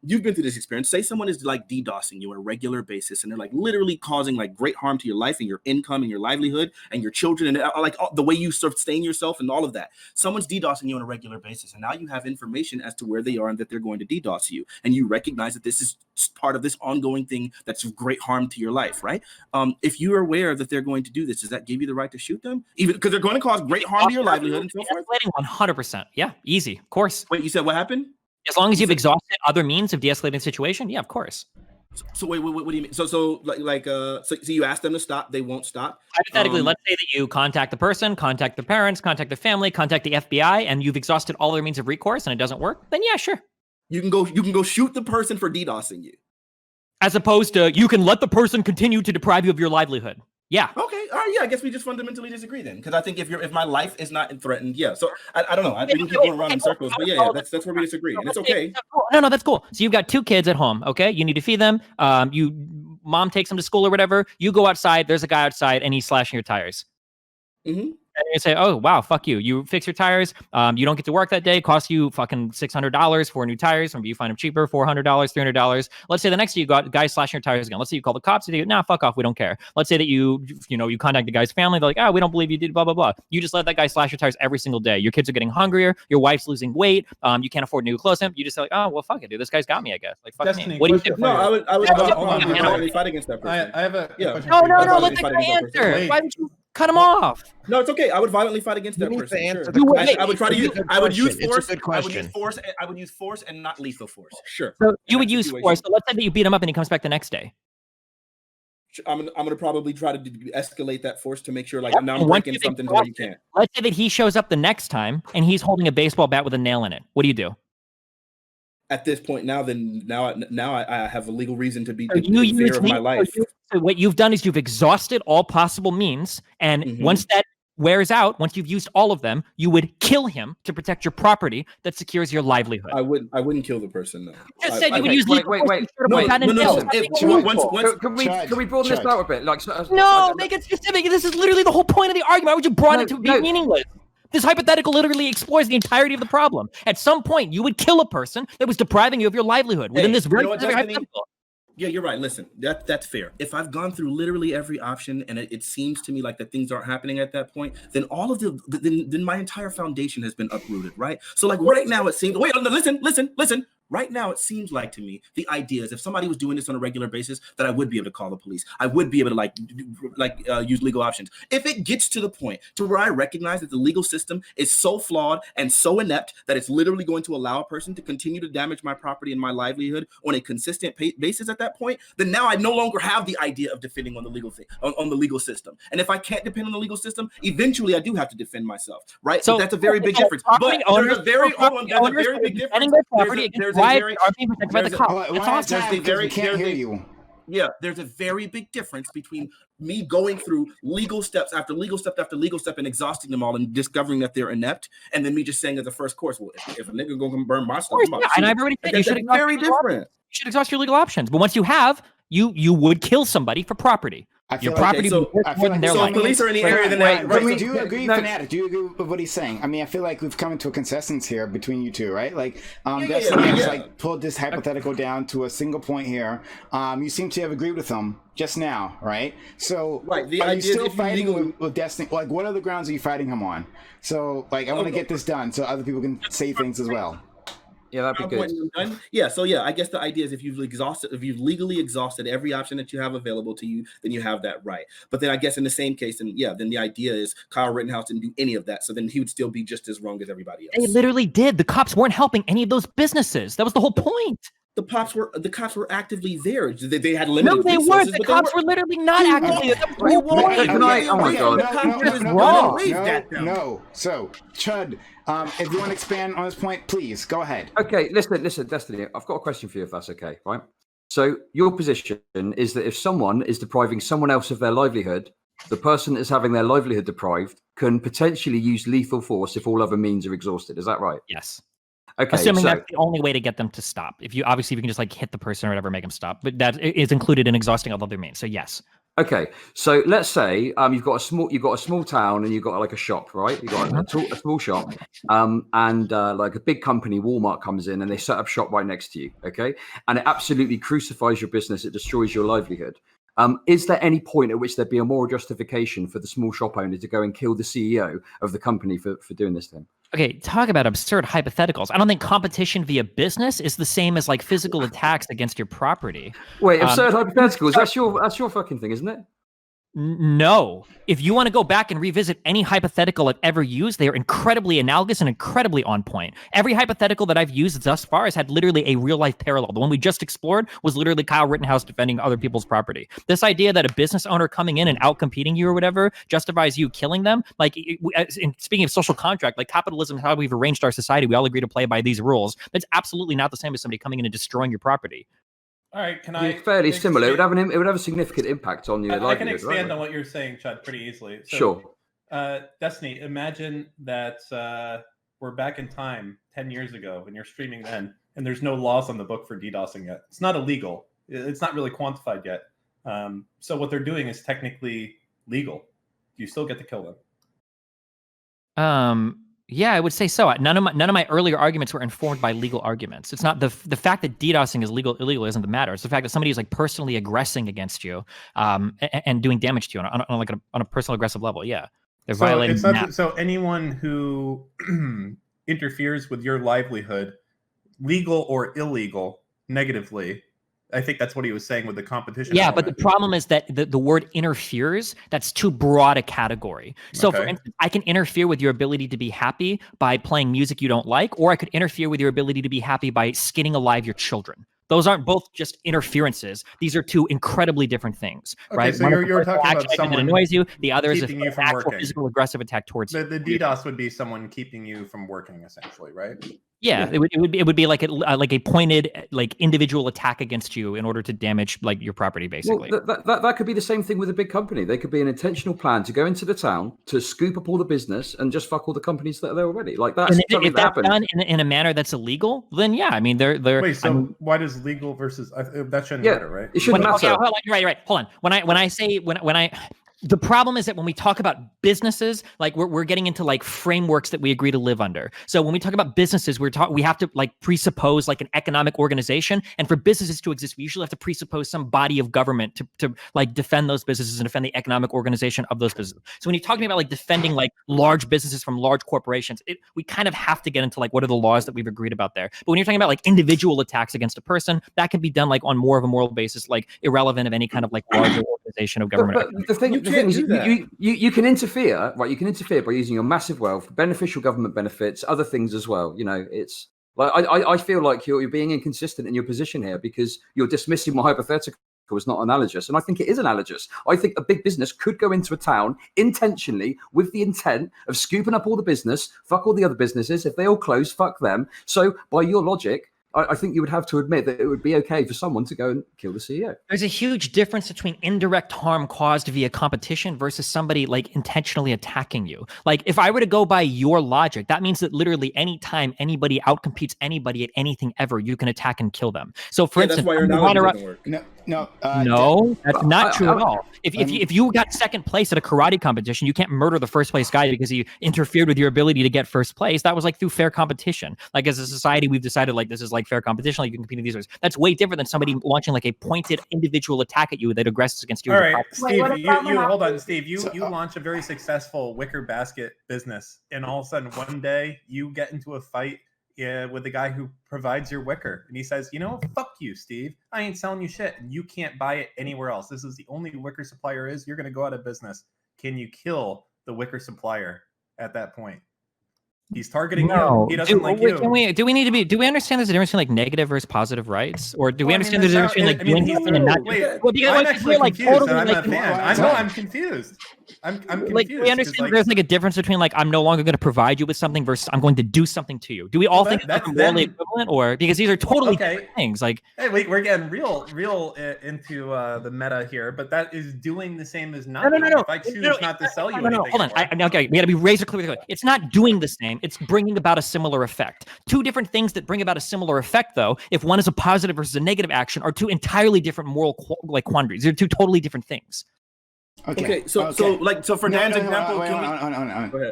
You've been through this experience. Say someone is like DDoSing you on a regular basis, and they're like literally causing like great harm to your life and your income and your livelihood and your children and like the way you sustain yourself and all of that. Someone's DDoSing you on a regular basis, and now you have information as to where they are and that they're going to DDoS you, and you recognize that this is part of this ongoing thing that's of great harm to your life, right? If you are aware that they're going to do this, does that give you the right to shoot them? Even because they're going to cause great harm to your livelihood and so forth? 100%. Yeah, easy, of course. Wait, you said what happened? As long as you've exhausted other means of de-escalating the situation, yeah, of course. So wait, what do you mean? So you ask them to stop, they won't stop. Hypothetically, let's say that you contact the person, contact the parents, contact the family, contact the FBI, and you've exhausted all other means of recourse and it doesn't work, then yeah, sure. You can go shoot the person for DDoSing you. As opposed to you can let the person continue to deprive you of your livelihood. Yeah. Okay. All right. Yeah. I guess we just fundamentally disagree then, because I think if my life is not threatened, yeah. So I don't know. We can keep going around in circles, but yeah, that's where we disagree, and it's okay. No, that's cool. So you've got 2 kids at home. Okay, you need to feed them. Mom takes them to school or whatever. You go outside. There's a guy outside, and he's slashing your tires. Mm-hmm. And you say, oh, wow, fuck you. You fix your tires. You don't get to work that day. Costs you fucking $600 for new tires. Maybe you find them cheaper, $400, $300. Let's say the next day you got guys slashing your tires again. Let's say you call the cops. They go, nah, fuck off. We don't care. Let's say that you contact the guy's family. They're like, oh, we don't believe you did blah, blah, blah. You just let that guy slash your tires every single day. Your kids are getting hungrier. Your wife's losing weight. You can't afford new clothes. You just say like, oh, well, fuck it, dude. This guy's got me, I guess. Like, fuck Destiny, me. What do you do? No, I would probably fight against that person. I have a question. No. Let the guy answer. Why would you cut him off? No, it's okay. I would violently fight against that person. Sure. I would try to use. I would use force. I would use force and not lethal force. Sure. So you would use force. So let's say that you beat him up and he comes back the next day. I'm gonna probably try to escalate that force to make sure like now I'm breaking something where you can't. Let's say that he shows up the next time and he's holding a baseball bat with a nail in it. What do you do? At this point now I have a legal reason to be in fear of my life. So what you've done is you've exhausted all possible means, and once that wears out, once you've used all of them, you would kill him to protect your property that secures your livelihood. I wouldn't kill the person, no. Just said you would use wait. No. Can we broaden this out a bit? Like, make it specific. This is literally the whole point of the argument. Why would you broaden it to be meaningless? This hypothetical literally explores the entirety of the problem. At some point, you would kill a person that was depriving you of your livelihood within this very specific hypothetical. Yeah, you're right. Listen, that's fair. If I've gone through literally every option and it seems to me like that things aren't happening at that point, then all of then my entire foundation has been uprooted, right? So like right now it seems. Wait, listen. Right now, it seems like to me the idea is if somebody was doing this on a regular basis, that I would be able to call the police. I would be able to use legal options. If it gets to the point to where I recognize that the legal system is so flawed and so inept that it's literally going to allow a person to continue to damage my property and my livelihood on a consistent basis at that point, then now I no longer have the idea of defending on the legal thing, on the legal system. And if I can't depend on the legal system, eventually I do have to defend myself, right? So that's a very big difference. But there's a very big difference. There's a very big difference between me going through legal steps after legal step after legal step and exhausting them all and discovering that they're inept, and then me just saying as a first course, well, if a nigga gonna burn my stuff, and I've already said you should very different. You should exhaust your legal options, but once you have, you would kill somebody for property. I feel Your like- property so- would be worth I feel more than like their so life. if police are in the area, then Wait, But wait, we do agree, no. Fanatic. Do you agree with what he's saying? I mean, I feel like we've come into a consensus here between you two, right? Like, Destiny has like pulled this hypothetical down to a single point here. You seem to have agreed with him just now, right? So, Right, the are you idea is still if you fighting legally- with Destiny? Like, what other grounds are you fighting him on? So, like, I want to get this done so other people can say things as well. Yeah, that'd be good. Done. Yeah, so yeah, I guess the idea is if you've legally exhausted every option that you have available to you, then you have that right. But then I guess in the same case, then the idea is Kyle Rittenhouse didn't do any of that, so then he would still be just as wrong as everybody else. They literally did. The cops weren't helping any of those businesses. That was the whole point. The cops were actively there. They had limited No, they resources, weren't. The but cops were literally not actively there. That was the whole point. Can I- oh my God. No. So, Chud, if you want to expand on this point, please go ahead. Okay, listen, Destiny. I've got a question for you, if that's okay, right? So your position is that if someone is depriving someone else of their livelihood, the person that's having their livelihood deprived can potentially use lethal force if all other means are exhausted. Is that right? Yes. Okay. Assuming so, that's the only way to get them to stop. If you can just like hit the person or whatever, make them stop. But that is included in exhausting all other means. So yes. Okay, so let's say you've got a small town and you've got like a shop, right? You've got a small shop, and like a big company, Walmart, comes in and they set up shop right next to you. Okay, and it absolutely crucifies your business. It destroys your livelihood. Is there any point at which there'd be a moral justification for the small shop owner to go and kill the CEO of the company for doing this to him? Okay, talk about absurd hypotheticals. I don't think competition via business is the same as like physical attacks against your property. Wait, absurd hypotheticals? That's your fucking thing, isn't it? No. If you want to go back and revisit any hypothetical I've ever used, they are incredibly analogous and incredibly on point. Every hypothetical that I've used thus far has had literally a real life parallel. The one we just explored was literally Kyle Rittenhouse defending other people's property. This idea that a business owner coming in and outcompeting you or whatever justifies you killing them, like speaking of social contract, like capitalism, how we've arranged our society, we all agree to play by these rules. That's absolutely not the same as somebody coming in and destroying your property. All right, can It's fairly similar. It would have a significant impact on your livelihood. I can expand right? on what you're saying, Chud, pretty easily. So, Sure. Destiny, imagine that we're back in time 10 years ago and you're streaming then, and there's no laws on the book for DDoSing yet. It's not illegal. It's not really quantified yet. So what they're doing is technically legal. You still get to kill them. Yeah, I would say so. None of my earlier arguments were informed by legal arguments. It's not the fact that DDoSing is illegal isn't the matter. It's the fact that somebody is like personally aggressing against you, and doing damage to you on a personal aggressive level. Yeah, they're violating. So anyone who interferes with your livelihood, legal or illegal, negatively. I think that's what he was saying with the competition. Yeah, element. but the problem is that the word interferes, that's too broad a category. So for instance, I can interfere with your ability to be happy by playing music you don't like, or I could interfere with your ability to be happy by skinning alive your children. Those aren't both just interferences. These are two incredibly different things, right? So you're talking about someone that annoys you. The other is keeping you an from actual working. physical aggressive attack towards you. The DDoS would be someone keeping you from working, essentially, right? Yeah, it would be like a pointed like individual attack against you in order to damage like your property, basically. Well, that could be the same thing with a big company. They could be an intentional plan to go into the town to scoop up all the business and just fuck all the companies that are there already. Like that's something if that that's happens. done in a manner that's illegal, then yeah, I mean they're. Wait, so why does legal versus that shouldn't matter, right? It shouldn't matter. Okay, hold on, right. Hold on. When I the problem is that when we talk about businesses, like we're getting into like frameworks that we agree to live under. So when we talk about businesses, we have to like presuppose like an economic organization, and for businesses to exist, we usually have to presuppose some body of government to like defend those businesses and defend the economic organization of those businesses. So when you're talking about like defending like large businesses from large corporations, we kind of have to get into like what are the laws that we've agreed about there. But when you're talking about like individual attacks against a person, that can be done like on more of a moral basis, like irrelevant of any kind of like larger organization of government. But the thing is, you can interfere, right? You can interfere by using your massive wealth, beneficial government benefits, other things as well. You know, it's like I feel like you're being inconsistent in your position here because you're dismissing my hypothetical as not analogous, and I think it is analogous. I think a big business could go into a town intentionally with the intent of scooping up all the business, fuck all the other businesses. If they all close, fuck them. So by your logic, I think you would have to admit that it would be okay for someone to go and kill the CEO. There's a huge difference between indirect harm caused via competition versus somebody like intentionally attacking you. Like if I were to go by your logic, that means that literally anytime anybody outcompetes anybody at anything ever, you can attack and kill them. So for instance, that's why your analogy doesn't work. No, No, that's not true at all. If I'm- if you got second place at a karate competition, you can't murder the first place guy because he interfered with your ability to get first place. That was like through fair competition. Like as a society, we've decided like this is like fair competition. Like you can compete in these ways. That's way different than somebody launching like a pointed individual attack at you that aggresses against you. All right, Wait, Steve, what you about hold on, Monopoly? Steve. You launch a very successful wicker basket business, and all of a sudden one day you get into a fight with the guy who provides your wicker, and he says, "You know, fuck you, Steve. I ain't selling you shit, and you can't buy it anywhere else. This is the only wicker supplier is. You're going to go out of business." Can you kill the wicker supplier at that point? He's targeting you. He doesn't like you. Do we understand there's a difference between like negative versus positive rights? Or do we understand there's a difference between like doing something and not doing? I'm actually confused. I'm a fan. I'm confused. I'm confused. Like, we understand there's like a difference between like I'm no longer going to provide you with something versus I'm going to do something to you. Do we all think that's morally equivalent, or because these are totally different things? Like, hey, we're getting real into the meta here, but that is doing the same as not. No. If I choose not to sell you anything, hold on. Okay, we got to be razor clear. It's not doing the same. It's bringing about a similar effect. Two different things that bring about a similar effect, though, if one is a positive versus a negative action, are two entirely different moral quandaries. They're two totally different things. Okay. So for Dan's example,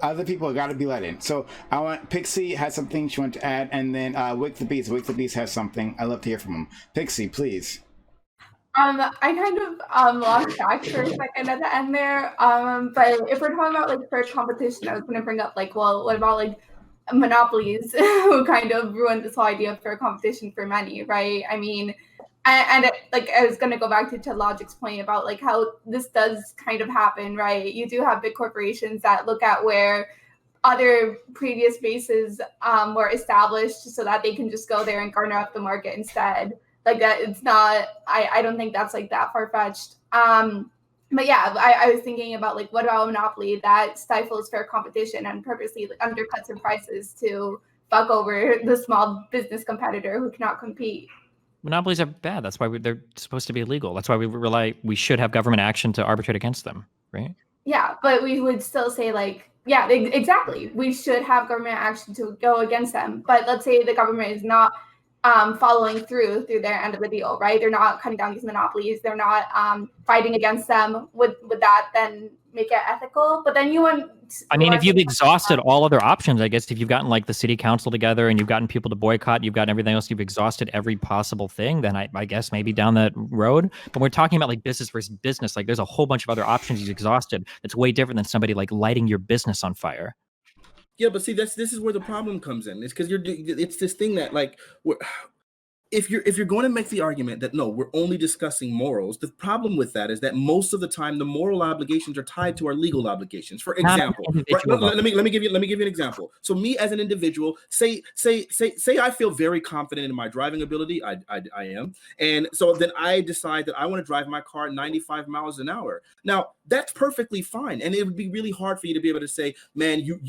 other people got to be let in. So I want Pixie has something she wants to add, and then Wick the Beast. Wick the Beast has something. I'd love to hear from him. Pixie, please. I kind of lost track for a second at the end there. But if we're talking about like fair competition, I was going to bring up like, well, what about like monopolies who kind of ruined this whole idea of fair competition for many, right? I mean, and like I was going to go back to Logic's point about like how this does kind of happen, right? You do have big corporations that look at where other previous bases were established so that they can just go there and garner up the market instead. Like that, it's not. I don't think that's like that far fetched. But yeah, I was thinking about like what about a monopoly that stifles fair competition and purposely like, undercuts their prices to fuck over the small business competitor who cannot compete. Monopolies are bad. That's why they're supposed to be illegal. That's why we should have government action to arbitrate against them, right? Yeah, but we would still say like, yeah, exactly. We should have government action to go against them. But let's say the government is not following through their end of the deal, right? They're not cutting down these monopolies. They're not fighting against them. Would that then make it ethical? But then you want. I mean, if you've exhausted all other options, I guess if you've gotten like the city council together and you've gotten people to boycott, you've gotten everything else, you've exhausted every possible thing, then I guess maybe down that road. But we're talking about like business versus business. Like there's a whole bunch of other options you've exhausted. That's way different than somebody like lighting your business on fire. Yeah, but see, this is where the problem comes in. It's because it's this thing that like if you're going to make the argument that no, we're only discussing morals, the problem with that is that most of the time the moral obligations are tied to our legal obligations. For example, right, let me give you an example. So me as an individual, say I feel very confident in my driving ability. I am, and so then I decide that I want to drive my car 95 miles an hour. Now that's perfectly fine, and it would be really hard for you to be able to say, man, you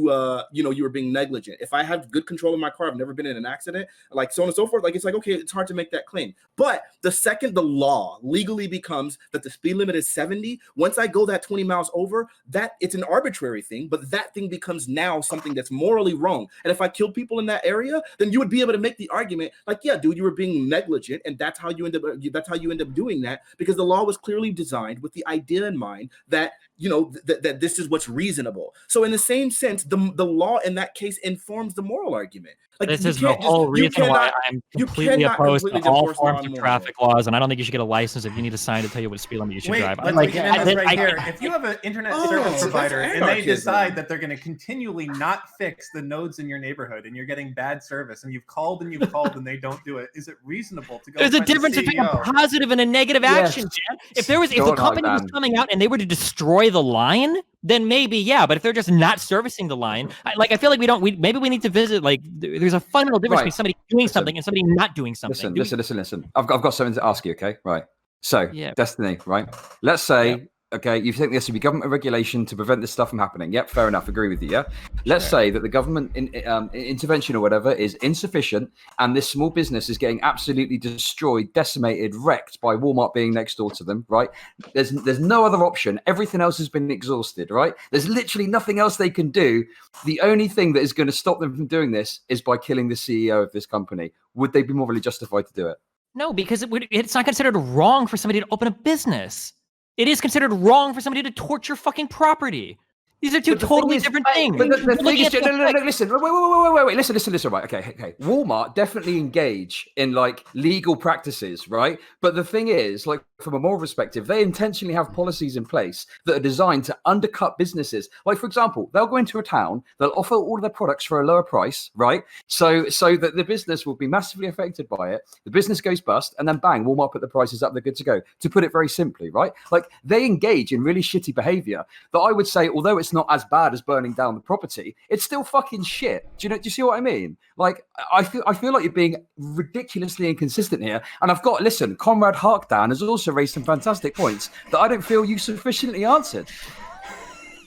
were being negligent. If I have good control of my car, I've never been in an accident, like so on and so forth. Like it's like, okay, it's hard to make that claim. But the second the law legally becomes that the speed limit is 70, once I go that 20 miles over, that it's an arbitrary thing, but that thing becomes now something that's morally wrong. And if I kill people in that area, then you would be able to make the argument like, yeah, dude, you were being negligent, and that's how you end up doing that, because the law was clearly designed with the idea in mind that that this is what's reasonable. So in the same sense, the law in that case informs the moral argument. Like this is the whole reason why I'm completely opposed to all forms of traffic laws, and I don't think you should get a license if you need a sign to tell you what speed limit you should drive. If you have an internet service provider and they decide that they're going to continually not fix the nodes in your neighborhood and you're getting bad service and you've called and they don't do it, is it reasonable to go? There's a difference between a positive and a negative action, Jan. If the company was coming out and they were to destroy the line, then maybe, yeah. But if they're just not servicing the line, I feel like maybe we need to visit, like, there's a fundamental difference between somebody doing something and somebody not doing something. Listen. I've got something to ask you, okay? Right. So, Destiny, right? Let's say, okay, you think there should be government regulation to prevent this stuff from happening. Yep, fair enough. Agree with you, yeah? Let's say that the government intervention or whatever is insufficient and this small business is getting absolutely destroyed, decimated, wrecked by Walmart being next door to them, right? There's no other option. Everything else has been exhausted, right? There's literally nothing else they can do. The only thing that is going to stop them from doing this is by killing the CEO of this company. Would they be morally justified to do it? No, because it's not considered wrong for somebody to open a business. It is considered wrong for somebody to torture fucking property. These are two totally different things. But the thing is, no, listen, wait, listen, right, okay. Walmart definitely engage in like legal practices, right? But the thing is, like from a moral perspective, they intentionally have policies in place that are designed to undercut businesses. Like, for example, they'll go into a town, they'll offer all of their products for a lower price, right? So that the business will be massively affected by it. The business goes bust, and then bang, Walmart put the prices up, they're good to go. To put it very simply, right? Like they engage in really shitty behavior that I would say, although it's not as bad as burning down the property, it's still fucking shit. Do you see what I mean? Like I feel like you're being ridiculously inconsistent here. And listen, Conrad Harkdown has also raised some fantastic points that I don't feel you sufficiently answered.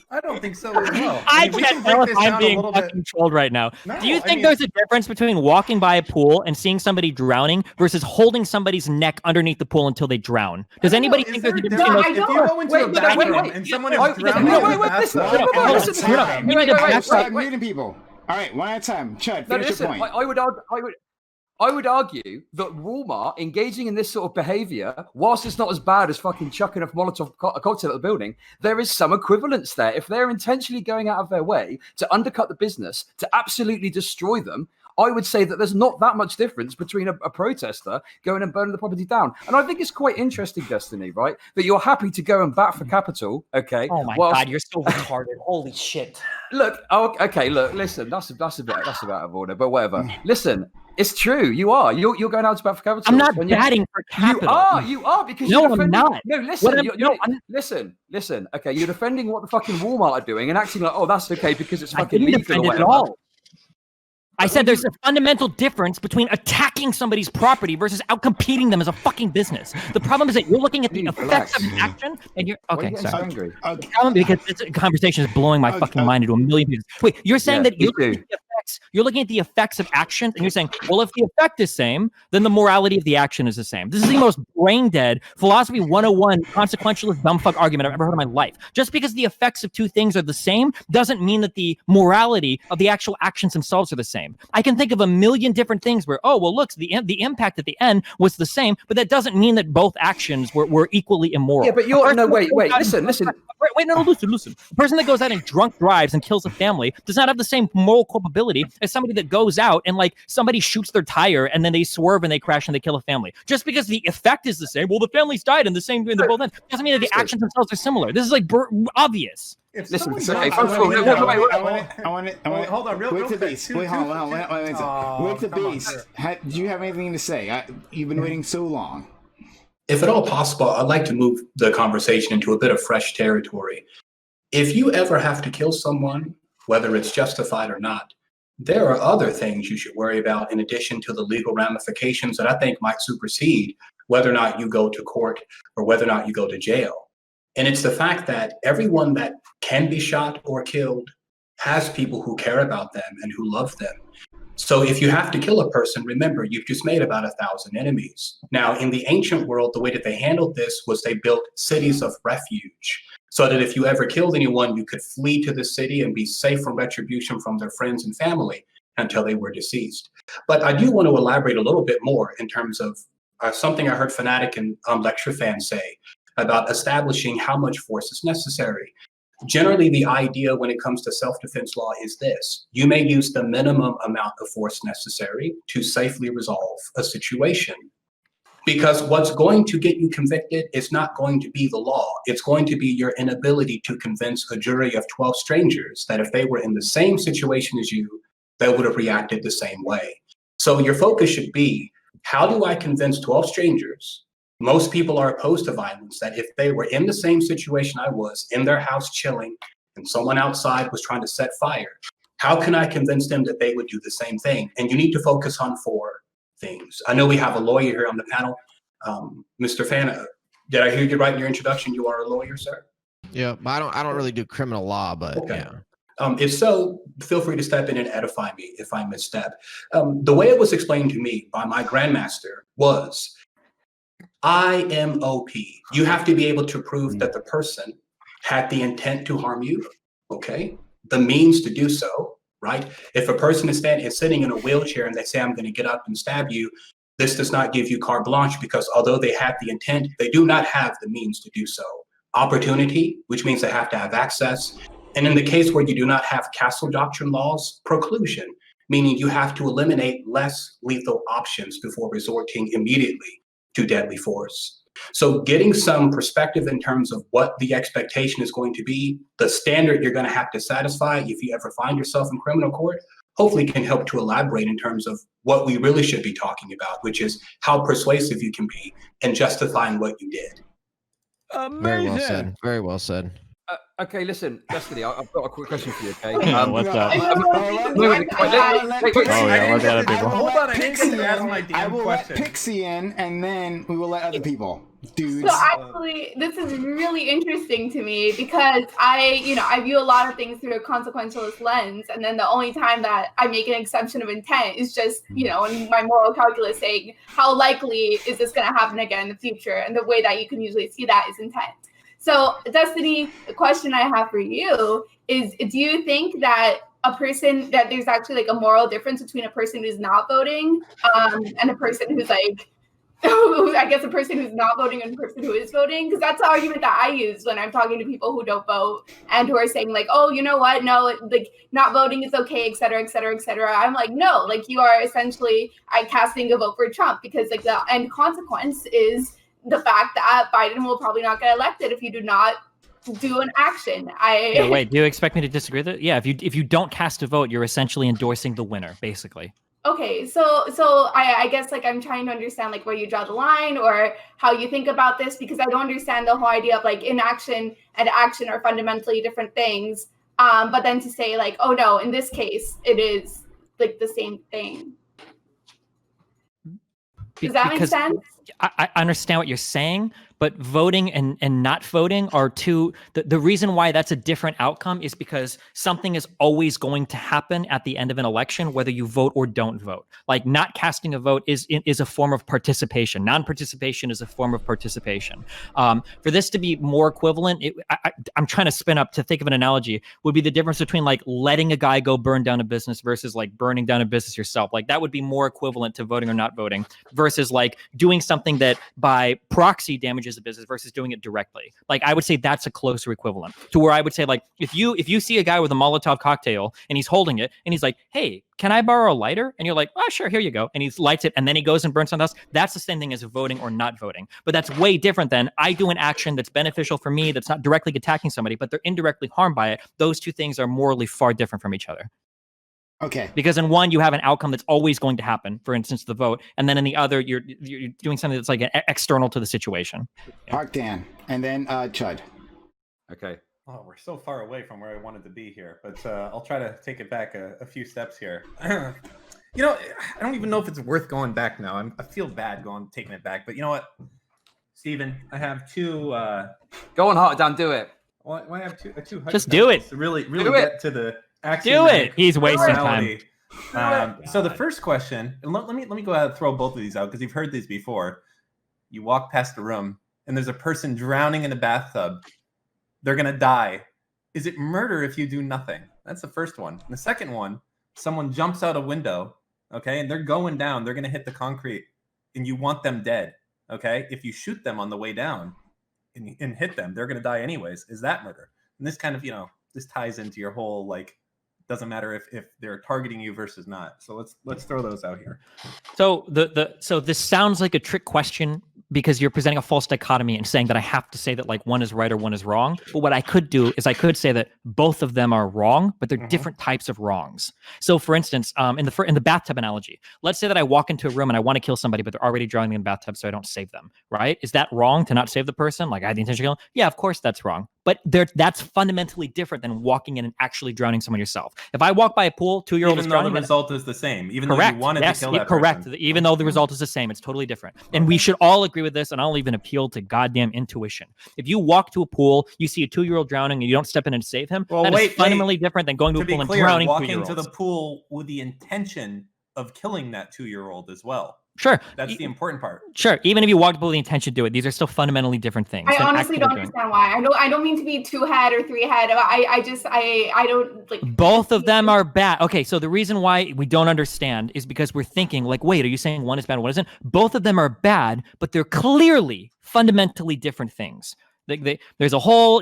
I don't think so as well. I can't tell if I'm being fucking trolled right now. No, Do you think there's a difference between walking by a pool and seeing somebody drowning versus holding somebody's neck underneath the pool until they drown? Does anybody think there's a difference? If you go into a bathroom and someone is drowning in the bathroom, Stop muting people. All right, one at a time. Chud, finish your point. I would argue that Walmart engaging in this sort of behavior, whilst it's not as bad as fucking chucking a Molotov cocktail at the building, there is some equivalence there. If they're intentionally going out of their way to undercut the business, to absolutely destroy them, I would say that there's not that much difference between a protester going and burning the property down. And I think it's quite interesting, Destiny, right? That you're happy to go and bat for capital, okay? Oh my God, you're so retarded. Holy shit. Look, listen, that's a bit out of order, but whatever. Listen, it's true. You are. You're going out to bat for capital. I'm not batting for capital. You are because no, you're I'm not. No, listen. Listen. Okay, you're defending what the fucking Walmart are doing and acting like, oh, that's okay because it's fucking legal. I didn't defend it at all. I said there's a fundamental difference between attacking somebody's property versus outcompeting them as a fucking business. The problem is that you're looking at the effects of action and you're okay. Sorry. The problem because this conversation is blowing my fucking mind into a million pieces. Wait, you're saying that you're looking at the effects of actions and you're saying, well, if the effect is same, then the morality of the action is the same. This is the most brain dead philosophy 101 consequentialist dumbfuck argument I've ever heard in my life. Just because the effects of two things are the same doesn't mean that the morality of the actual actions themselves are the same. I can think of a million different things where, oh, well, look, the impact at the end was the same, but that doesn't mean that both actions were equally immoral. Yeah, but listen. Listen. The person that goes out and drunk drives and kills a family does not have the same moral culpability as somebody that goes out and like somebody shoots their tire and then they swerve and they crash and they kill a family. Just because the effect is the same, well, the family's died in the same way in the both ends, doesn't mean that the actions themselves are similar. This is like obvious. Listen, I want to hold on, real quick. Wait the beast. Do you have anything to say? You've been waiting so long. If at all possible, I'd like to move the conversation into a bit of fresh territory. If you ever have to kill someone, whether it's justified or not, there are other things you should worry about in addition to the legal ramifications that I think might supersede whether or not you go to court or whether or not you go to jail. And it's the fact that everyone that can be shot or killed has people who care about them and who love them. So if you have to kill a person, remember, you've just made about 1,000 enemies. Now, in the ancient world, the way that they handled this was they built cities of refuge so that if you ever killed anyone, you could flee to the city and be safe from retribution from their friends and family until they were deceased. But I do want to elaborate a little bit more in terms of something I heard Fanatic and LCTRfan say about establishing how much force is necessary. Generally, the idea when it comes to self-defense law is this: you may use the minimum amount of force necessary to safely resolve a situation. Because what's going to get you convicted is not going to be the law. It's going to be your inability to convince a jury of 12 strangers that if they were in the same situation as you, they would have reacted the same way. So your focus should be, how do I convince 12 strangers? Most people are opposed to violence, that if they were in the same situation I was, in their house chilling, and someone outside was trying to set fire, how can I convince them that they would do the same thing? And you need to focus on 4 things. I know we have a lawyer here on the panel. Mr. Fan, did I hear you right in your introduction? You are a lawyer, sir? Yeah, but I don't really do criminal law, but okay. Yeah. If so, feel free to step in and edify me if I misstep. The way it was explained to me by my grandmaster was, IMOP. You have to be able to prove that the person had the intent to harm you, okay? The means to do so, right? If a person is sitting in a wheelchair and they say, I'm going to get up and stab you, this does not give you carte blanche because although they have the intent, they do not have the means to do so. Opportunity, which means they have to have access. And in the case where you do not have castle doctrine laws, preclusion, meaning you have to eliminate less lethal options before resorting immediately to deadly force. So getting some perspective in terms of what the expectation is going to be, the standard you're going to have to satisfy if you ever find yourself in criminal court, hopefully can help to elaborate in terms of what we really should be talking about, which is how persuasive you can be in justifying what you did. Amazing. Very well said. Very well said. Okay, listen, Destiny, I've got a quick question for you, okay? What's up? Wait, Let the other people. Hold on, I didn't get to ask my I damn will let question. Pixie in, and then we will let other people. Dudes. So actually, this is really interesting to me because I view a lot of things through a consequentialist lens, and then the only time that I make an exception of intent is just, in my moral calculus saying, how likely is this going to happen again in the future? And the way that you can usually see that is intent. So, Destiny, the question I have for you is, do you think that that there's actually like a moral difference between a person who's not voting and a person who's like, I guess a person who's not voting and a person who is voting? Because that's the argument that I use when I'm talking to people who don't vote and who are saying like, oh, you know what? No, like not voting is okay, et cetera, et cetera, et cetera. I'm like, no, like you are essentially casting a vote for Trump because like the end consequence is the fact that Biden will probably not get elected if you do not do an action. Wait, do you expect me to disagree with it? Yeah, if you don't cast a vote, you're essentially endorsing the winner, basically. Okay, so I guess like I'm trying to understand like where you draw the line or how you think about this, because I don't understand the whole idea of like inaction and action are fundamentally different things. But then to say like, oh no, in this case, it is like the same thing. Does that make sense? I understand what you're saying, but voting and not voting are two. The reason why that's a different outcome is because something is always going to happen at the end of an election, whether you vote or don't vote. Like not casting a vote is a form of participation. Non-participation is a form of participation. For this to be more equivalent, I'm trying to spin up to think of an analogy, would be the difference between like letting a guy go burn down a business versus like burning down a business yourself. Like that would be more equivalent to voting or not voting versus like doing something that by proxy damages a business versus doing it directly. Like I would say that's a closer equivalent to where I would say like if you see a guy with a Molotov cocktail and he's holding it and he's like, hey, can I borrow a lighter? And you're like, oh, sure, here you go. And he lights it and then he goes and burns something else. That's the same thing as voting or not voting. But that's way different than I do an action that's beneficial for me, that's not directly attacking somebody, but they're indirectly harmed by it. Those two things are morally far different from each other. Okay. Because in one, you have an outcome that's always going to happen, for instance, the vote. And then in the other, you're doing something that's like external to the situation. Hark Dan. And then Chud. Okay. Oh, we're so far away from where I wanted to be here, but I'll try to take it back a few steps here. I don't even know if it's worth going back now. I feel bad taking it back, but you know what, Steven, I have two. Go on, Hart, Dan, do it. Well, I have two. Just do it. To really Do get it. to the Do it. He's wasting reality. time. So the first question, and let me go ahead and throw both of these out because you've heard these before. You walk past a room and there's a person drowning in a bathtub. They're gonna die. Is it murder if you do nothing? That's the first one. And the second one, someone jumps out a window, okay, and they're going down. They're gonna hit the concrete, and you want them dead, okay? If you shoot them on the way down and hit them, they're gonna die anyways. Is that murder? And this kind of, this ties into your whole like, doesn't matter if they're targeting you versus not. So let's throw those out here. So so this sounds like a trick question because you're presenting a false dichotomy and saying that I have to say that like one is right or one is wrong. But what I could do is I could say that both of them are wrong, but they're different types of wrongs. So for instance, in the bathtub analogy, let's say that I walk into a room and I want to kill somebody, but they're already drowning in the bathtub, so I don't save them, right? Is that wrong to not save the person? Like I had the intention to kill them? Yeah, of course that's wrong. But that's fundamentally different than walking in and actually drowning someone yourself. If I walk by a pool, 2-year-old is drowning. Even though the result is the same, even correct. though you wanted to kill that correct. person. Even though the result is the same, it's totally different. And we should all agree with this, and I'll even appeal to goddamn intuition. If you walk to a pool, you see a 2-year-old drowning, and you don't step in and save him, is fundamentally different than going to a pool and drowning 2-year-olds. Walking to the pool with the intention of killing that 2-year-old as well. Sure. That's the important part. Sure. Even if you walked with the intention to do it, these are still fundamentally different things. I honestly don't understand why. I don't mean to be 2-head or 3-head. I don't like. Both of them are bad. Okay, so the reason why we don't understand is because we're thinking like, wait, are you saying one is bad, one isn't? Both of them are bad, but they're clearly fundamentally different things. There's a whole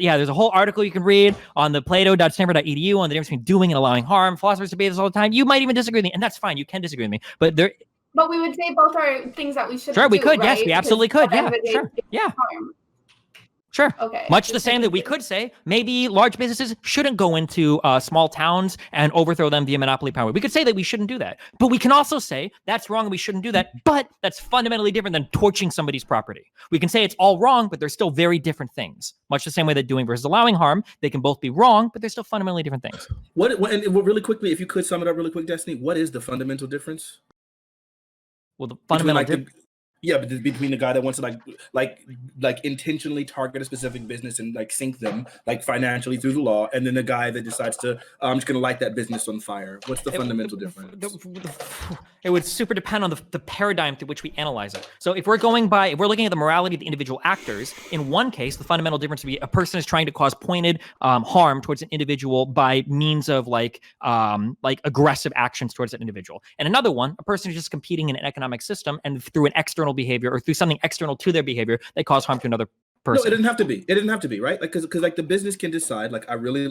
article you can read on the plato.stanford.edu on the difference between doing and allowing harm. Philosophers debate this all the time. You might even disagree with me, and that's fine. You can disagree with me, but there. But we would say both are things that we should. Sure, we could. Right? Yes, we absolutely could. Yeah, sure. Yeah. Harm. Sure. Okay. Much the same that we could say maybe large businesses shouldn't go into small towns and overthrow them via monopoly power. We could say that we shouldn't do that, but we can also say that's wrong and we shouldn't do that. But that's fundamentally different than torching somebody's property. We can say it's all wrong, but they're still very different things. Much the same way that doing versus allowing harm, they can both be wrong, but they're still fundamentally different things. And really quickly, if you could sum it up really quick, Destiny, what is the fundamental difference? Well, the fundamental between the guy that wants to like intentionally target a specific business and like sink them like financially through the law, and then the guy that decides to I'm just going to light that business on fire. What's the fundamental difference? It would super depend on the paradigm through which we analyze it. So if we're looking at the morality of the individual actors, in one case, the fundamental difference would be a person is trying to cause pointed harm towards an individual by means of like aggressive actions towards that individual. And another one, a person is just competing in an economic system and through an external behavior or through something external to their behavior, they cause harm to another person. No, it didn't have to be. It didn't have to be, right? Like, because like the business can decide, like,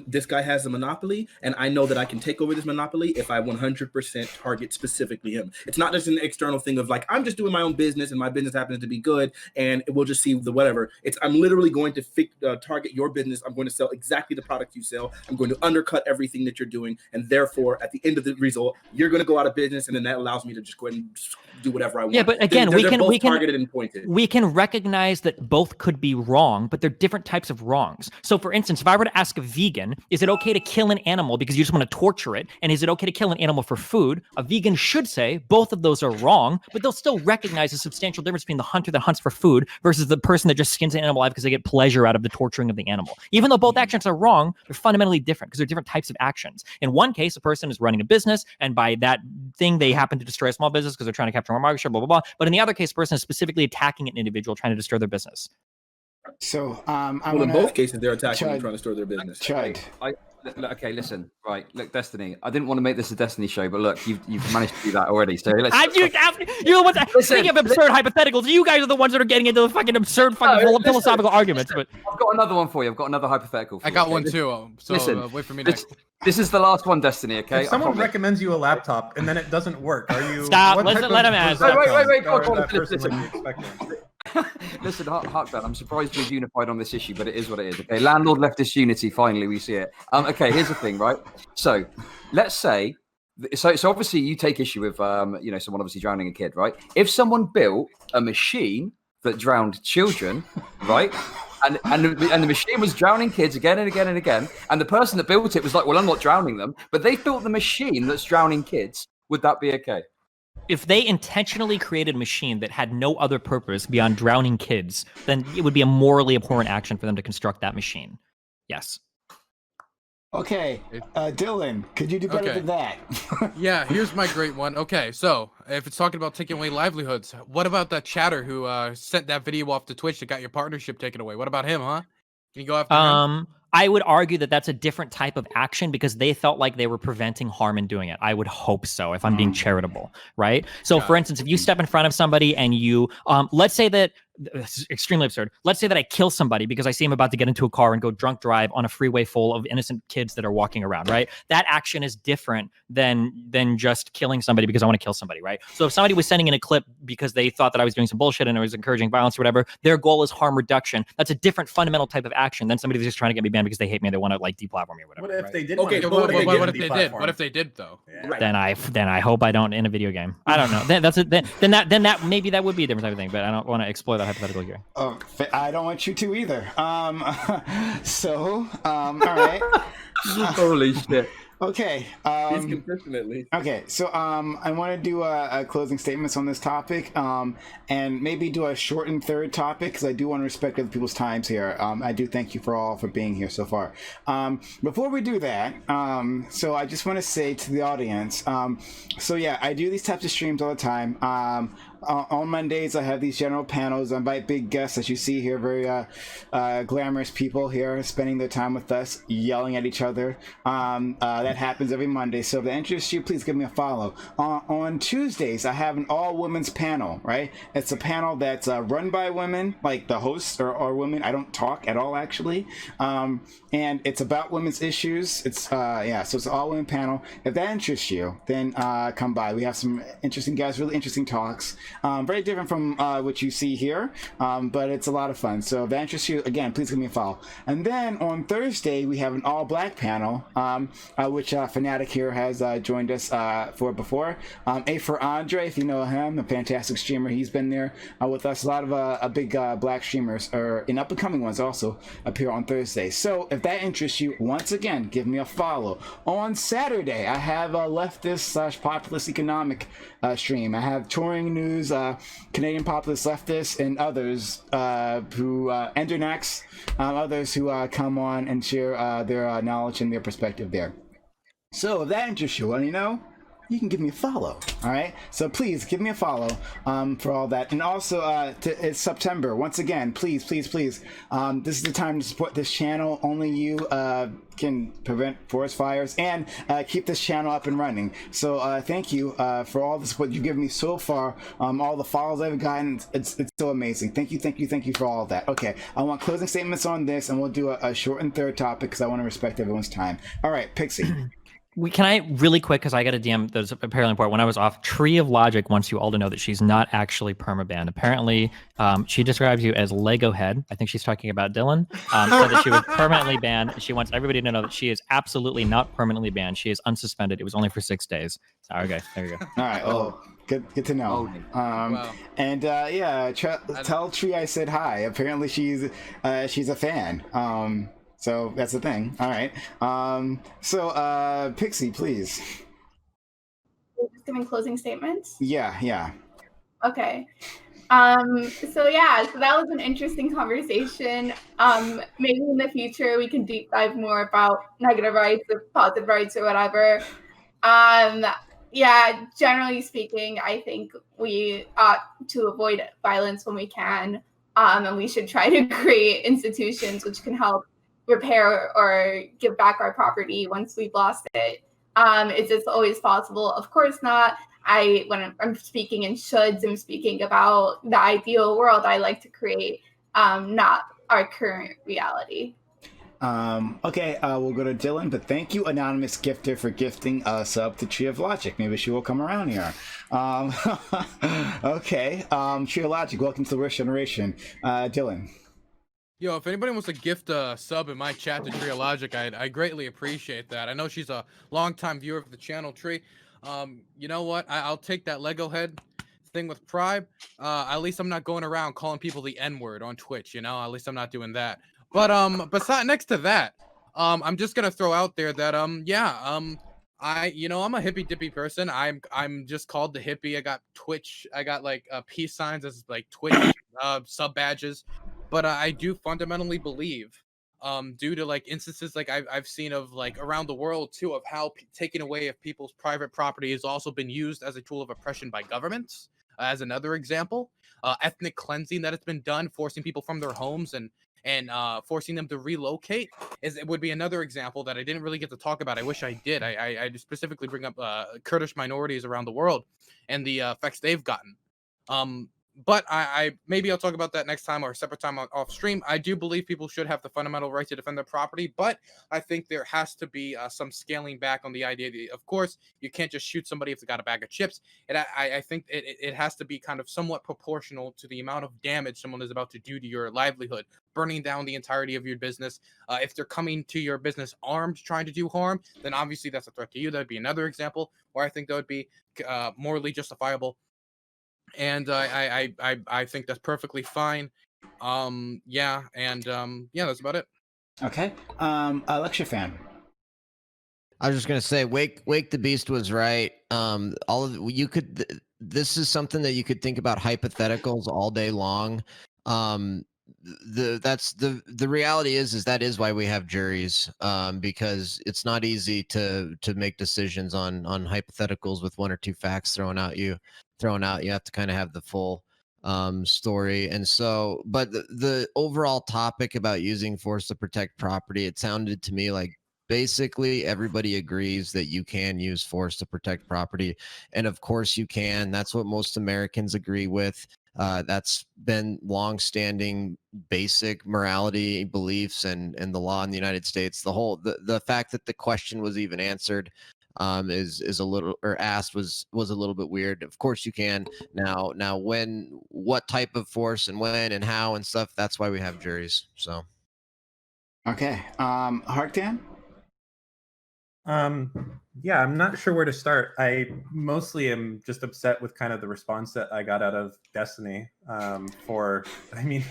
this guy has a monopoly, and I know that I can take over this monopoly if I 100% target specifically him. It's not just an external thing of like, I'm just doing my own business, and my business happens to be good, and we'll just see the whatever. I'm literally going to target your business. I'm going to sell exactly the product you sell. I'm going to undercut everything that you're doing, and therefore, at the end of the result, you're going to go out of business, and then that allows me to just go ahead and do whatever I want. Yeah, but again, they're both targeted and pointed. We can recognize that both could be wrong, but they're different types of wrongs. So for instance, if I were to ask a vegan, is it okay to kill an animal because you just want to torture it? And is it okay to kill an animal for food? A vegan should say both of those are wrong, but they'll still recognize a substantial difference between the hunter that hunts for food versus the person that just skins an animal alive because they get pleasure out of the torturing of the animal. Even though both actions are wrong, they're fundamentally different because they're different types of actions. In one case, a person is running a business, and by that thing, they happen to destroy a small business because they're trying to capture more market share, blah, blah, blah. But in the other case, a person is specifically attacking an individual trying to destroy their business. So, in both cases, they're attacking and trying to store their business. Okay, listen, right. Look, Destiny. I didn't want to make this a Destiny show, but look, you've managed to do that already. So let's. You're the ones speaking of absurd hypotheticals. You guys are the ones that are getting into the fucking absurd philosophical arguments. But I've got another one for you. I've got another hypothetical. I got one too. So wait for me next. This is the last one, Destiny. Okay. If someone recommends you a laptop and then it doesn't work, are you? Stop. Let him ask. Wait. Listen. Listen, Harkman, I'm surprised we've unified on this issue, but it is what it is. Okay, landlord leftist unity. Finally, we see it. Okay, here's the thing, right? So, let's say, so obviously you take issue with, someone obviously drowning a kid, right? If someone built a machine that drowned children, right? And the machine was drowning kids again and again and again, and the person that built it was like, well, I'm not drowning them, but they built the machine that's drowning kids. Would that be okay? If they intentionally created a machine that had no other purpose beyond drowning kids, then it would be a morally abhorrent action for them to construct that machine. Yes. Okay, Dylan, could you do better than that? Yeah, here's my great one. Okay, so if it's talking about taking away livelihoods, what about that chatter who sent that video off to Twitch that got your partnership taken away? What about him, huh? Can you go after him? I would argue that that's a different type of action because they felt like they were preventing harm in doing it. I would hope so, if I'm being charitable, right? So, for instance, if you step in front of somebody and you, let's say that, this is extremely absurd. Let's say that I kill somebody because I see him about to get into a car and go drunk drive on a freeway full of innocent kids that are walking around, right? That action is different than just killing somebody because I want to kill somebody, right? So if somebody was sending in a clip because they thought that I was doing some bullshit and I was encouraging violence or whatever, their goal is harm reduction. That's a different fundamental type of action than somebody who's just trying to get me banned because they hate me and they want to like deplatform me or whatever. What if they did? Okay, what if they did? What if they did though? Yeah. Then I hope I don't in a video game. I don't know. Then that maybe that would be a different type of thing, but I don't want to explore that hypothetical here. Oh, I don't want you to either. All right. Holy shit. Okay. He's consistent at least. Okay, so I want to do a closing statements on this topic, and maybe do a shortened third topic because I do want to respect other people's times here. I do thank you for being here so far. Before we do that, so I just want to say to the audience, so yeah, I do these types of streams all the time. on Mondays, I have these general panels. I invite big guests, as you see here, very glamorous people here spending their time with us, yelling at each other. That happens every Monday. So if that interests you, please give me a follow. On Tuesdays, I have an all-women's panel, right? It's a panel that's run by women, like the hosts are women. I don't talk at all, actually. And it's about women's issues. It's, so it's an all-women panel. If that interests you, then come by. We have some interesting guys, really interesting talks. Very different from what you see here, but it's a lot of fun. So if that interests you, again, please give me a follow. And then on Thursday, we have an all-black panel, which Fanatic here has joined us for before. A for Andre, if you know him, a fantastic streamer. He's been there with us. A lot of big black streamers, and up-and-coming ones also, appear on Thursday. So if that interests you, once again, give me a follow. On Saturday, I have a leftist/populist economic stream. I have touring news, Canadian populist leftists, and others Endernax, others who come on and share their knowledge and their perspective there. So if that interests you, you know, you can give me a follow. All right, so please give me a follow for all that. And also it's September. Once again, please this is the time to support this channel. Only you can prevent forest fires and keep this channel up and running. So thank you for all the support you've given me so far. All the follows I've gotten, it's so amazing. Thank you for all of that. Okay, I want closing statements on this, and we'll do a short and third topic because I want to respect everyone's time. All right, Pixie. Can I really quick, because I got a DM that's apparently important. When I was off, Tree of Logic wants you all to know that she's not actually permabanned. Apparently, she describes you as Lego head. I think she's talking about Dylan. Said that she was permanently banned. She wants everybody to know that she is absolutely not permanently banned. She is unsuspended. It was only for 6 days. So, okay, there you go. All right. Oh, good to know. Wow. And tell Tree I said hi. Apparently, she's a fan. So that's the thing. All right. So Pixie, please. We're just giving closing statements? Yeah. Okay. So that was an interesting conversation. Maybe in the future we can deep dive more about negative rights or positive rights or whatever. Generally speaking, I think we ought to avoid violence when we can. And we should try to create institutions which can help repair or give back our property once we've lost it. Is this always possible? Of course not. When I'm speaking in shoulds, I'm speaking about the ideal world I like to create, not our current reality. Okay, we'll go to Dylan, but thank you, Anonymous Gifter, for gifting a sub to Tree of Logic. Maybe she will come around here. Okay, Tree of Logic, welcome to the Worst Generation. Dylan. Yo, if anybody wants to gift a sub in my chat to Tree of Logic, I greatly appreciate that. I know she's a longtime viewer of the channel, Tree. You know what? I'll take that Lego head thing with Prime. At least I'm not going around calling people the N-word on Twitch, you know? At least I'm not doing that. But besides, next to that, I'm just gonna throw out there that I'm a hippy dippy person. I'm just called the hippie. I got Twitch. I got like peace signs as like Twitch sub badges. But I do fundamentally believe, due to like instances like I've seen of like around the world too, of how taking away of people's private property has also been used as a tool of oppression by governments. As another example, ethnic cleansing that has been done, forcing people from their homes and forcing them to relocate it would be another example that I didn't really get to talk about. I wish I did. I specifically bring up Kurdish minorities around the world and the effects they've gotten. But I maybe I'll talk about that next time or a separate time off stream. I do believe people should have the fundamental right to defend their property, but I think there has to be some scaling back on the idea that, of course, you can't just shoot somebody if they got a bag of chips. I think it has to be kind of somewhat proportional to the amount of damage someone is about to do to your livelihood, burning down the entirety of your business. If they're coming to your business armed, trying to do harm, then obviously that's a threat to you. That'd be another example where I think that would be morally justifiable. And I think that's perfectly fine. That's about it. Okay. LCTRfan. I was just gonna say, Wake the Beast was right. This is something that you could think about hypotheticals all day long. the reality is that is why we have juries, because it's not easy to make decisions on hypotheticals with one or two facts thrown out. You have to kind of have the full story. And so, but the overall topic about using force to protect property, it sounded to me like basically everybody agrees that you can use force to protect property, and of course you can. That's what most Americans agree with. That's been long-standing basic morality beliefs and the law in the United States. The fact that the question was even answered is a little, or asked, was a little bit weird. Of course you can. Now what type of force and when and how and stuff, that's why we have juries. So Okay. Harktan? Yeah, I'm not sure where to start. I mostly am just upset with kind of the response that I got out of Destiny, for, I mean,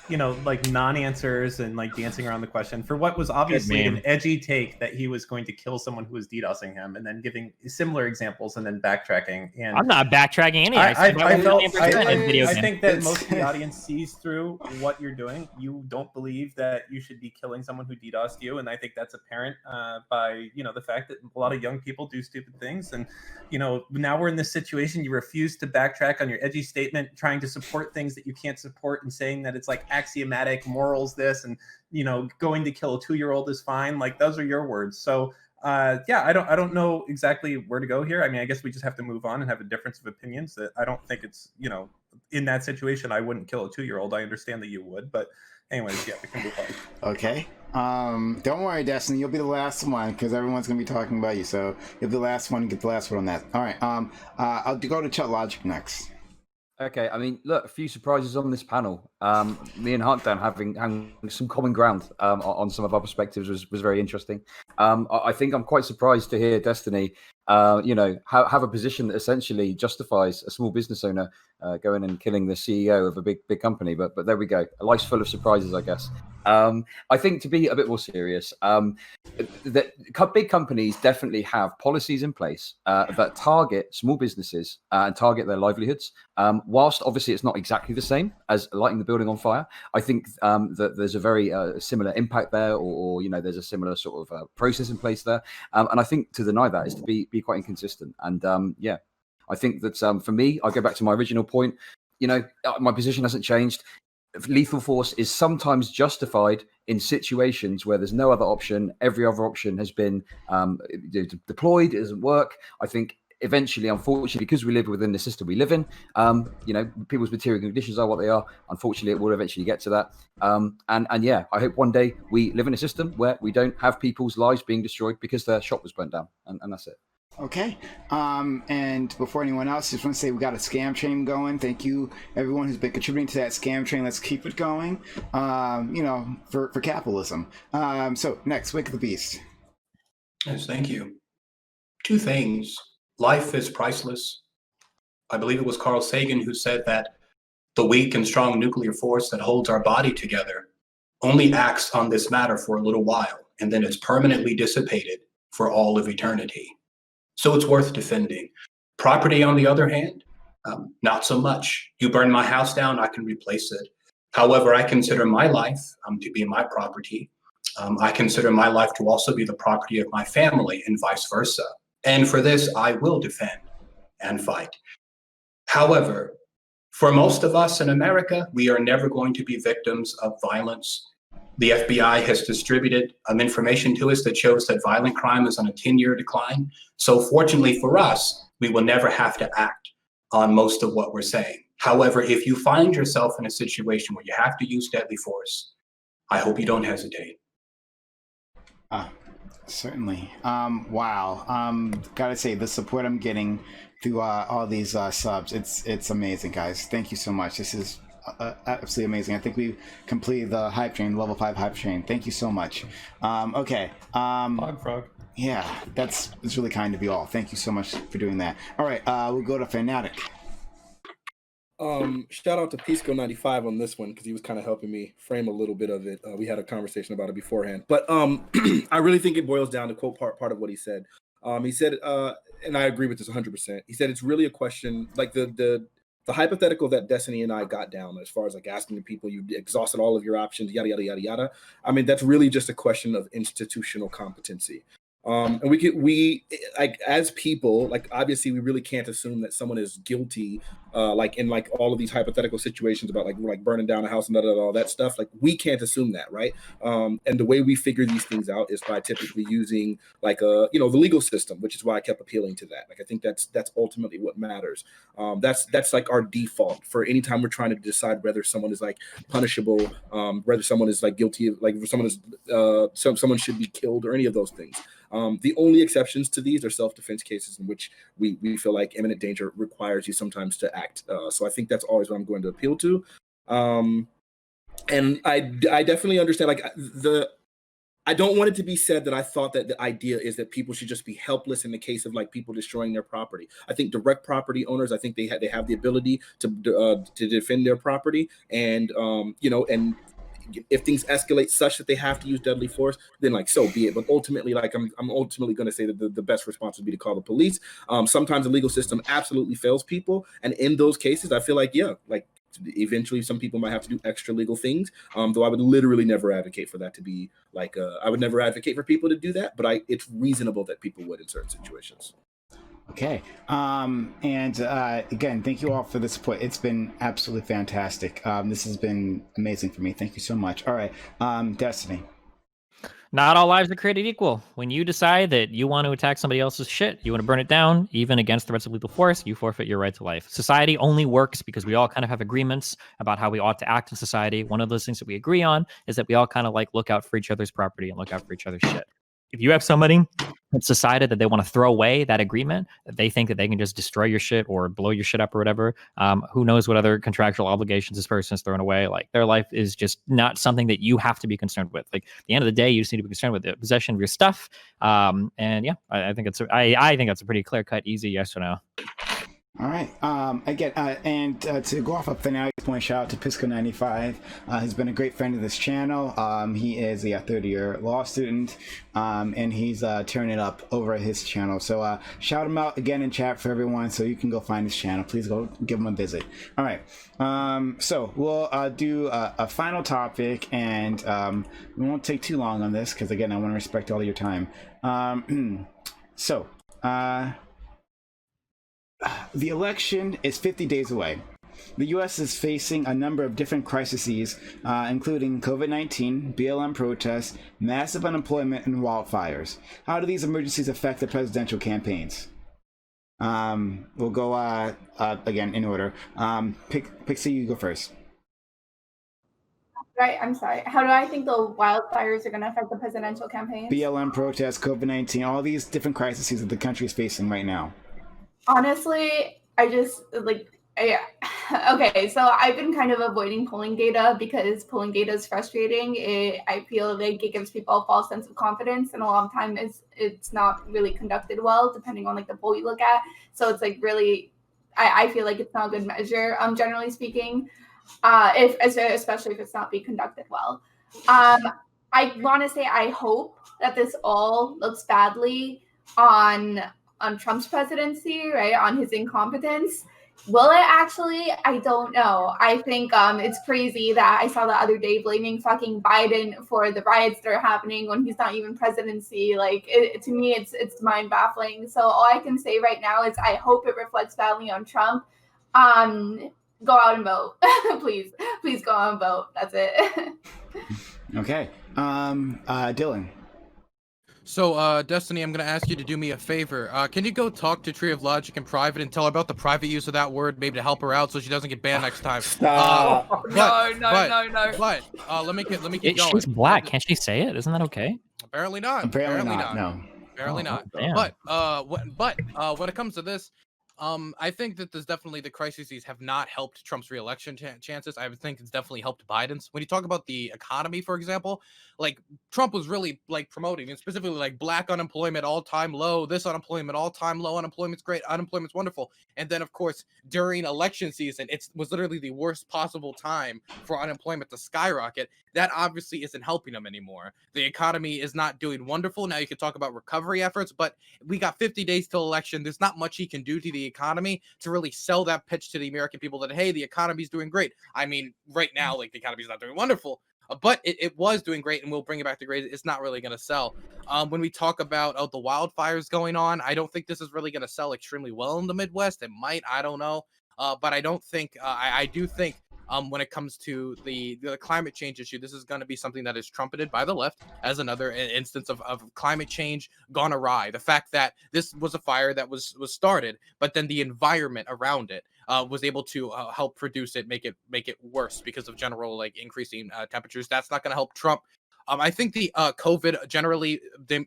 like non-answers and like dancing around the question for what was obviously an edgy take that he was going to kill someone who was DDoSing him, and then giving similar examples and then backtracking. And I'm not backtracking any. I think that most of the audience sees through what you're doing. You don't believe that you should be killing someone who DDoSed you, and I think that's apparent by the fact that a lot of young people do stupid things. And now we're in this situation. You refuse to backtrack on your edgy statement, trying to support things that you can't support, and saying that it's like axiomatic morals this, and going to kill a 2-year-old is fine. Like, those are your words. So yeah, I don't know exactly where to go here. I mean, I guess we just have to move on and have a difference of opinions. That I don't think it's, in that situation I wouldn't kill a 2-year-old. I understand that you would, but anyways, yeah, we can move on. Okay. Don't worry, Destiny. You'll be the last one because everyone's going to be talking about you. So you'll be the last one. Get the last word on that. All right. I'll go to Chat Logic next. Okay, I mean, look, a few surprises on this panel. Me and Huntdown having some common ground on some of our perspectives was very interesting. I think I'm quite surprised to hear Destiny, have a position that essentially justifies a small business owner going and killing the CEO of a big company. But there we go. A life's full of surprises, I guess. I think, to be a bit more serious, big companies definitely have policies in place that target small businesses and target their livelihoods. Whilst obviously it's not exactly the same as lighting the building on fire, I think that there's a very similar impact there, or there's a similar sort of process in place there. And I think to deny that is to be quite inconsistent. And yeah, I think that for me, I go back to my original point. My position hasn't changed. Lethal force is sometimes justified in situations where there's no other option. Every other option has been deployed. It doesn't work. I think eventually, unfortunately, because we live within the system we live in, people's material conditions are what they are. Unfortunately, it will eventually get to that. And yeah, I hope one day we live in a system where we don't have people's lives being destroyed because their shop was burnt down. And that's it. Okay. And before anyone else, just want to say we got a scam train going. Thank you, everyone who's been contributing to that scam train. Let's keep it going. For capitalism. So next, Wake of the Beast. Yes, thank you. 2 things. Life is priceless. I believe it was Carl Sagan who said that the weak and strong nuclear force that holds our body together only acts on this matter for a little while, and then it's permanently dissipated for all of eternity. So it's worth defending. Property, on the other hand, not so much. You burn my house down, I can replace it. However, I consider my life to be my property. I consider my life to also be the property of my family, and vice versa. And for this, I will defend and fight. However, for most of us in America, we are never going to be victims of violence. The FBI has distributed information to us that shows that violent crime is on a 10-year decline. So fortunately for us, we will never have to act on most of what we're saying. However, if you find yourself in a situation where you have to use deadly force, I hope you don't hesitate. Certainly. Wow. Gotta say, the support I'm getting through all these subs, it's amazing, guys. Thank you so much. This is absolutely amazing. I think we completed the hype train, level 5 hype train. Thank you so much. Okay. Frog. Yeah, it's really kind of you all. Thank you so much for doing that. All right, we'll go to Fanatic. Shout out to Pisco95 on this one because he was kind of helping me frame a little bit of it. We had a conversation about it beforehand, but I really think it boils down to quote part of what he said. He said, and I agree with this 100%. He said it's really a question, like the the hypothetical that Destiny and I got down, as far as like asking the people, you exhausted all of your options, yada yada yada yada. I mean, that's really just a question of institutional competency. And we like, as people, like, obviously we really can't assume that someone is guilty, like in like all of these hypothetical situations about like burning down a house and all that stuff. Like, we can't assume that, right? And the way we figure these things out is by typically using like the legal system, which is why I kept appealing to that. Like, I think that's ultimately what matters. That's like our default for any time we're trying to decide whether someone is like punishable, whether someone is like guilty of, like, someone is someone should be killed or any of those things. The only exceptions to these are self-defense cases in which we feel like imminent danger requires you sometimes to act. So I think that's always what I'm going to appeal to. And I definitely understand, like, I don't want it to be said that I thought that the idea is that people should just be helpless in the case of like people destroying their property. I think direct property owners, I think they have the ability to defend their property, and and if things escalate such that they have to use deadly force, then like, so be it. But ultimately, like, I'm ultimately going to say that the best response would be to call the police. Sometimes the legal system absolutely fails people, and in those cases, I feel like, yeah, like, eventually some people might have to do extra legal things. Though I would literally never advocate for that to be like, I would never advocate for people to do that, but it's reasonable that people would in certain situations. Okay. And again, thank you all for the support. It's been absolutely fantastic. This has been amazing for me. Thank you so much. All right. Destiny. Not all lives are created equal. When you decide that you want to attack somebody else's shit, you want to burn it down, even against the threats of lethal force, you forfeit your right to life. Society only works because we all kind of have agreements about how we ought to act in society. One of those things that we agree on is that we all kind of like look out for each other's property and look out for each other's shit. If you have somebody that's decided that they want to throw away that agreement, that they think that they can just destroy your shit or blow your shit up or whatever, who knows what other contractual obligations this person is throwing away. Like, their life is just not something that you have to be concerned with. Like, at the end of the day, you just need to be concerned with the possession of your stuff. And yeah, I think I think that's a pretty clear cut, easy yes or no. All right. Again, and to go off of Fanatic's point, shout out to Pisco95. He's been a great friend of this channel. He is a third-year law student, and he's turning it up over at his channel. So shout him out again in chat for everyone, so you can go find his channel. Please go give him a visit. All right. So we'll do a final topic, and we won't take too long on this because, again, I want to respect all your time. The election is 50 days away. The U.S. is facing a number of different crises, including COVID-19, BLM protests, massive unemployment, and wildfires. How do these emergencies affect the presidential campaigns? We'll go again in order. Pixie, you go first. Right, I'm sorry. How do I think the wildfires are going to affect the presidential campaign? BLM protests, COVID-19, all these different crises that the country is facing right now. Honestly, okay, so I've been kind of avoiding polling data because polling data is frustrating. I feel like it gives people a false sense of confidence, and a lot of time it's not really conducted well, depending on like the poll you look at. So it's like really, I feel like it's not a good measure, generally speaking, especially if it's not being conducted well. I want to say I hope that this all looks badly on Trump's presidency, right? On his incompetence. Will it actually? I don't know. I think it's crazy that I saw the other day blaming fucking Biden for the riots that are happening when he's not even presidency. Like, to me, it's mind baffling. So all I can say right now is I hope it reflects badly on Trump. Go out and vote. Please go out and vote. That's it. Okay. Dylan. So, Destiny, I'm going to ask you to do me a favor. Can you go talk to Tree of Logic in private and tell her about the private use of that word, maybe to help her out so she doesn't get banned next time? No. But let me keep going. She's black. Can't she say it? Isn't that okay? Apparently not. Apparently not. No. Apparently not. Damn. But when it comes to this, I think that there's definitely the crises have not helped Trump's reelection chances. I would think it's definitely helped Biden's. When you talk about the economy, for example, like Trump was really like promoting, and specifically like black unemployment all-time low, this unemployment all-time low, unemployment's great, unemployment's wonderful. And then of course during election season, it was literally the worst possible time for unemployment to skyrocket. That obviously isn't helping him anymore. The economy is not doing wonderful. Now you can talk about recovery efforts, but we got 50 days till election. There's not much he can do to the economy to really sell that pitch to the American people that, hey, the economy's doing great. I mean, right now, like, the economy's not doing wonderful, but it was doing great, and we'll bring it back to great. It's not really going to sell. When we talk about the wildfires going on, I don't think this is really going to sell extremely well in the Midwest. It might, I don't know. But I don't think, I do think when it comes to the climate change issue, this is going to be something that is trumpeted by the left as another instance of climate change gone awry. The fact that this was a fire that was started, but then the environment around it was able to help produce it, make it worse because of general like increasing temperatures. That's not going to help Trump. I think the COVID generally, the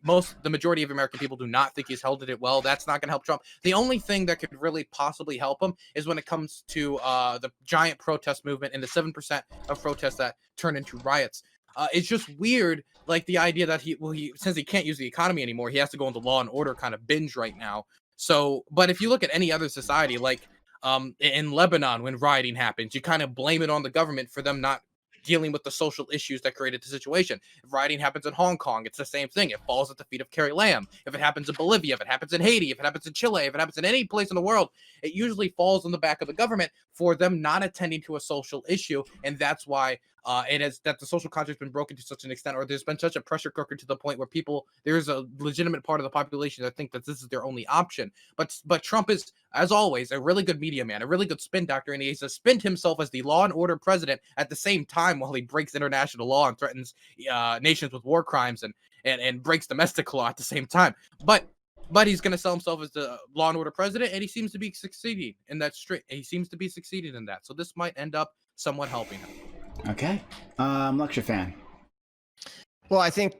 majority of American people do not think he's held it well. That's not going to help Trump. The only thing that could really possibly help him is when it comes to the giant protest movement and the 7% of protests that turn into riots. It's just weird, like the idea that he since he can't use the economy anymore, he has to go into law and order kind of binge right now. So, but if you look at any other society, like in Lebanon, when rioting happens, you kind of blame it on the government for them not dealing with the social issues that created the situation. If rioting happens in Hong Kong, it's the same thing. It falls at the feet of Carrie Lam. If it happens in Bolivia, if it happens in Haiti, if it happens in Chile, if it happens in any place in the world, it usually falls on the back of the government for them not attending to a social issue. And that's why it is that the social contract's been broken to such an extent, or there's been such a pressure cooker to the point where there's a legitimate part of the population that think that this is their only option. But Trump is, as always, a really good media man, a really good spin doctor, and he's spinned himself as the law and order president at the same time while he breaks international law and threatens nations with war crimes and breaks domestic law at the same time. But he's going to sell himself as the law and order president, and he seems to be succeeding in that. So this might end up somewhat helping him. Okay. LCTRfan. Well, I think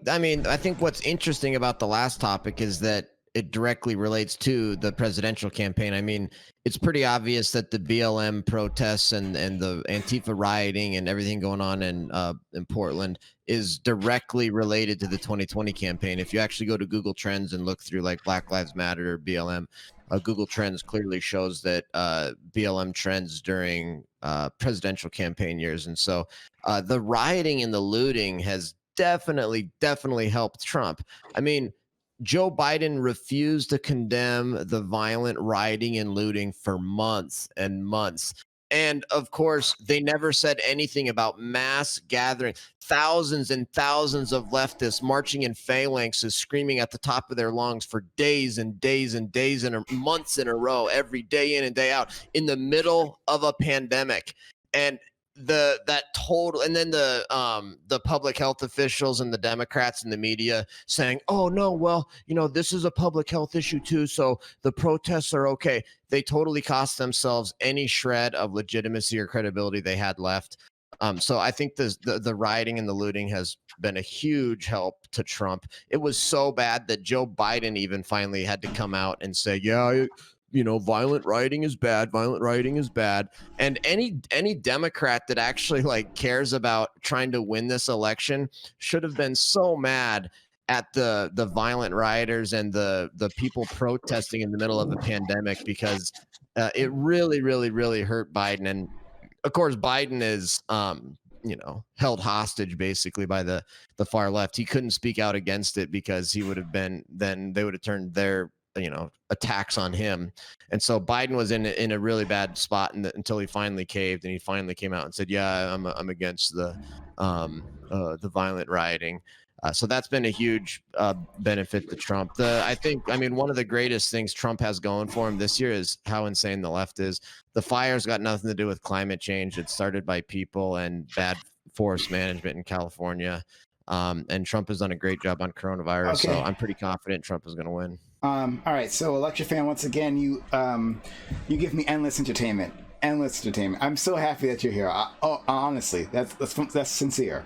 what's interesting about the last topic is that it directly relates to the presidential campaign. I mean, it's pretty obvious that the BLM protests and the Antifa rioting and everything going on in Portland is directly related to the 2020 campaign. If you actually go to Google Trends and look through like Black Lives Matter or BLM, Google Trends clearly shows that BLM trends during presidential campaign years. And so the rioting and the looting has definitely helped Trump. I mean, Joe Biden refused to condemn the violent rioting and looting for months and months. And of course, they never said anything about mass gathering, thousands and thousands of leftists marching in phalanxes, screaming at the top of their lungs for days and days and days and months in a row, every day in and day out, in the middle of a pandemic. And the public health officials and the Democrats and the media saying, oh no, well, this is a public health issue too, so the protests are okay. They totally cost themselves any shred of legitimacy or credibility they had left. So I think the rioting and the looting has been a huge help to Trump. It was so bad that Joe Biden even finally had to come out and say, yeah, violent rioting is bad. Violent rioting is bad. And any Democrat that actually like cares about trying to win this election should have been so mad at the violent rioters and the people protesting in the middle of a pandemic, because it really, really, really hurt Biden. And of course, Biden is held hostage basically by the far left. He couldn't speak out against it because he would have been, then they would have turned their attacks on him. And so Biden was in a really bad spot until he finally caved, and he finally came out and said, yeah, I'm against the violent rioting. So that's been a huge benefit to Trump. One of the greatest things Trump has going for him this year is how insane the left is. The fire's got nothing to do with climate change. It's started by people and bad forest management in California. And Trump has done a great job on coronavirus. Okay. So I'm pretty confident Trump is going to win. All right, so LCTRfan, once again, you give me endless entertainment. I'm so happy that you're here. Honestly, that's sincere.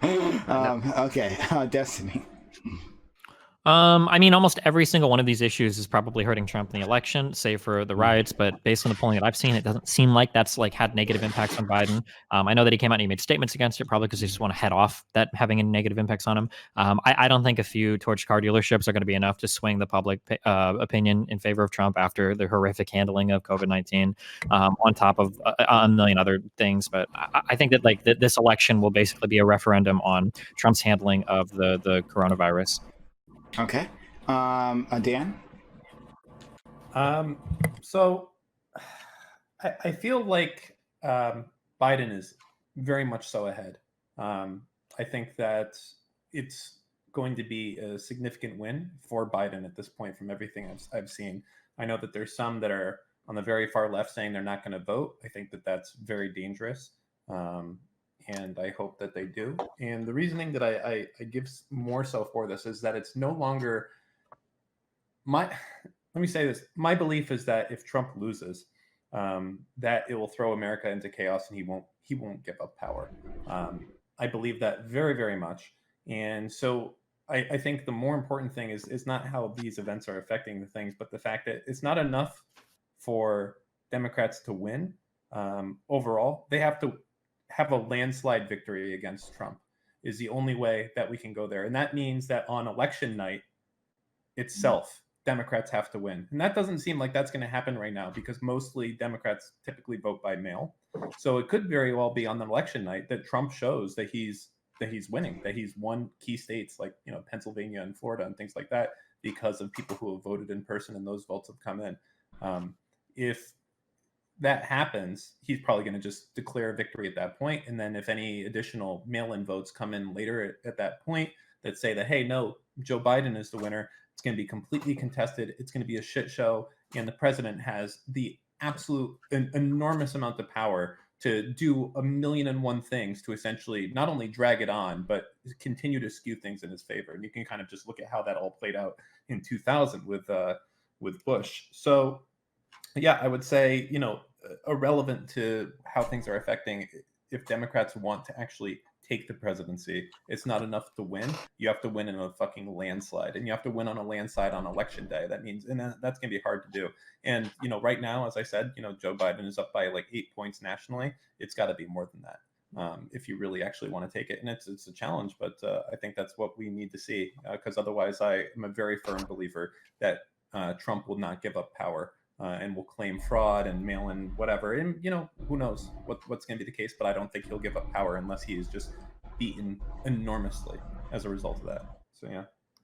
Okay, Destiny. Almost every single one of these issues is probably hurting Trump in the election, save for the riots. But based on the polling that I've seen, it doesn't seem like that's like had negative impacts on Biden. I know that he came out and he made statements against it, probably because they just want to head off that having any negative impacts on him. I don't think a few torch car dealerships are going to be enough to swing the public opinion in favor of Trump after the horrific handling of COVID-19, on top of a million other things. But I think that this election will basically be a referendum on Trump's handling of the coronavirus. Okay. Dan? So I feel like Biden is very much so ahead. I think that it's going to be a significant win for Biden at this point from everything I've seen. I know that there's some that are on the very far left saying they're not going to vote. I think that that's very dangerous. And I hope that they do. And the reasoning that I give more so for this is that it's no longer let me say this. My belief is that if Trump loses, that it will throw America into chaos and he won't give up power. I believe that very, very much. And so I think the more important thing is not how these events are affecting the things, but the fact that it's not enough for Democrats to win overall. They have to have a landslide victory against Trump is the only way that we can go there. And that means that on election night itself, Democrats have to win. And that doesn't seem like that's going to happen right now because mostly Democrats typically vote by mail. So it could very well be on the election night that Trump shows that he's winning, that he's won key states like, Pennsylvania and Florida and things like that because of people who have voted in person and those votes have come in. If that happens, he's probably going to just declare victory at that point. And then if any additional mail-in votes come in later at that point that say that, hey, no, Joe Biden is the winner, it's going to be completely contested. It's going to be a shit show. And the president has the absolute enormous amount of power to do 1,000,001 things to essentially not only drag it on, but continue to skew things in his favor. And you can kind of just look at how that all played out in 2000 with Bush. So, yeah, I would say, irrelevant to how things are affecting, if Democrats want to actually take the presidency, it's not enough to win. You have to win in a fucking landslide, and you have to win on a landslide on election day. That means, and that's going to be hard to do. And, right now, as I said, Joe Biden is up by like 8 points nationally. It's got to be more than that if you really actually want to take it. And it's a challenge, but I think that's what we need to see because otherwise I am a very firm believer that Trump will not give up power. And will claim fraud and mail in whatever. And, who knows what's going to be the case, but I don't think he'll give up power unless he is just beaten enormously as a result of that. So, yeah.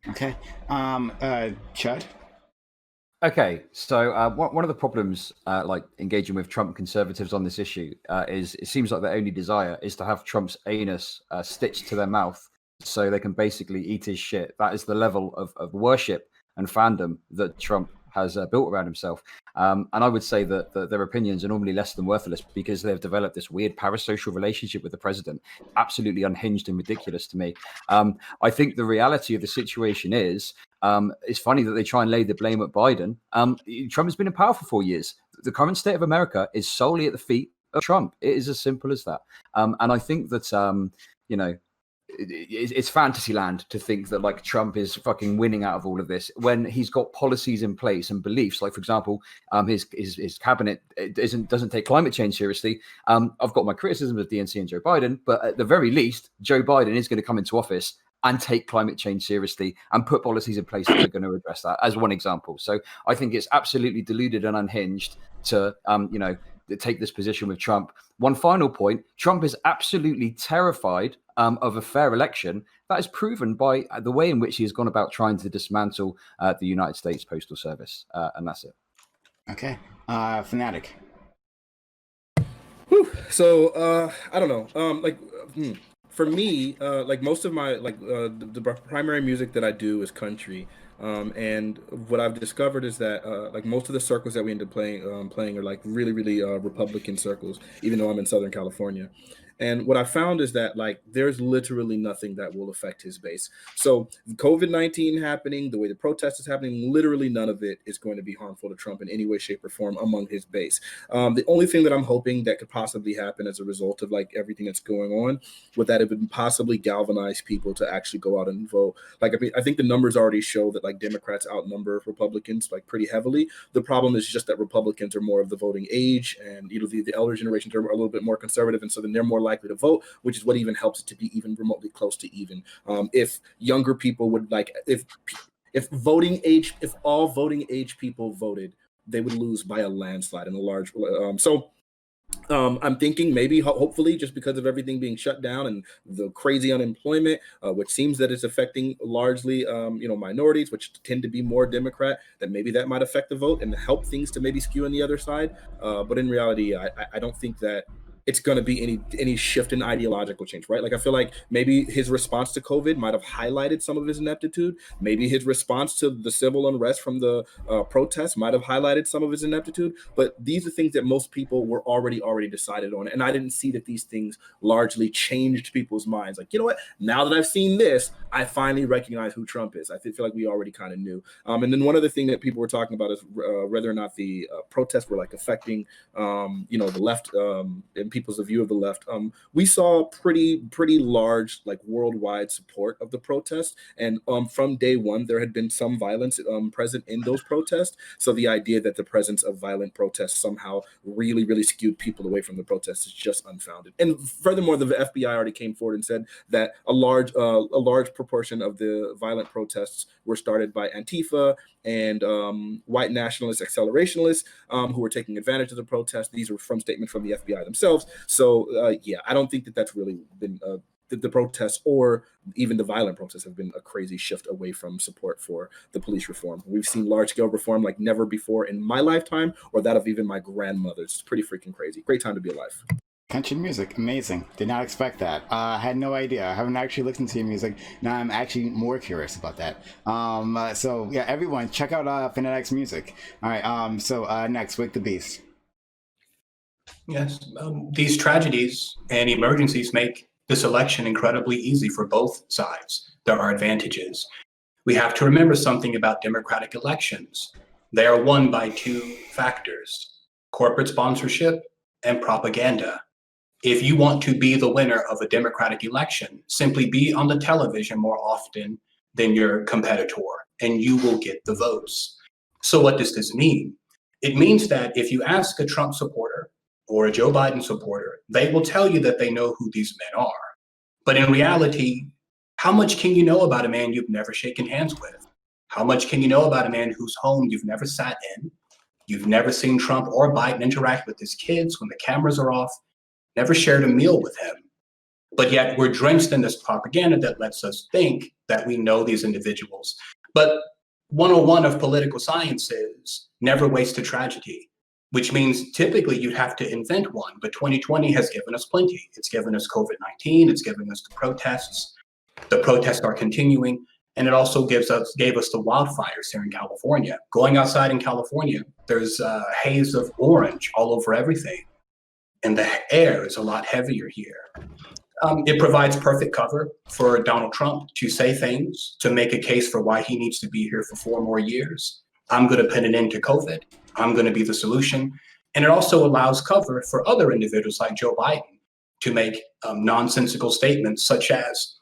Okay. Chud? Okay, so one of the problems, like engaging with Trump conservatives on this issue, is it seems like their only desire is to have Trump's anus stitched to their mouth so they can basically eat his shit. That is the level of worship and fandom that Trump has built around himself. And I would say that their opinions are normally less than worthless because they've developed this weird parasocial relationship with the president. Absolutely unhinged and ridiculous to me. I think the reality of the situation is, it's funny that they try and lay the blame at Biden. Trump has been in power for 4 years. The current state of America is solely at the feet of Trump. It is as simple as that. And I think that, it's fantasy land to think that like Trump is fucking winning out of all of this when he's got policies in place and beliefs. Like, for example, his cabinet doesn't take climate change seriously. I've got my criticisms of DNC and Joe Biden, but at the very least, Joe Biden is going to come into office and take climate change seriously and put policies in place that are going to address that, as one example. So I think it's absolutely deluded and unhinged to, take this position with Trump. One final point, Trump is absolutely terrified of a fair election. That is proven by the way in which he has gone about trying to dismantle the United States Postal Service. And that's it. Okay. Fanatic. Whew. So, I don't know. For me, like most of my, the primary music that I do is country. And what I've discovered is that like most of the circles that we end up playing are like really, really Republican circles, even though I'm in Southern California. And what I found is that like there's literally nothing that will affect his base. So COVID-19 happening, the way the protest is happening, literally none of it is going to be harmful to Trump in any way, shape, or form among his base. The only thing that I'm hoping that could possibly happen as a result of like everything that's going on with that, it would possibly galvanize people to actually go out and vote. Like, I mean, I think the numbers already show that like Democrats outnumber Republicans like pretty heavily. The problem is just that Republicans are more of the voting age, and the elder generations are a little bit more conservative, and so then they're more likely to vote, which is what even helps it to be even remotely close to even. If younger people would like, if all voting age people voted, they would lose by a landslide in a large. So I'm thinking maybe, hopefully, just because of everything being shut down and the crazy unemployment, which seems that it's affecting largely, minorities, which tend to be more Democrat, that maybe that might affect the vote and help things to maybe skew on the other side. But in reality, I don't think that it's going to be any shift in ideological change, right? Like I feel like maybe his response to COVID might have highlighted some of his ineptitude. Maybe his response to the civil unrest from the protests might have highlighted some of his ineptitude. But these are things that most people were already decided on, and I didn't see that these things largely changed people's minds. Like, you know what? Now that I've seen this, I finally recognize who Trump is. I feel like we already kind of knew. And then one other thing that people were talking about is whether or not the protests were like affecting, the left and people's view of the left. We saw pretty large, like, worldwide support of the protest, and from day one there had been some violence present in those protests. So the idea that the presence of violent protests somehow really skewed people away from the protests is just unfounded. And furthermore, the FBI already came forward and said that a large proportion of the violent protests were started by Antifa and white nationalist accelerationists who were taking advantage of the protest. These were from statements from the FBI themselves. So I don't think that that's really been the protests or even the violent protests have been a crazy shift away from support for the police reform. We've seen large scale reform like never before in my lifetime or that of even my grandmother's. It's pretty freaking crazy. Great time to be alive. Country music, amazing. Did not expect that. I had no idea. I haven't actually listened to your music. Now I'm actually more curious about that. So yeah, everyone check out Fanatic's music. All right. So next, Wake the Beast. Yes, these tragedies and emergencies make this election incredibly easy for both sides. There are advantages. We have to remember something about democratic elections. They are won by two factors: corporate sponsorship and propaganda. If you want to be the winner of a democratic election, simply be on the television more often than your competitor, and you will get the votes. So what does this mean? It means that if you ask a Trump supporter or a Joe Biden supporter, they will tell you that they know who these men are. But in reality, how much can you know about a man you've never shaken hands with? How much can you know about a man whose home you've never sat in? You've never seen Trump or Biden interact with his kids when the cameras are off, never shared a meal with him. But yet we're drenched in this propaganda that lets us think that we know these individuals. But 101 of political science is never waste a tragedy, which means typically you'd have to invent one. But 2020 has given us plenty. It's given us COVID-19. It's given us the protests. The protests are continuing. And it also gave us the wildfires here in California. Going outside in California, there's a haze of orange all over everything. And the air is a lot heavier here. It provides perfect cover for Donald Trump to say things, to make a case for why he needs to be here for 4 more years. I'm going to put an end to COVID. I'm going to be the solution. And it also allows cover for other individuals like Joe Biden to make nonsensical statements such as,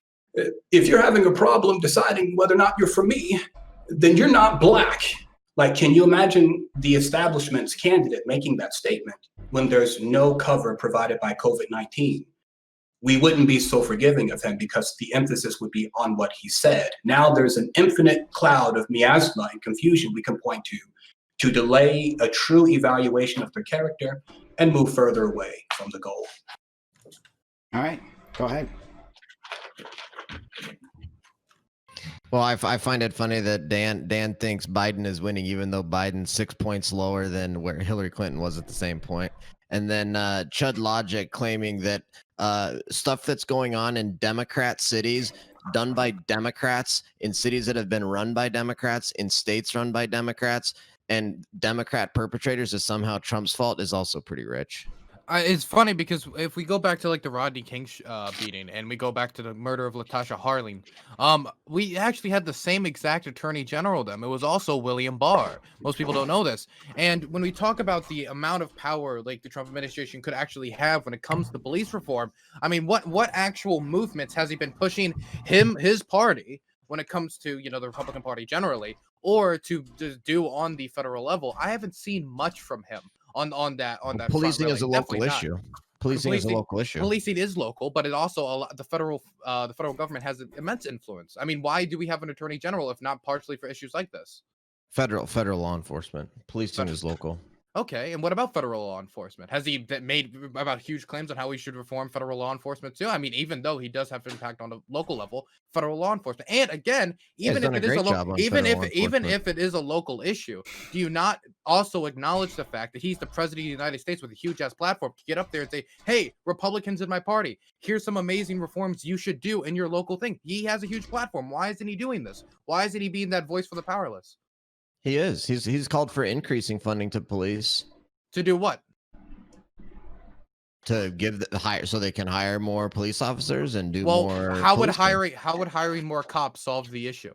if you're having a problem deciding whether or not you're for me, then you're not Black. Like, can you imagine the establishment's candidate making that statement when there's no cover provided by COVID-19? We wouldn't be so forgiving of him because the emphasis would be on what he said. Now there's an infinite cloud of miasma and confusion we can point to delay a true evaluation of their character and move further away from the goal. All right, go ahead. Well, I find it funny that Dan thinks Biden is winning, even though Biden's 6 points lower than where Hillary Clinton was at the same point. And then Chud Logic claiming that stuff that's going on in Democrat cities, done by Democrats, in cities that have been run by Democrats, in states run by Democrats, and Democrat perpetrators is somehow Trump's fault is also pretty rich. It's funny because if we go back to like the Rodney King beating and we go back to the murder of Latasha Harling, we actually had the same exact attorney general them. It was also William Barr. Most people don't know this. And when we talk about the amount of power like the Trump administration could actually have when it comes to police reform, I mean, what actual movements has he been pushing his party when it comes to, you know, the Republican Party generally, or to do on the federal level? I haven't seen much from him on that Policing front, is a really. local issue. Policing is a local issue. Policing is local, but it also the federal government has immense influence. I mean, why do we have an attorney general if not partially for issues like this? Federal law enforcement. Policing is local. Okay, and what about federal law enforcement? Has he made about huge claims on how we should reform federal law enforcement too? I mean, even though he does have impact on the local level, federal law enforcement, and again, Yeah, he's even if done a it is a great job on even federal even enforcement. if it is a local issue, do you not also acknowledge the fact that he's the president of the United States with a huge ass platform to get up there and say, "Hey, Republicans in my party, here's some amazing reforms you should do in your local thing." He has a huge platform. Why isn't he doing this? Why isn't he being that voice for the powerless? He is. He's called for increasing funding to police To do what? to give the hire so they can hire more police officers and do Well, more how would policing. hiring more cops solve the issue?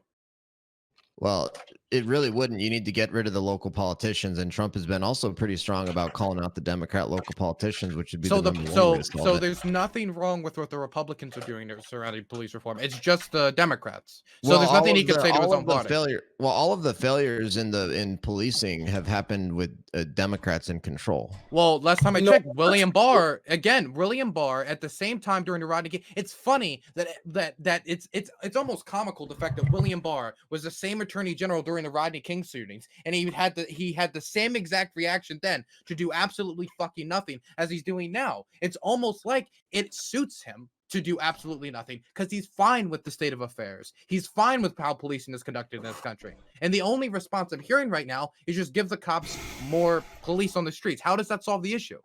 Well, it really wouldn't. You need to get rid of the local politicians, and Trump has been also pretty strong about calling out the Democrat local politicians, which would be the number one way to solve it. There's nothing wrong with what the Republicans are doing surrounding police reform. It's just the Democrats. So Well, there's nothing he could say to his own party. all of the failures in policing have happened with Democrats in control. Well, last time I checked, William Barr at the same time during the Rodney case. It's funny that it's almost comical the fact that William Barr was the same attorney general during the Rodney King shootings, and he had the same exact reaction then to do absolutely fucking nothing as he's doing now. It's almost like it suits him to do absolutely nothing because he's fine with the state of affairs. He's fine with how policing is conducted in this country. And the only response I'm hearing right now is just give the cops more police on the streets. How does that solve the issue?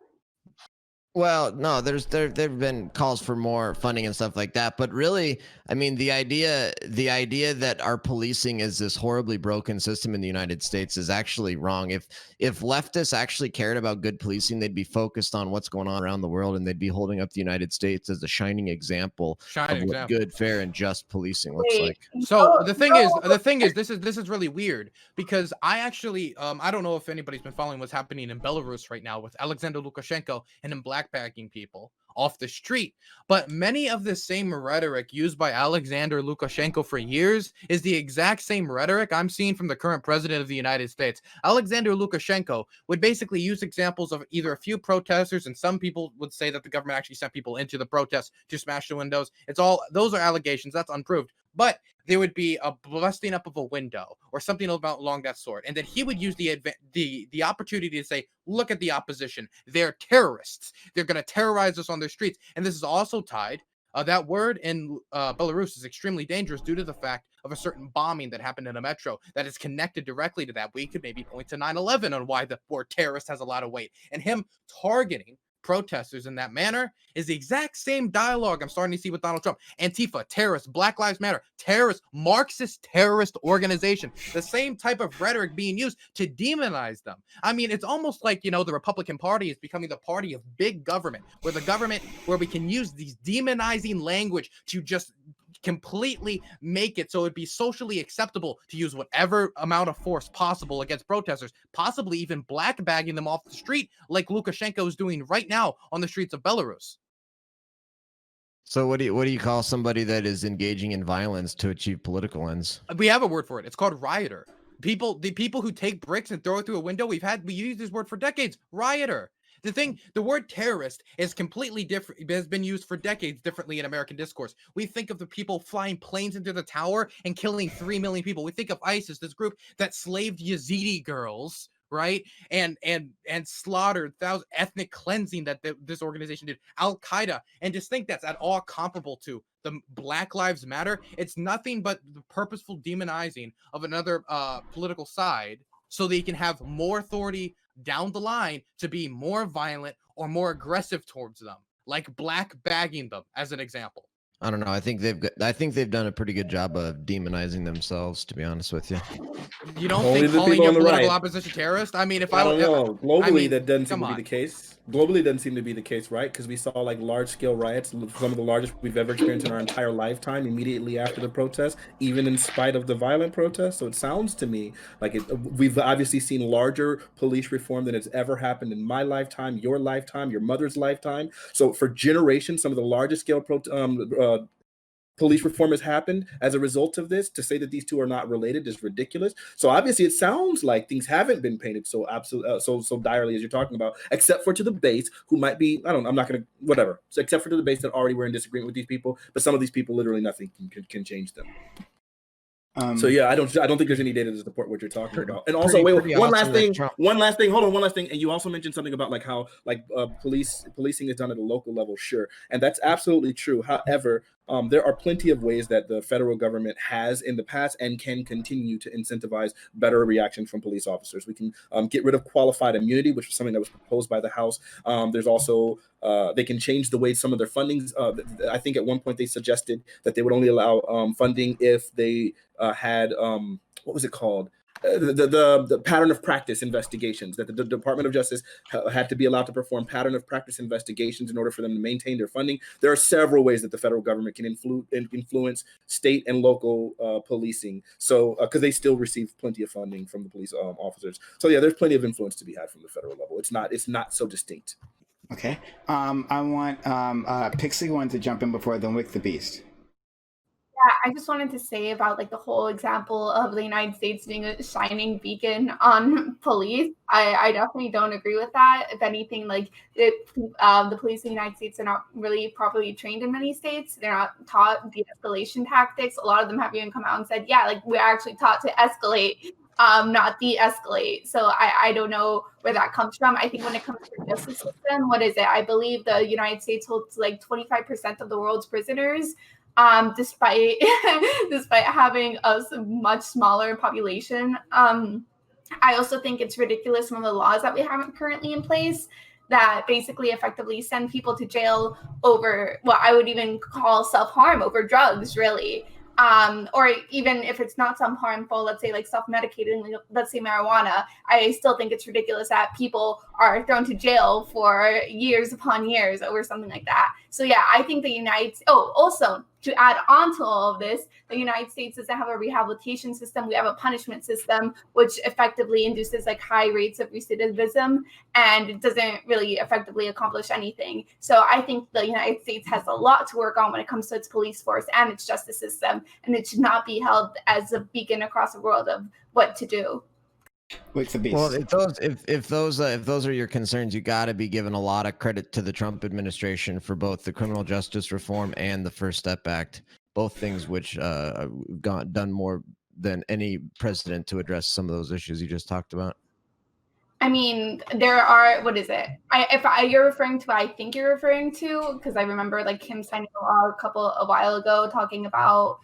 Well, no, there've been calls for more funding and stuff like that, but really, I mean, the idea that our policing is this horribly broken system in the United States is actually wrong. If leftists actually cared about good policing, they'd be focused on what's going on around the world, and they'd be holding up the United States as a shining example of what good, fair, and just policing looks like. So the thing is, this is really weird because I actually I don't know if anybody's been following what's happening in Belarus right now with Alexander Lukashenko and in blackbagging people off the street. But many of the same rhetoric used by Alexander Lukashenko for years is the exact same rhetoric I'm seeing from the current president of the United States. Alexander Lukashenko would basically use examples of either a few protesters, and some people would say that the government actually sent people into the protests to smash the windows. Those are allegations. That's unproved. But there would be a busting up of a window or something along that sort. And then he would use the opportunity to say, look at the opposition. They're terrorists. They're going to terrorize us on their streets. And this is also tied. That word in Belarus is extremely dangerous due to the fact of a certain bombing that happened in a metro that is connected directly to that. We could maybe point to 9/11 on why the word terrorist has a lot of weight. And him targeting protesters in that manner is the exact same dialogue I'm starting to see with Donald Trump. Antifa, terrorist, Black Lives Matter, terrorist, Marxist terrorist organization. The same type of rhetoric being used to demonize them. I mean, it's almost like, the Republican Party is becoming the party of big government, where we can use these demonizing language to just completely make it so it'd be socially acceptable to use whatever amount of force possible against protesters, possibly even black bagging them off the street like Lukashenko is doing right now on the streets of Belarus. So what do you call somebody that is engaging in violence to achieve political ends? We have a word for it. It's called rioter. The people who take bricks and throw it through a window, we use this word for decades, rioter. The word terrorist is completely different. It has been used for decades differently in American discourse. We think of the people flying planes into the tower and killing 3 million people. We think of ISIS, this group that slaved Yazidi girls, right? And slaughtered thousands, ethnic cleansing that this organization did. Al-Qaeda, and just think that's at all comparable to the Black Lives Matter. It's nothing but the purposeful demonizing of another political side so they can have more authority down the line to be more violent or more aggressive towards them, like black bagging them as an example. I don't know. I think they've done a pretty good job of demonizing themselves, to be honest with you. You don't think calling your political opposition terrorist? I mean, I don't know. Globally, that doesn't seem to be the case. Globally, it doesn't seem to be the case, right? Because we saw like large-scale riots, some of the largest we've ever experienced in our entire lifetime, immediately after the protest, even in spite of the violent protests. So it sounds to me like we've obviously seen larger police reform than has ever happened in my lifetime, your lifetime, your mother's lifetime. So for generations, some of the largest-scale police reform has happened as a result of this. To say that these two are not related is ridiculous. So obviously it sounds like things haven't been painted so so direly as you're talking about, except for to the base who might be, I'm not going to, whatever. So except for to the base that already were in disagreement with these people, but some of these people, literally nothing can change them. So yeah, I don't think there's any data to support what you're talking about. And also, pretty one awesome last thing. Trump- One last thing. Hold on, one last thing. And you also mentioned something about like how like policing is done at a local level. Sure, and that's absolutely true. However, there are plenty of ways that the federal government has in the past and can continue to incentivize better reaction from police officers. We can get rid of qualified immunity, which was something that was proposed by the House. There's also they can change the way some of their fundings. I think at one point they suggested that they would only allow funding if they had what was it called? The pattern of practice investigations, that the Department of Justice had to be allowed to perform pattern of practice investigations in order for them to maintain their funding. There are several ways that the federal government can influence state and local policing. So because they still receive plenty of funding from the police officers. So yeah, there's plenty of influence to be had from the federal level. It's not so distinct. Okay. I want Pixie one to jump in before then Wick the Beast. Yeah, I just wanted to say about like the whole example of the United States being a shining beacon on police. I definitely don't agree with that. If anything, like the police in the United States are not really properly trained in many states. They're not taught de-escalation tactics. A lot of them have even come out and said, yeah, like we're actually taught to escalate, not de-escalate. So I don't know where that comes from. I think when it comes to the justice system, what is it? I believe the United States holds like 25% of the world's prisoners. Despite having a much smaller population. I also think it's ridiculous some of the laws that we have currently in place that basically effectively send people to jail over what I would even call self-harm, over drugs, really. Or even if it's not some harmful, let's say like self-medicating, let's say marijuana, I still think it's ridiculous that people are thrown to jail for years upon years over something like that. So yeah, I think also to add on to all of this, the United States doesn't have a rehabilitation system. We have a punishment system, which effectively induces like high rates of recidivism, and it doesn't really effectively accomplish anything. So I think the United States has a lot to work on when it comes to its police force and its justice system, and it should not be held as a beacon across the world of what to do. What's the beast? Well, if those are your concerns, you got to be giving a lot of credit to the Trump administration for both the criminal justice reform and the First Step Act, both things which done more than any president to address some of those issues you just talked about. I mean, there are, what is it? You're referring to what I think you're referring to, because I remember like him signing a law a while ago talking about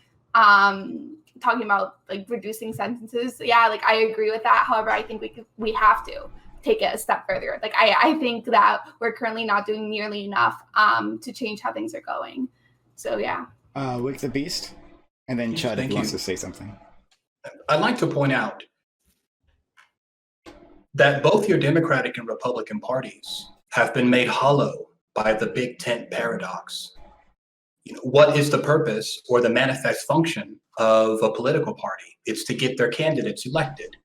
like reducing sentences. Yeah, like I agree with that. However, I think we have to take it a step further. Like I think that we're currently not doing nearly enough to change how things are going. So yeah. Wick the Beast, and then Chud Thank wants you. to say something. I'd like to point out that both your Democratic and Republican parties have been made hollow by the big tent paradox. What is the purpose or the manifest function of a political party? It's to get their candidates elected.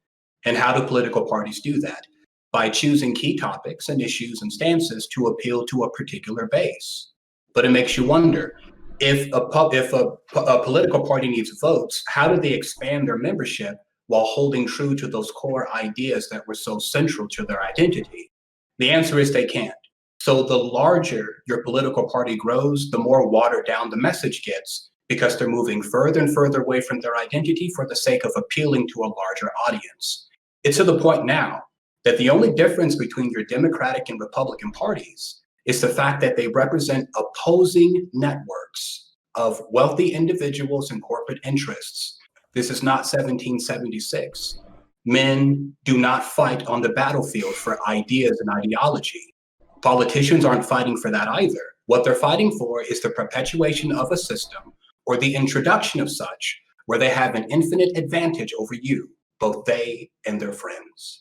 And how do political parties do that? By choosing key topics and issues and stances to appeal to a particular base. But it makes you wonder, if a political party needs votes, how do they expand their membership while holding true to those core ideas that were so central to their identity? The answer is they can't. So the larger your political party grows, the more watered down the message gets, because they're moving further and further away from their identity for the sake of appealing to a larger audience. It's to the point now that the only difference between your Democratic and Republican parties is the fact that they represent opposing networks of wealthy individuals and corporate interests. This is not 1776. Men do not fight on the battlefield for ideas and ideology. Politicians aren't fighting for that either. What they're fighting for is the perpetuation of a system or the introduction of such where they have an infinite advantage over you, both they and their friends.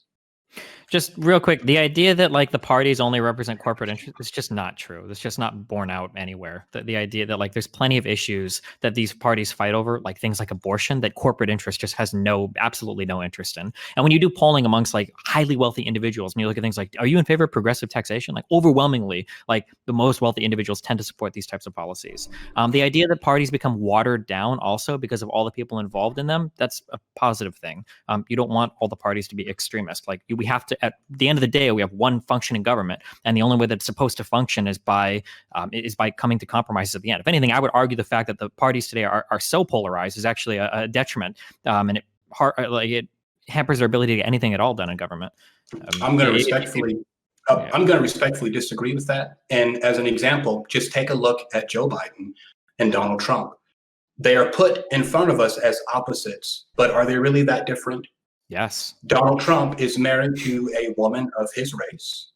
Just real quick, the idea that like the parties only represent corporate interests is just not true. It's just not borne out anywhere. The idea that like there's plenty of issues that these parties fight over, like things like abortion, that corporate interest just has absolutely no interest in. And when you do polling amongst like highly wealthy individuals, and you look at things like, are you in favor of progressive taxation? Like overwhelmingly, like the most wealthy individuals tend to support these types of policies. The idea that parties become watered down also because of all the people involved in them, that's a positive thing. You don't want all the parties to be extremist. Like we have to at the end of the day, we have one functioning government, and the only way that it's supposed to function is by coming to compromises at the end. If anything, I would argue the fact that the parties today are so polarized is actually a detriment, and it hampers their ability to get anything at all done in government. I'm going to respectfully disagree with that. And as an example, just take a look at Joe Biden and Donald Trump. They are put in front of us as opposites, but are they really that different? Yes. Donald Trump is married to a woman of his race.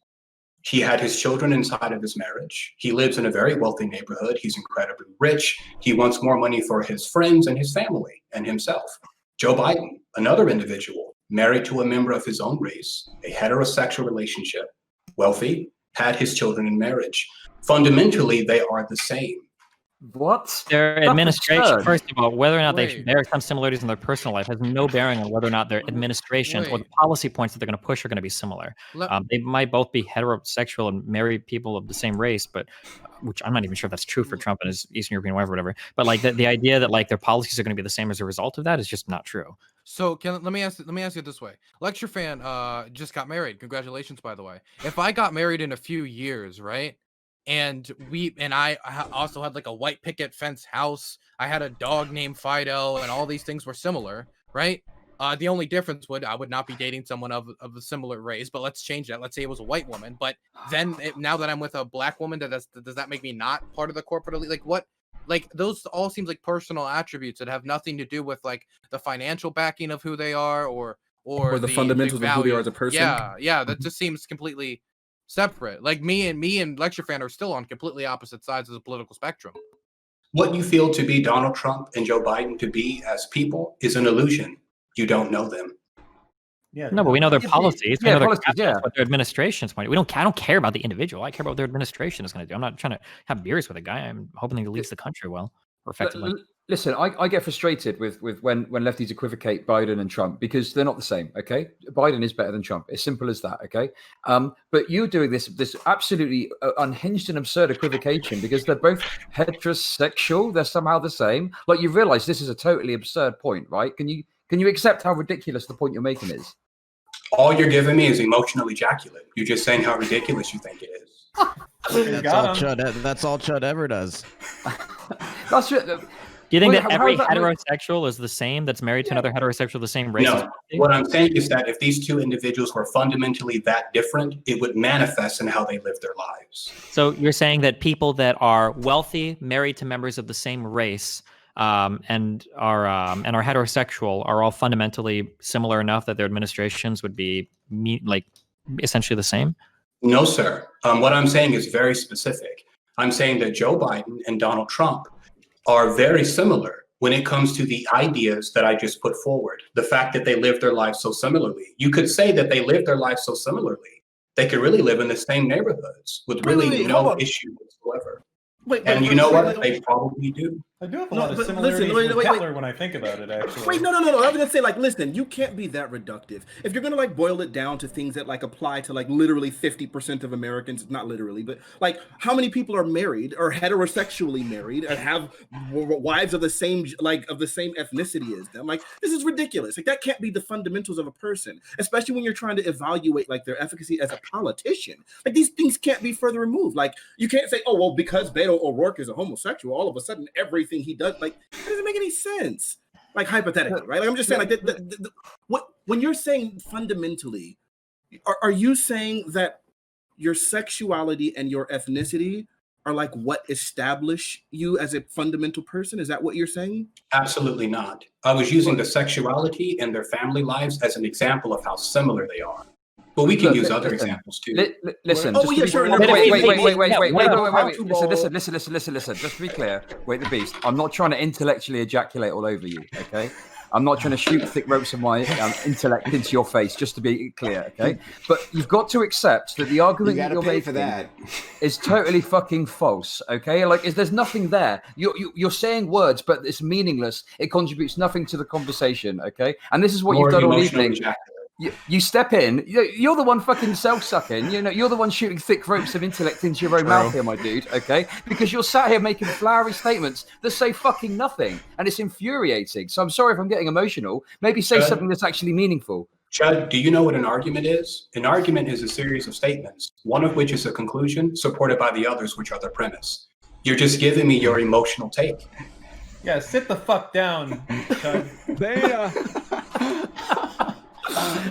He had his children inside of his marriage. He lives in a very wealthy neighborhood. He's incredibly rich. He wants more money for his friends and his family and himself. Joe Biden, another individual, married to a member of his own race, a heterosexual relationship, wealthy, had his children in marriage. Fundamentally, they are the same. What? Their That's administration, absurd. first of all, whether or not Wait. there are some similarities in their personal life has no bearing on whether or not their administrations or the Wait. policy points that they're going to push are going to be similar. They might both be heterosexual and marry people of the same race, but which I'm not even sure if that's true for Trump and his Eastern European wife or whatever. But like the idea that like their policies are going to be the same as a result of that is just not true. So let me ask you this way. LCTRfan just got married. Congratulations, by the way. If I got married in a few years, right? And I also had like a white picket fence house. I had a dog named Fido, and all these things were similar, right? The only difference I would not be dating someone of a similar race, but let's change that. Let's say it was a white woman, but then now that I'm with a black woman, does that make me not part of the corporate elite? Like what? Like those all seems like personal attributes that have nothing to do with like the financial backing of who they are or the fundamentals of who they are as a person. Yeah, that just seems completely separate. Like me and LCTRfan are still on completely opposite sides of the political spectrum. What you feel to be Donald Trump and Joe Biden to be as people is an illusion. You don't know them. Yeah. No, but we know their policies. We know their policies, what their administration's point. I don't care about the individual. I care about what their administration is going to do. I'm not trying to have beers with a guy. I'm hoping he leads the country well or effectively. Listen, I get frustrated with when lefties equivocate Biden and Trump because they're not the same. Okay, Biden is better than Trump. It's simple as that. Okay, but you're doing this absolutely unhinged and absurd equivocation because they're both heterosexual. They're somehow the same. Like you realize this is a totally absurd point, right? Can you accept how ridiculous the point you're making is? All you're giving me is emotional ejaculate. You're just saying how ridiculous you think it is. That's all Chud ever does. That's it. Do you think that every heterosexual is the same that's married to another heterosexual of the same race? No. What I'm saying is that if these two individuals were fundamentally that different, it would manifest in how they live their lives. So you're saying that people that are wealthy, married to members of the same race, and are heterosexual are all fundamentally similar enough that their administrations would be essentially the same? No, sir. What I'm saying is very specific. I'm saying that Joe Biden and Donald Trump are very similar when it comes to the ideas that I just put forward. The fact that they live their lives so similarly. You could say that they live their lives so similarly. They could really live in the same neighborhoods with really no issue whatsoever. You know what? They probably do. I do have a lot of similarities with Hitler when I think about it, actually. Wait, no. I was gonna say, like, listen, you can't be that reductive. If you're gonna like boil it down to things that like apply to like literally 50% of Americans, not literally, but like how many people are married or heterosexually married and have wives of the same ethnicity as them? Like, this is ridiculous. Like, that can't be the fundamentals of a person, especially when you're trying to evaluate like their efficacy as a politician. Like, these things can't be further removed. Like, you can't say, oh well, because Beto O'Rourke is a homosexual, all of a sudden everything he does, like, that doesn't make any sense. Like, hypothetically, right? Like, I'm just saying, like, when you're saying fundamentally, are you saying that your sexuality and your ethnicity are like what establish you as a fundamental person? Is that what you're saying? Absolutely not. I was using the sexuality and their family lives as an example of how similar they are. But we can use other examples too. Listen. Wait. Listen. Just to be clear, wait the beast. I'm not trying to intellectually ejaculate all over you, okay? I'm not trying to shoot thick ropes of my intellect into your face, just to be clear, okay? But you've got to accept that the argument you're making for that is totally fucking false, okay? Like, there's nothing there. You're saying words, but it's meaningless. It contributes nothing to the conversation, okay? And this is what you've done all evening. You step in, you're the one fucking self-sucking, you're the one shooting thick ropes of intellect into your own mouth here, my dude, okay? Because you're sat here making flowery statements that say fucking nothing, and it's infuriating. So I'm sorry if I'm getting emotional. Maybe say something that's actually meaningful. Judd, do you know what an argument is? An argument is a series of statements, one of which is a conclusion supported by the others, which are the premise. You're just giving me your emotional take. Yeah, sit the fuck down, Chud.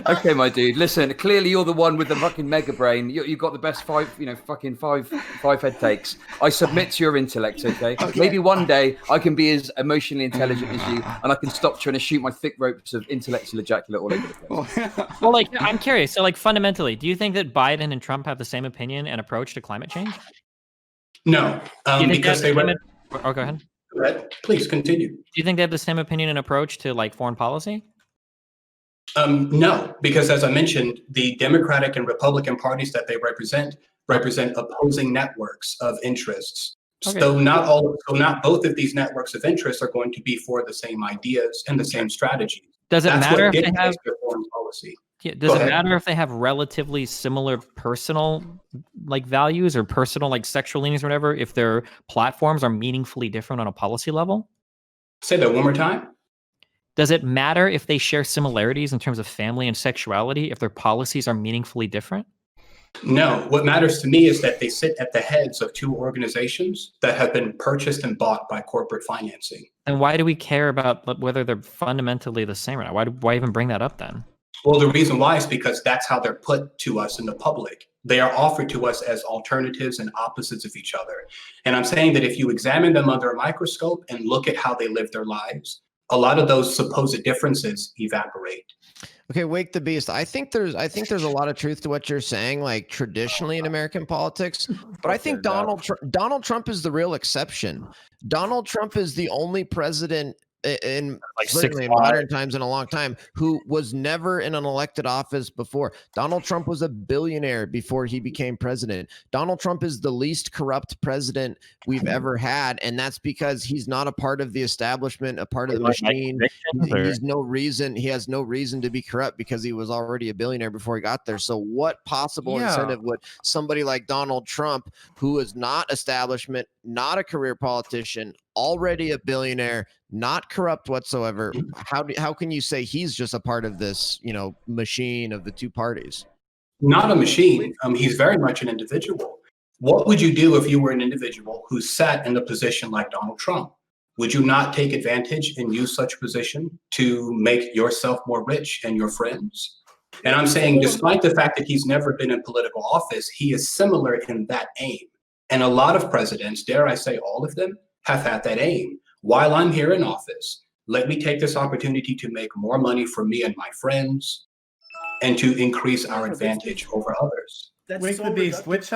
Okay, my dude. Listen, clearly you're the one with the fucking mega brain. You got the best five head takes. I submit to your intellect, okay? Maybe one day I can be as emotionally intelligent as you, and I can stop trying to shoot my thick ropes of intellectual ejaculate all over the place. Well, like, I'm curious. So, like, fundamentally, do you think that Biden and Trump have the same opinion and approach to climate change? No, because they were. Oh, go ahead. Go ahead. Please continue. Do you think they have the same opinion and approach to like foreign policy? No, because as I mentioned, the Democratic and Republican parties that they represent opposing networks of interests. Okay. So not both of these networks of interest are going to be for the same ideas and the same strategies. Does it matter if they dictates have their foreign policy? Yeah, does it matter if they have relatively similar personal like values or personal like sexual leanings or whatever, if their platforms are meaningfully different on a policy level? Say that one more time. Does it matter if they share similarities in terms of family and sexuality if their policies are meaningfully different? No, what matters to me is that they sit at the heads of two organizations that have been purchased and bought by corporate financing. And why do we care about whether they're fundamentally the same or not? Why even bring that up then? Well, the reason why is because that's how they're put to us in the public. They are offered to us as alternatives and opposites of each other. And I'm saying that if you examine them under a microscope and look at how they live their lives, a lot of those supposed differences evaporate. Okay, Wake the Beast. I think there's a lot of truth to what you're saying, like traditionally in American politics. But I think Donald Trump is the real exception. Donald Trump is the only president in like certainly in modern times in a long time who was never in an elected office before. Donald Trump was a billionaire before he became president. Donald Trump is the least corrupt president we've ever had, and that's because he's not a part of the establishment, a part of the machine. He has no reason to be corrupt because he was already a billionaire before he got there. So what possible incentive would somebody like Donald Trump, who is not establishment, not a career politician, already a billionaire, not corrupt whatsoever, how can you say he's just a part of this, machine of the two parties? Not a machine. He's very much an individual. What would you do if you were an individual who sat in a position like Donald Trump? Would you not take advantage and use such position to make yourself more rich and your friends? And I'm saying, despite the fact that he's never been in political office, he is similar in that aim. And a lot of presidents, dare I say all of them, have had that aim. While I'm here in office, let me take this opportunity to make more money for me and my friends and to increase our advantage over others. Wake the Beast. Which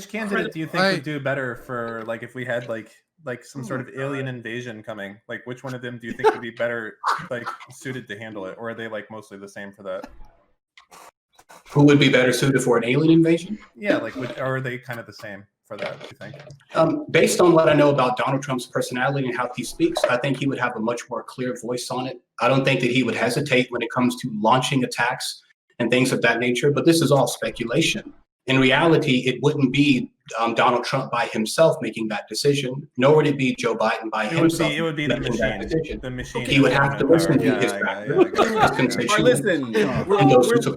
candidate do you think would do better for like if we had like some sort of alien invasion coming? Like which one of them do you think would be better like suited to handle it? Or are they like mostly the same for that? Who would be better suited for an alien invasion? Yeah, like or are they kind of the same for that, do you think? Based on what I know about Donald Trump's personality and how he speaks, I think he would have a much more clear voice on it. I don't think that he would hesitate when it comes to launching attacks and things of that nature, but this is all speculation. In reality, it wouldn't be Donald Trump by himself making that decision, nor would it be Joe Biden by himself. It would be the machine. The machine. He would have to listen to his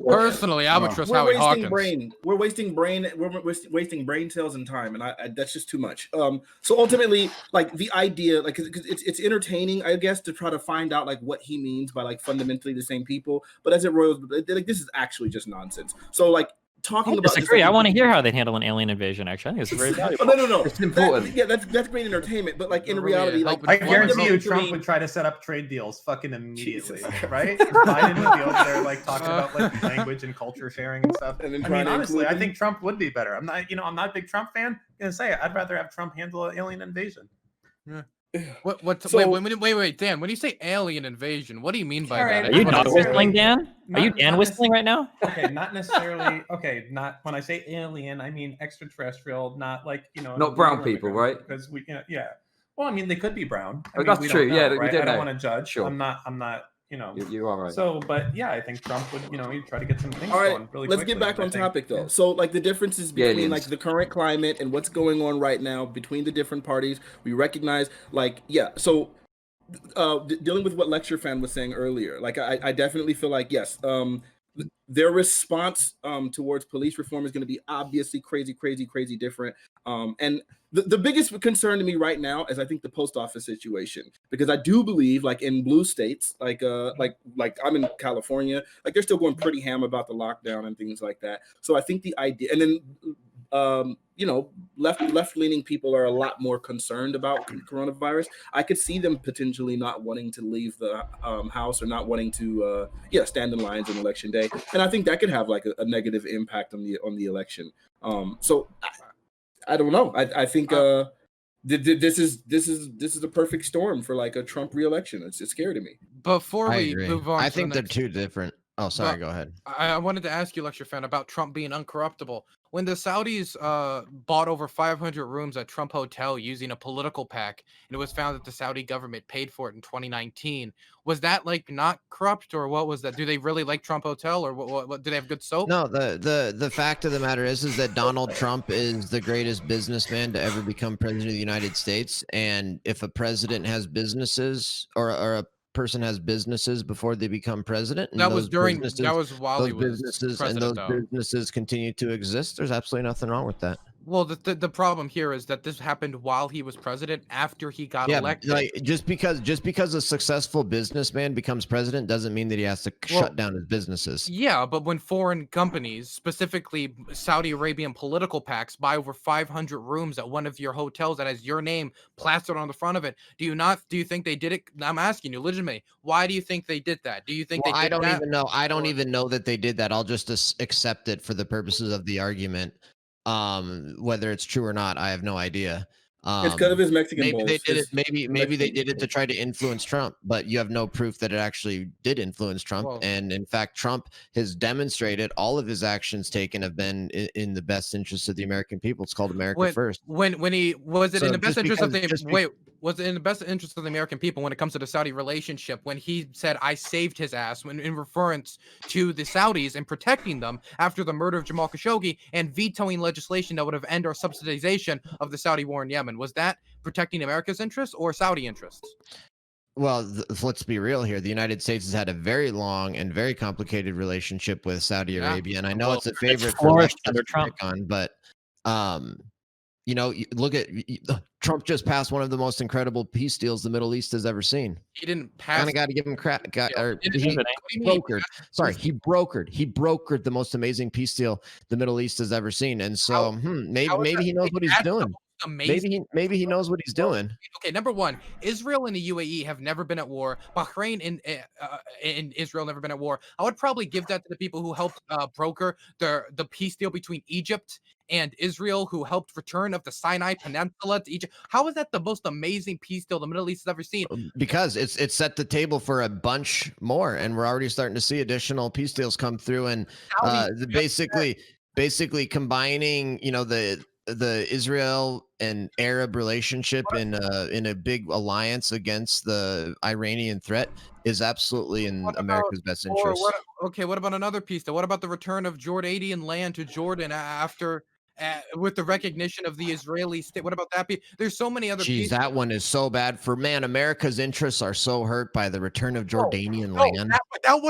Personally, I would trust Howie Hawkins. We're wasting brain cells and time, and that's just too much. So ultimately, like the idea, like it's entertaining, I guess, to try to find out like what he means by like fundamentally the same people. But as it roils, like this is actually just nonsense. So like. Talking about disagree. I want to hear how they'd handle an alien invasion. Actually, I think it's very valuable. No. It's important. That's great entertainment, but like in reality, like I guarantee you, Trump would try to set up trade deals, fucking immediately, right? Biden would be over there like talking about like language and culture sharing and stuff. And then honestly, I think Trump would be better. I'm not a big Trump fan. I'm gonna say I'd rather have Trump handle an alien invasion. Yeah. Wait, Dan, when you say alien invasion, what do you mean by that? Are you not whistling, Dan? Are you Dan whistling right now? Okay, not necessarily. Okay, not when I say alien, I mean extraterrestrial, not like not brown people, right? Because we, yeah. Well, I mean, they could be brown. That's true. Yeah, right? I don't want to judge. Sure. I'm not. You are right. So, but yeah, I think Trump would, he'd try to get some things going really quickly. Let's get back on topic though. So, like the differences between like the current climate and what's going on right now between the different parties, we recognize, like, so dealing with what LCTRfan was saying earlier, like I definitely feel like yes, their response towards police reform is going to be obviously crazy different. And the biggest concern to me right now is I think the post office situation, because I do believe like in blue states, like I'm in California, like they're still going pretty ham about the lockdown and things like that. So I think the idea, and then left-leaning people are a lot more concerned about coronavirus. I could see them potentially not wanting to leave the house or not wanting to stand in lines on election day, and I think that could have like a negative impact on the election. So I don't know. I think this is a perfect storm for like a Trump re-election. It's scary to me. Before we move on, I think they're two different. Oh, sorry. Go ahead. I wanted to ask you, LCTRfan, about Trump being uncorruptible. When the Saudis bought over 500 rooms at Trump Hotel using a political PAC, and it was found that the Saudi government paid for it in 2019, was that like not corrupt, or what was that? Do they really like Trump Hotel, or what do they have good soap? No, the fact of the matter is that Donald Trump is the greatest businessman to ever become president of the United States, and if a president has businesses or a person has businesses before they become president, and that was while he was businesses president, and those businesses continue to exist, there's absolutely nothing wrong with that. Well, the problem here is that this happened while he was president, after he got elected. Like just because a successful businessman becomes president doesn't mean that he has to shut down his businesses. Yeah, but when foreign companies, specifically Saudi Arabian political PACs, buy over 500 rooms at one of your hotels that has your name plastered on the front of it, do you think they did it? I'm asking you legitimately, why do you think they did that? Do you think they did that? I don't even know that they did that. I'll just accept it for the purposes of the argument. Whether it's true or not, I have no idea. It's because of his Mexican maybe balls. They did it. Maybe they did it to try to influence Trump, but you have no proof that it actually did influence Trump. Well, and in fact, Trump has demonstrated all of his actions taken have been in the best interest of the American people. It's called America First. Was it in the best interest of the was it in the best interest of the American people when it comes to the Saudi relationship, when he said, I saved his ass, when in reference to the Saudis and protecting them after the murder of Jamal Khashoggi and vetoing legislation that would have ended our subsidization of the Saudi war in Yemen? Was that protecting America's interests or Saudi interests? Well, let's be real here. The United States has had a very long and very complicated relationship with Saudi Arabia, and I know it's a favorite for Trump on, but look at Trump just passed one of the most incredible peace deals the Middle East has ever seen. He didn't pass. Kind of got to give him credit. He brokered the most amazing peace deal the Middle East has ever seen, and so maybe he knows what he's doing. Amazing. Maybe he knows what he's doing. Okay, number one, Israel and the UAE have never been at war. Bahrain and Israel never been at war. I would probably give that to the people who helped broker the peace deal between Egypt and Israel, who helped return of the Sinai Peninsula to Egypt. How is that the most amazing peace deal the Middle East has ever seen? Because it's set the table for a bunch more, and we're already starting to see additional peace deals come through, and basically combining, the Israel and Arab relationship in a big alliance against the Iranian threat is absolutely in America's best interest. What about another piece though? What about the return of Jordanian land to Jordan after with the recognition of the Israeli state? What about that? There's so many other pieces. That one is so bad for America's interests are so hurt by the return of Jordanian land. That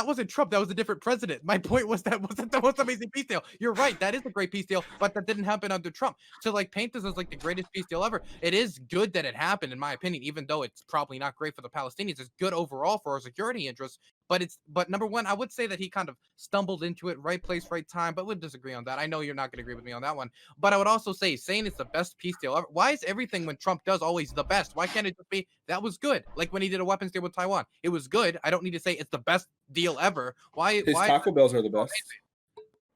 wasn't Trump. That was a different president. My point was that wasn't the most amazing peace deal. You're right. That is a great peace deal, but that didn't happen under Trump. So like paint this as like the greatest peace deal ever. It is good that it happened, in my opinion, even though it's probably not great for the Palestinians. It's good overall for our security interests. But number one, I would say that he kind of stumbled into it, right place, right time, but we'll disagree on that. I know you're not going to agree with me on that one, but I would also say saying it's the best peace deal ever. Why is everything when Trump does always the best? Why can't it just be that was good? Like when he did a weapons deal with Taiwan, it was good. I don't need to say it's the best deal ever. Why? His Taco Bells are the best.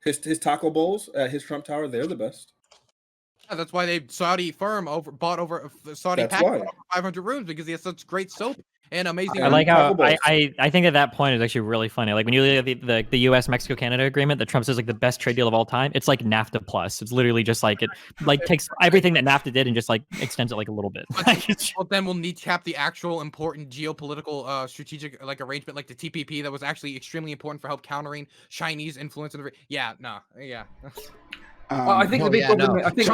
His Taco Bowls at his Trump Tower, they're the best. Yeah, that's why Saudi firm bought over Saudi pack over 500 rooms, because he has such great soap and amazing. I like how I think at that point is actually really funny. Like when you look at the U.S. Mexico Canada agreement that Trump says like the best trade deal of all time, it's like NAFTA plus. It's literally just like it takes everything that NAFTA did and just like extends it like a little bit. Well, then we'll need to have the actual important geopolitical strategic like arrangement like the TPP that was actually extremely important for help countering Chinese influence. I think the big problem. I think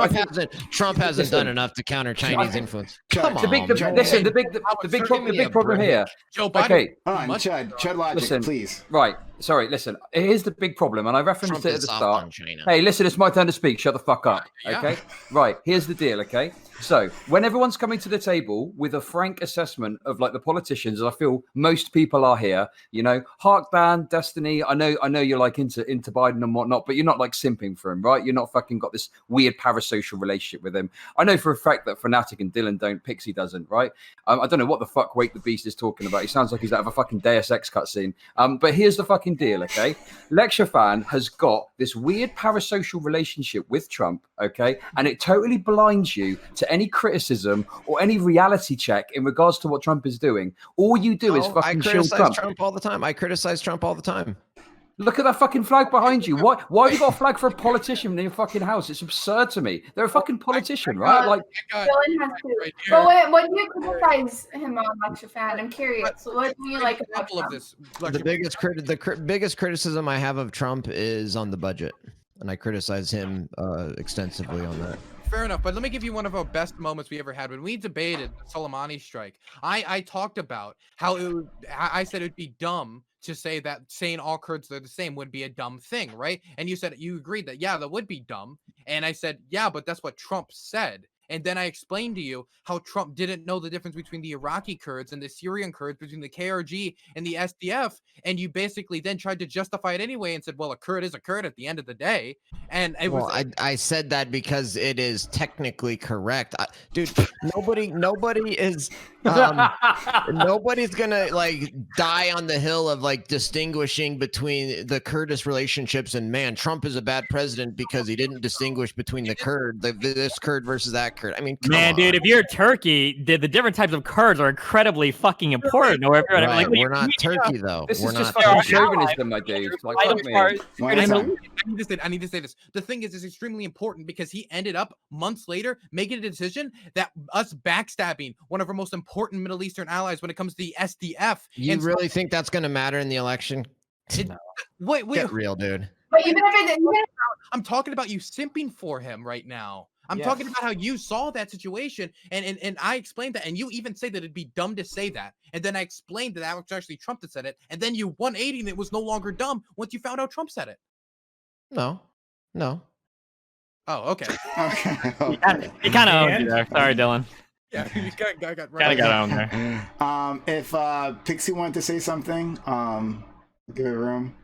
Trump hasn't done enough to counter Chinese influence. The big problem here. Joe Biden. Okay, Chud Logic, please. Right. sorry, listen, here's the big problem, and I referenced Trump it at is the soft start. on China. Hey, listen, it's my turn to speak. Shut the fuck up, Yeah. okay? Right, here's the deal, okay? So when everyone's coming to the table with a frank assessment of like the politicians, I feel most people are here, you know, Hark Dan, Destiny, I know you're like into Biden and whatnot, but you're not like simping for him, right? You're not fucking got this weird parasocial relationship with him. I know for a fact that Fanatic and Dylan don't, Pixie doesn't, right? I don't know what the fuck Wake the Beast is talking about. He sounds like he's out of a fucking Deus Ex cutscene. But here's the fucking deal, okay? LCTRfan has got this weird parasocial relationship with Trump, okay? And it totally blinds you to any criticism or any reality check in regards to what Trump is doing. All you do is fucking I shield criticize Trump all the time. I criticize Trump all the time. Look at that fucking flag behind you. Why have you got a flag for a politician in your fucking house? It's absurd to me. They're a fucking politician, right? Like, Dylan has to. Right But here. what do you criticize him on, LCTRfan? I'm curious. What do you like about example of Trump? this? The biggest criticism I have of Trump is on the budget, and I criticize him extensively on that. Fair enough, but let me give you one of our best moments we ever had when we debated Soleimani strike. I talked about how I said it'd be dumb to say that saying all Kurds are the same would be a dumb thing, right? And you said you agreed that yeah, that would be dumb. And I said yeah, but that's what Trump said. And then I explained to you how Trump didn't know the difference between the Iraqi Kurds and the Syrian Kurds, between the KRG and the SDF. And you basically then tried to justify it anyway and said, well, a Kurd is a Kurd at the end of the day. And it was. I said that because it is technically correct. Dude, nobody is. Nobody's gonna like die on the hill of like distinguishing between the Kurdish relationships, and man, Trump is a bad president because he didn't distinguish between the Kurd, this Kurd versus that Kurd. I mean, man, dude, if you're Turkey, the different types of Kurds are incredibly fucking important. Or right, like, we're not Turkey though. this We're is just not fucking Turkey. chauvinism, my dude. Like, fuck me. I need to say this. The thing is, it's extremely important because he ended up months later making a decision that us backstabbing one of our most important Middle Eastern allies when it comes to the SDF. You really think that's going to matter in the election? Wait, Get real, dude. But even if it didn't, I'm talking about you simping for him right now. I'm talking about how you saw that situation, and I explained that, and you even say that it'd be dumb to say that, and then I explained that was actually Trump that said it, and then you 180 and it was no longer dumb once you found out Trump said it. No. Oh, okay. He kind of owned you there. Sorry, Dylan. Yeah, you got Kind of got owned there. If Pixie wanted to say something, give it room.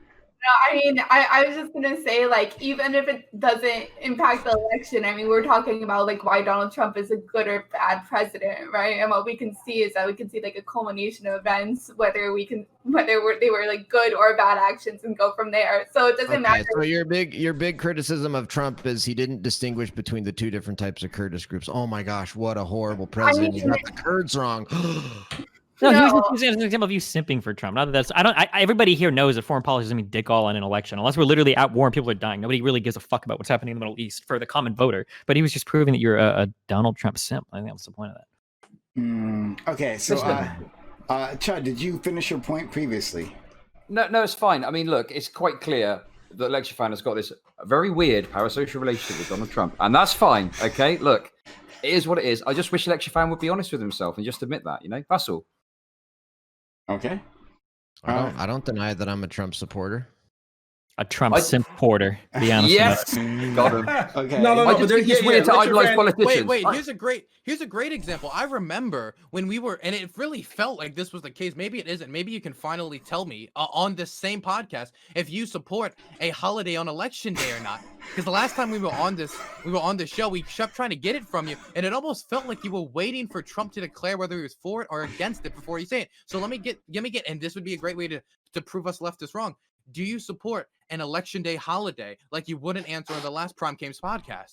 I mean, I was just gonna say, like, even if it doesn't impact the election, I mean, we're talking about like why Donald Trump is a good or bad president, right? And what we can see is that we can see like a culmination of events, whether they were like good or bad actions, and go from there. So it doesn't matter. So your big criticism of Trump is he didn't distinguish between the two different types of Kurdish groups. Oh my gosh, what a horrible president! He got the Kurds wrong. No, he was using an example of you simping for Trump. Not that that's everybody here knows that foreign policy doesn't mean dick all in an election, unless we're literally at war and people are dying. Nobody really gives a fuck about what's happening in the Middle East for the common voter. But he was just proving that you're a Donald Trump simp. I think that was the point of that. Okay, so Chud, did you finish your point previously? No, it's fine. I mean, look, it's quite clear that LCTRfan has got this very weird parasocial relationship with Donald Trump, and that's fine. Okay, look, it is what it is. I just wish LCTRfan would be honest with himself and just admit that. You know, that's all. Okay. I don't deny that I'm a Trump supporter. A Trump simp porter. Be honest. Yes, got him. Okay. No, I just think it's weird to idolize politicians. Wait, here's a great example. I remember when we were, and it really felt like this was the case. Maybe it isn't. Maybe you can finally tell me on this same podcast if you support a holiday on election day or not. Because the last time we were on this show, we kept trying to get it from you, and it almost felt like you were waiting for Trump to declare whether he was for it or against it before you say it. So let me get, and this would be a great way to prove us leftists wrong. Do you support an election day holiday like you wouldn't answer on the last Prime Cayes podcast?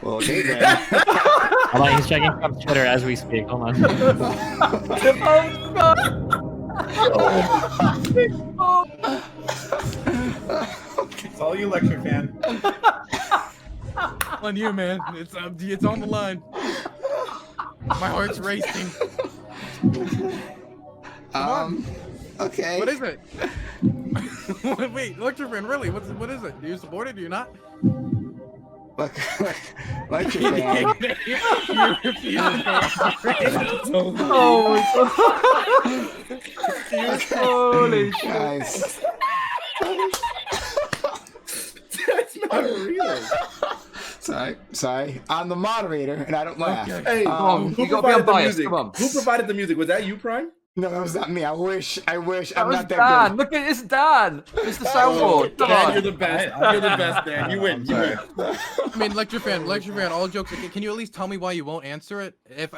Well, okay then. Hold on, he's checking Trump's Twitter as we speak. Hold on. It's all you, LCTRfan. On you, man. It's on the line. My heart's racing. Okay. What is it? Wait, LCTRfan, really? What is it? Do you support it? Do you not? LCTRfan. Holy shit. Guys. That's not real. Sorry. I'm the moderator, and I don't laugh. Hey, Come on, who you gotta be provided the unbiased. music? Come on. Who provided the music? Was that you, Prime? No, that was not me. I wish. That I'm was not that Dan. good. Look at it's Dan. Mr. Soundboard. Come Dan, on. you're the best. You're the best, Dan. You win. You win. I mean, LCTRfan, all jokes. Can you at least tell me why you won't answer it? If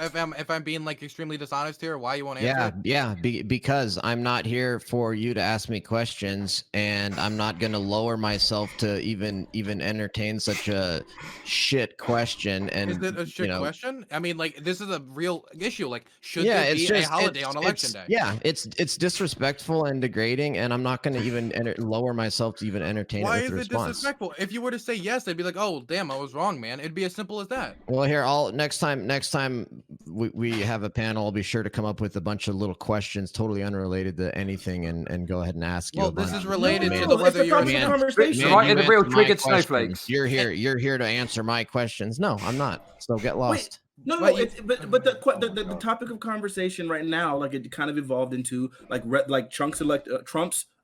I'm being like extremely dishonest here, why you won't answer it? Because I'm not here for you to ask me questions, and I'm not gonna lower myself to even entertain such a shit question. And Is it a shit question? I mean, like, this is a real issue. Like, should there be a holiday on election day? Yeah, it's disrespectful and degrading, and I'm not going to even lower myself to even entertain Why it is with a it response. disrespectful? If you were to say yes, they'd be like, "Oh, damn, I was wrong, man." It'd be as simple as that. Well, here, next time we have a panel, I'll be sure to come up with a bunch of little questions totally unrelated to anything, and go ahead and ask you. Well, a bunch. this is related to No, whether it's a you're. conversation. Right in the real answer my triggered questions. snowflakes. You're here to answer my questions. No, I'm not. So get lost. No, But but the topic of conversation right now, like it kind of evolved into like Trump's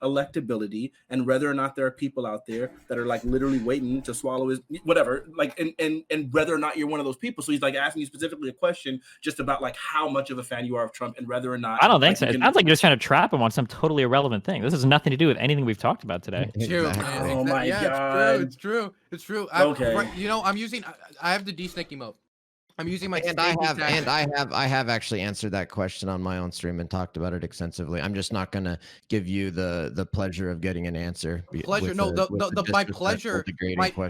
electability and whether or not there are people out there that are like literally waiting to swallow his whatever, like and whether or not you're one of those people. So he's like asking you specifically a question just about like how much of a fan you are of Trump and whether or not. I don't think like, so. It you sounds like you're just trying to trap him on some totally irrelevant thing. This has nothing to do with anything we've talked about today. True. Exactly. Oh my God. It's true. Okay. I'm using. I have the de-snake emote. I'm using my. And I have actually answered that question on my own stream and talked about it extensively. I'm just not gonna give you the pleasure of getting an answer. Pleasure. No, my pleasure.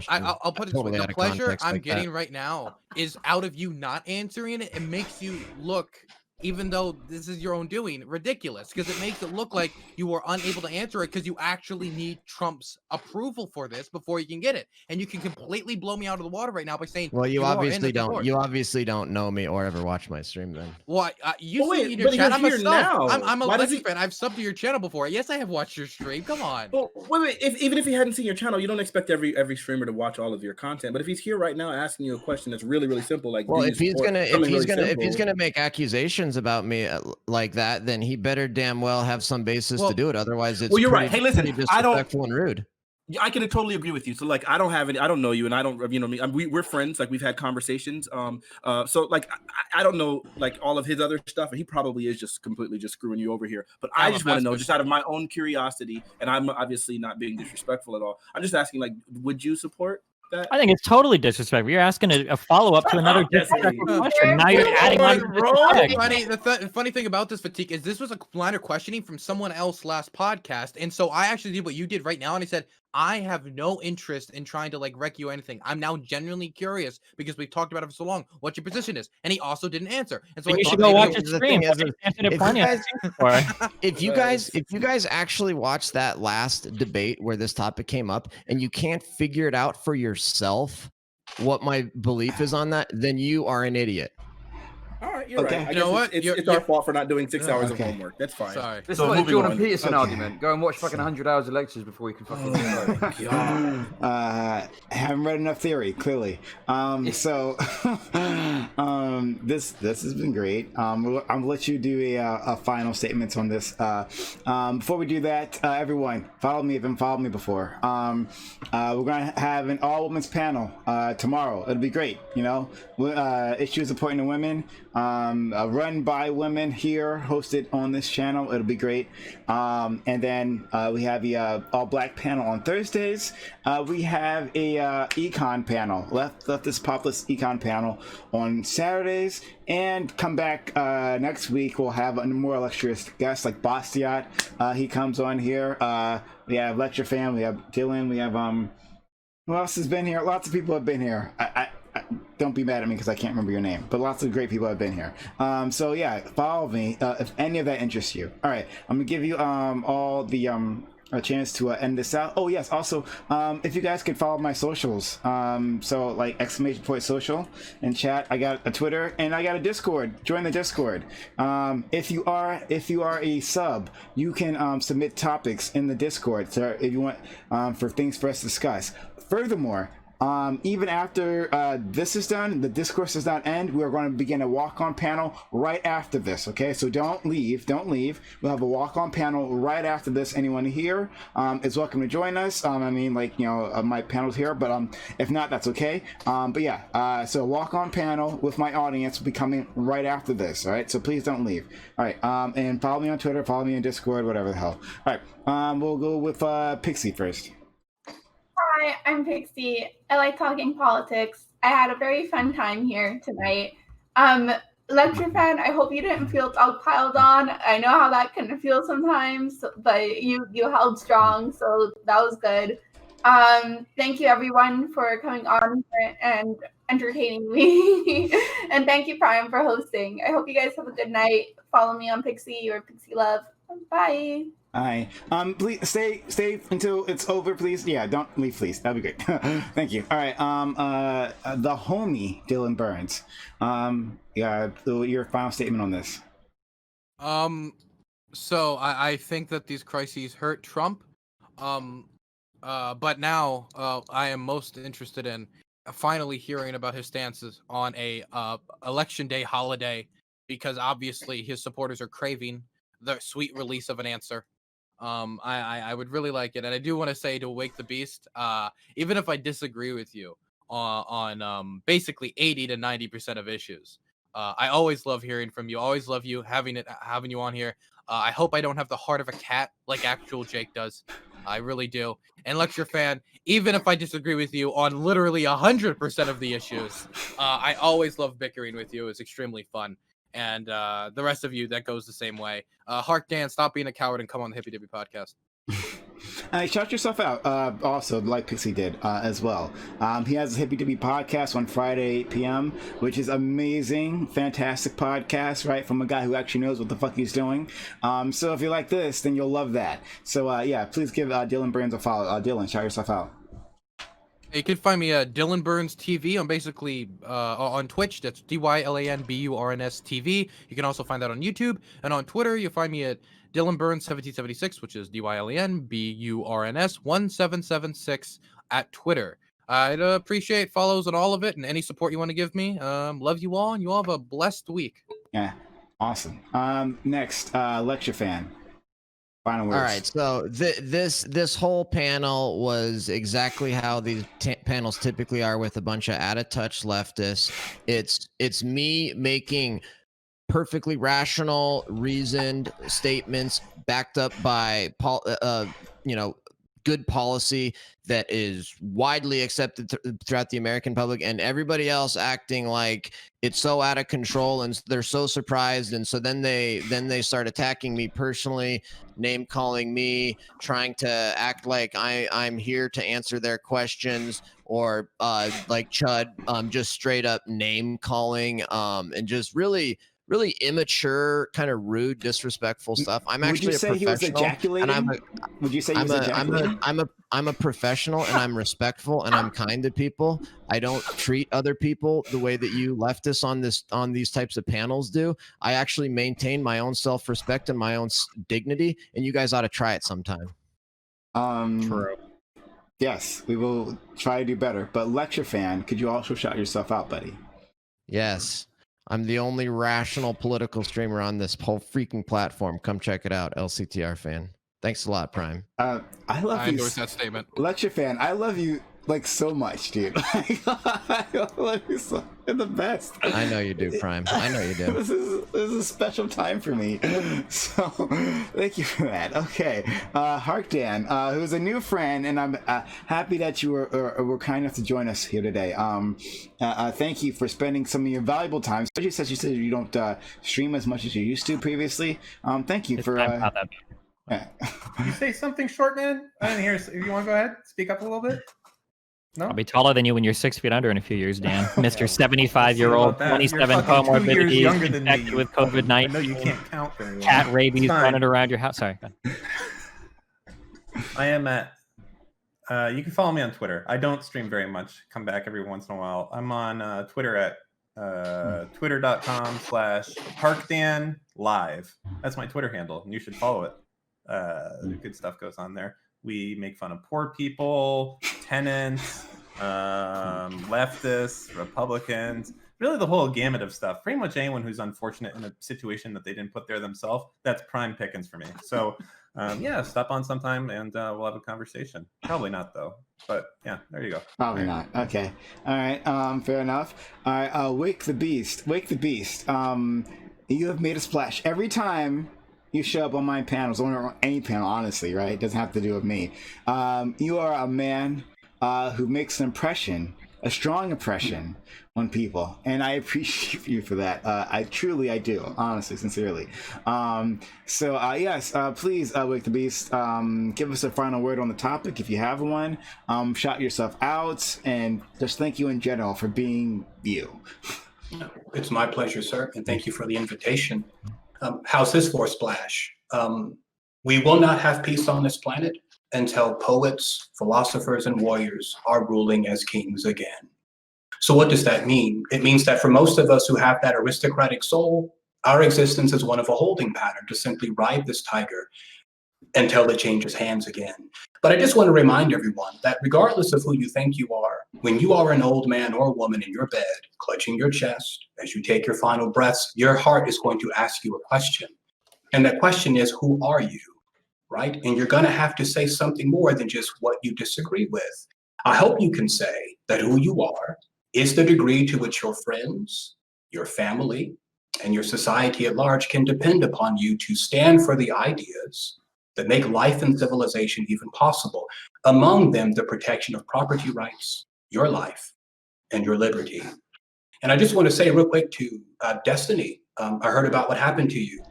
I'll put it this way. The pleasure I'm getting right now is out of you not answering it. It makes you look, even though this is your own doing, ridiculous, because it makes it look like you were unable to answer it because you actually need Trump's approval for this before you can get it. And you can completely blow me out of the water right now by saying, well, you are in obviously the don't. support. You obviously don't know me or ever watch my stream. Then Well, you But see wait, in your but chat. he's I'm a here sub. now. I'm a Why does he- Lexi fan. I've subbed to your channel before. Yes, I have watched your stream. Come on. Well, wait. Even if he hadn't seen your channel, you don't expect every streamer to watch all of your content. But if he's here right now asking you a question that's really, really simple, like, well, do you if he's support gonna something really simple- make accusations about me like that, then he better damn well have some basis to do it. Otherwise, it's well, you're right. Hey, listen, pretty I don't. disrespectful and rude. I can totally agree with you. So like, I don't know you, and I don't, you know me. We're friends. Like we've had conversations. So like, I don't know like all of his other stuff, and he probably is just completely just screwing you over here. But I just want to know, just out of my own curiosity, and I'm obviously not being disrespectful at all. I'm just asking, like, would you support that? I think it's totally disrespectful. You're asking a follow-up to another disrespectful question. Now you're adding on to disrespect. The funny thing about this, Fatigue, is this was a line of questioning from someone else last podcast, and so I actually did what you did right now, and I said, I have no interest in trying to like wreck you or anything. I'm now genuinely curious because we've talked about it for so long. What your position is, and he also didn't answer. And so And I you thought should go maybe watch it his was- stream. If you guys actually watched that last debate where this topic came up and you can't figure it out for yourself what my belief is on that, then you are an idiot. All right, you're Okay. right. I You know guess what? It's our fault for not doing 6 hours okay. of homework. That's fine. Sorry. This So is like the moving Jordan on. Peterson Okay. argument. Go and watch fucking 100 hours of lectures before you can fucking. Haven't read enough theory, clearly. So this has been great. I'm gonna let you do a final statements on this. Before we do that, everyone, follow me if you haven't followed me before. We're gonna have an all women's panel tomorrow. It'll be great. You know, issues important to women, run by women here, hosted on this channel. It'll be great. And then we have the all black panel on Thursdays. We have a econ panel, leftist populist econ panel on Saturdays, and come back next week. We'll have a more illustrious guest like Bastiat. He comes on here. We have LCTRfan, we have Dylan, we have who else has been here? Lots of people have been here. I don't be mad at me because I can't remember your name, but lots of great people have been here. So yeah, follow me if any of that interests you. All right, I'm gonna give you all the a chance to end this out. Oh yes, also if you guys could follow my socials, so like !social in chat. I got a Twitter and I got a Discord. Join the Discord. If you are a sub, you can submit topics in the Discord. So if you want for things for us to discuss. Furthermore, Even after this is done, the discourse does not end. We are going to begin a walk-on panel right after this, okay? So don't leave. We'll have a walk-on panel right after this. Anyone here is welcome to join us. I mean, like, you know, my panel's here, but if not, that's okay. But yeah, so a walk-on panel with my audience will be coming right after this, all right? So please don't leave. All right, and follow me on Twitter, follow me on Discord, whatever the hell. All right, we'll go with Pixie first. Hi, I'm Pixie. I like talking politics. I had a very fun time here tonight. LCTRfan, I hope you didn't feel piled on. I know how that can feel sometimes, but you held strong, so that was good. Thank you everyone for coming on here and entertaining me. And thank you, Prime, for hosting. I hope you guys have a good night. Follow me on Pixie or Pixie Love. Bye. Hi. Please stay until it's over, please. Yeah, don't leave, please. That'd be great. Thank you. All right. The homie Dylan Burns. Yeah, your final statement on this. So I think that these crises hurt Trump. But now I am most interested in finally hearing about his stances on a election day holiday, because obviously his supporters are craving the sweet release of an answer. I would really like it, and I do want to say to Wake the Beast, even if I disagree with you on basically 80 to 90% of issues, I always love hearing from you. Always love you having you on here. I hope I don't have the heart of a cat like actual Jake does. I really do. And LCTRfan, even if I disagree with you on literally 100% of the issues, I always love bickering with you. It's extremely fun. And the rest of you, that goes the same way. Hark Dan, stop being a coward and come on the Hippy Dippy podcast. Shout yourself out. Also, like Pixie did as well. He has a Hippy Dippy podcast on Friday 8 p.m., which is amazing, fantastic podcast, right? From a guy who actually knows what the fuck he's doing. So if you like this, then you'll love that. So yeah, please give Dylan Burns a follow. Dylan, shout yourself out. You can find me at Dylan Burns TV. I'm basically on Twitch. That's DYLANBURNS TV. You can also find that on YouTube. And on Twitter, you'll find me at Dylan Burns 1776, which is DYLANBURNS 1776 at Twitter. I'd appreciate follows on all of it and any support you want to give me. Love you all, and you all have a blessed week. Yeah, awesome. Next, LCTRfan. Final words. All right, so this whole panel was exactly how these panels typically are, with a bunch of out-of-touch leftists. It's me making perfectly rational, reasoned statements backed up by good policy that is widely accepted throughout the American public, and everybody else acting like it's so out of control and they're so surprised, and so then they start attacking me personally, name calling me, trying to act like I'm here to answer their questions, or like Chud, just straight up name calling, and just really immature, kind of rude, disrespectful stuff. I'm actually a professional. Would you say he was ejaculating? I'm a professional, and I'm respectful, and I'm kind to people. I don't treat other people the way that you leftists on these types of panels do. I actually maintain my own self-respect and my own dignity, and you guys ought to try it sometime. True. Yes, we will try to do better. But LCTRfan, could you also shout yourself out, buddy? Yes. I'm the only rational political streamer on this whole freaking platform. Come check it out, LCTRfan. Thanks a lot, Prime. I endorse that statement. LCTRfan, I love you like so much, dude. I love you so. You're the best. I know you do, Prime. I know you do. This is a special time for me. So thank you for that. Okay, Hark Dan, who's a new friend, and I'm happy that you were kind enough to join us here today. Thank you for spending some of your valuable time, especially since you said you don't stream as much as you used to previously. Thank you for. Can you say something short, man? I didn't hear. If you want to go ahead, speak up a little bit. No? I'll be taller than you when you're 6 feet under in a few years, Dan. Mr. 75-year-old, 27 comorbidities, infected with COVID-19. I know you can't count very well. Cat rabies running around your house. Sorry. I am at. You can follow me on Twitter. I don't stream very much. Come back every once in a while. I'm on Twitter at twitter.com/HarkDanLive. That's my Twitter handle, and you should follow it. Good stuff goes on there. We make fun of poor people, tenants, leftists, Republicans, really the whole gamut of stuff. Pretty much anyone who's unfortunate in a situation that they didn't put there themselves, that's prime pickings for me. So yeah, stop on sometime and we'll have a conversation. Probably not though, but yeah, there you go. Probably not. Okay. All right. Fair enough. All right. Wake the Beast. Wake the Beast. You have made a splash every time you show up on my panels, or any panel, honestly, right? It doesn't have to do with me. You are a man who makes an impression, a strong impression on people, and I appreciate you for that. I do, honestly, sincerely. Yes, please, Wake the Beast, give us a final word on the topic if you have one. Shout yourself out, and just thank you in general for being you. It's my pleasure, sir, and thank you for the invitation. How's this for a splash? We will not have peace on this planet until poets, philosophers, and warriors are ruling as kings again. So what does that mean? It means that for most of us who have that aristocratic soul, our existence is one of a holding pattern to simply ride this tiger until it changes hands again. But I just want to remind everyone that regardless of who you think you are, when you are an old man or woman in your bed, clutching your chest, as you take your final breaths, your heart is going to ask you a question. And that question is, who are you, right? And you're going to have to say something more than just what you disagree with. I hope you can say that who you are is the degree to which your friends, your family, and your society at large can depend upon you to stand for the ideas that make life and civilization even possible. Among them, the protection of property rights, your life, and your liberty. And I just want to say real quick to Destiny, I heard about what happened to you.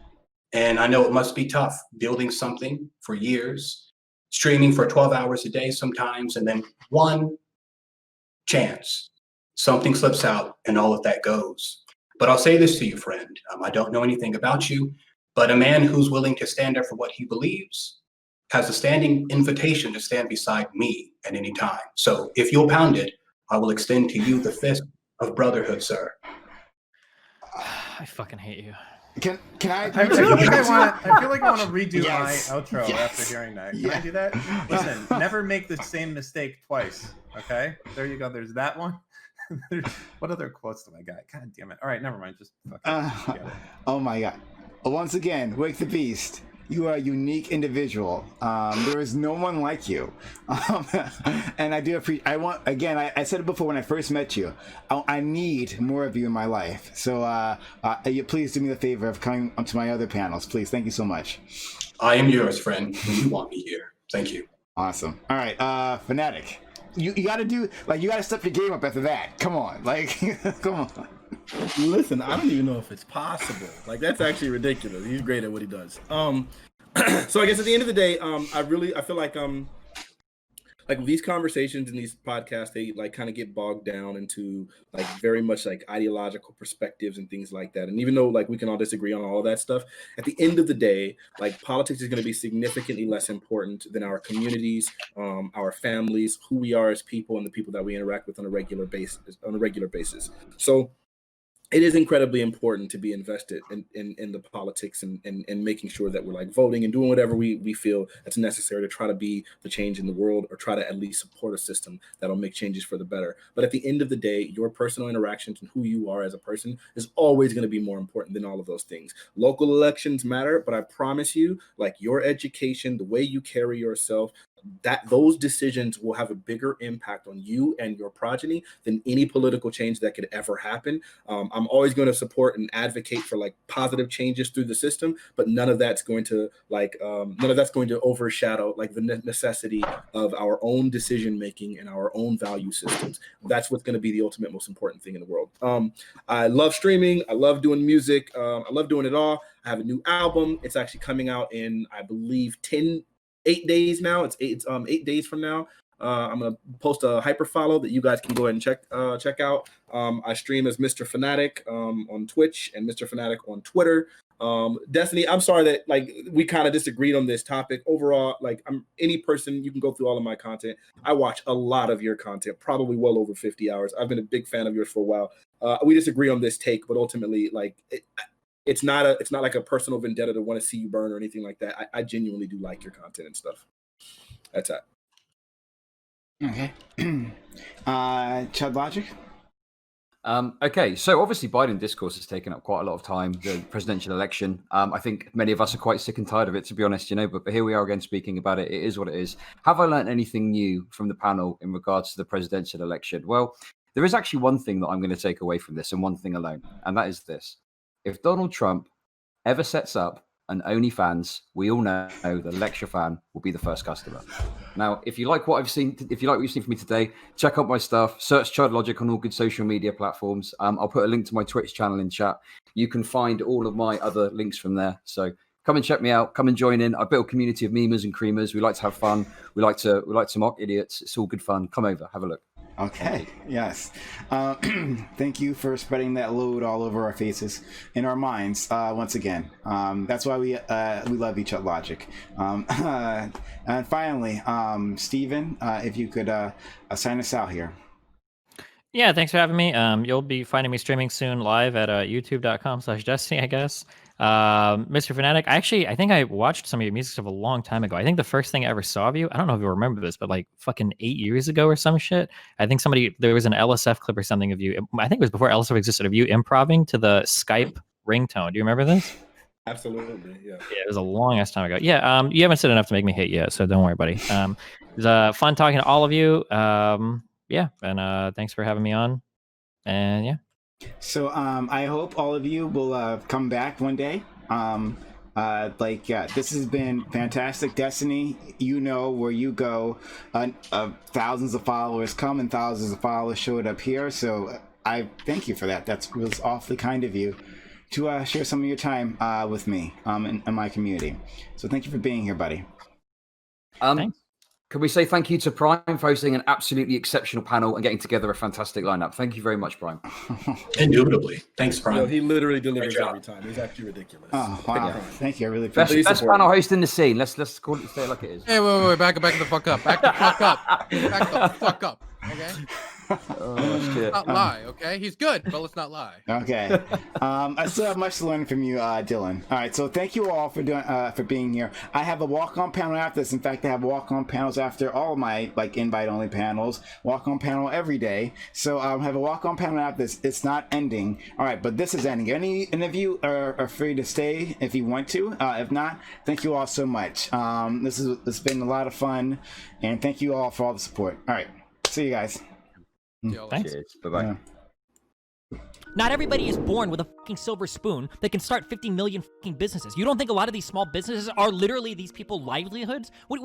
And I know it must be tough building something for years, streaming for 12 hours a day sometimes, and then one chance, something slips out and all of that goes. But I'll say this to you, friend. I don't know anything about you, but a man who's willing to stand up for what he believes has a standing invitation to stand beside me at any time. So if you'll pound it, I will extend to you the fist of brotherhood, sir. I fucking hate you. Can I? I feel like I want to redo my outro after hearing that. Can I do that? Listen, never make the same mistake twice. Okay, there you go. There's that one. What other quotes do I got? God damn it! All right, never mind. Just fucking oh my god! Once again, Wake the Beast. You are a unique individual. There is no one like you, and I do appreciate. I said it before when I first met you. I need more of you in my life. So please do me the favor of coming up to my other panels, please. Thank you so much. I am yours, friend. When you want me here. Thank you. Awesome. All right, Fanatic. You got to do you got to step your game up after that. Come on, come on. Listen, I don't even know if it's possible. That's actually ridiculous. He's great at what he does. So I guess at the end of the day, I feel like these conversations and these podcasts, they kind of get bogged down into very much ideological perspectives and things like that. And even though we can all disagree on all of that stuff, at the end of the day, politics is going to be significantly less important than our communities, our families, who we are as people, and the people that we interact with on a regular basis. So it is incredibly important to be invested in the politics and making sure that we're voting and doing whatever we feel that's necessary to try to be the change in the world, or try to at least support a system that'll make changes for the better. But at the end of the day, your personal interactions and who you are as a person is always going to be more important than all of those things. Local elections matter, but I promise you, your education, the way you carry yourself, that those decisions will have a bigger impact on you and your progeny than any political change that could ever happen. I'm always going to support and advocate for positive changes through the system, but none of that's going to overshadow the necessity of our own decision making and our own value systems. That's what's going to be the ultimate most important thing in the world. I love streaming. I love doing music. I love doing it all. I have a new album. It's actually coming out in, I believe, 8 days now. It's 8 days from now. I'm gonna post a hyper follow that you guys can go ahead and check out. I stream as Mr. Fanatic on Twitch and Mr. Fanatic on Twitter. Destiny, I'm sorry that we kind of disagreed on this topic. Overall, I'm any person, you can go through all of my content. I watch a lot of your content, probably well over 50 hours. I've been a big fan of yours for a while. We disagree on this take, but ultimately, it's not like a personal vendetta to want to see you burn or anything like that. I genuinely do like your content and stuff. That's it. Okay. Chud Logic? Okay, so obviously Biden discourse has taken up quite a lot of time, the presidential election. I think many of us are quite sick and tired of it, to be honest, but here we are again speaking about it. It is what it is. Have I learned anything new from the panel in regards to the presidential election? Well, there is actually one thing that I'm going to take away from this, and one thing alone, and that is this. If Donald Trump ever sets up an OnlyFans, we all know that LCTRfan will be the first customer. Now, if you like what I've seen, if you like what you've seen from me today, check out my stuff. Search Chud Logic on all good social media platforms. I'll put a link to my Twitch channel in chat. You can find all of my other links from there. So come and check me out. Come and join in. I built a community of memers and creamers. We like to have fun. We like to mock idiots. It's all good fun. Come over, have a look. Okay, yes. Thank you for spreading that load all over our faces, in our minds, once again. That's why we love each other, Logic. And finally, Steven, if you could sign us out here. Yeah, thanks for having me. You'll be finding me streaming soon live at youtube.com/Destiny, I guess. Mr. Fanatic, I think I watched some of your music stuff a long time ago. I think the first thing I ever saw of you, I don't know if you remember this, but like fucking 8 years ago or some shit. I think there was an LSF clip or something of you. I think it was before LSF existed, of you improving to the Skype ringtone. Do you remember this? Absolutely, yeah. Yeah, it was a long ass time ago. Yeah, you haven't said enough to make me hate you, so don't worry, buddy. It was fun talking to all of you. Yeah, and thanks for having me on. And yeah. So I hope all of you will come back one day. This has been fantastic. Destiny, where you go, thousands of followers come and thousands of followers showed up here. So I thank you for that. That was awfully kind of you to share some of your time with me and my community. So thank you for being here, buddy. Thanks. Can we say thank you to Prime for hosting an absolutely exceptional panel and getting together a fantastic lineup? Thansk you very much, Prime. Indubitably. Thanks, Prime. He literally delivers every time. He's actually ridiculous. Oh, wow. Yeah. Thank you. I really appreciate it. Best panel host in the scene. Let's call it, say it like it is. Hey, wait, back the fuck up. Back the fuck up. Back the fuck up. Okay? Oh, shit. Let's not lie, okay? He's good, but let's not lie. Okay. I still have much to learn from you, Dylan. All right, so thank you all for being here. I have a walk-on panel after this. In fact, I have walk-on panels after all my invite-only panels. Walk-on panel every day. So I have a walk-on panel after this. It's not ending. All right, but this is ending. Any of you are free to stay if you want to. If not, thank you all so much. It's been a lot of fun, and thank you all for all the support. All right, see you guys. Thanks. Bye-bye. Not everybody is born with a fucking silver spoon that can start 50 million fucking businesses. You don't think a lot of these small businesses are literally these people's livelihoods? What do you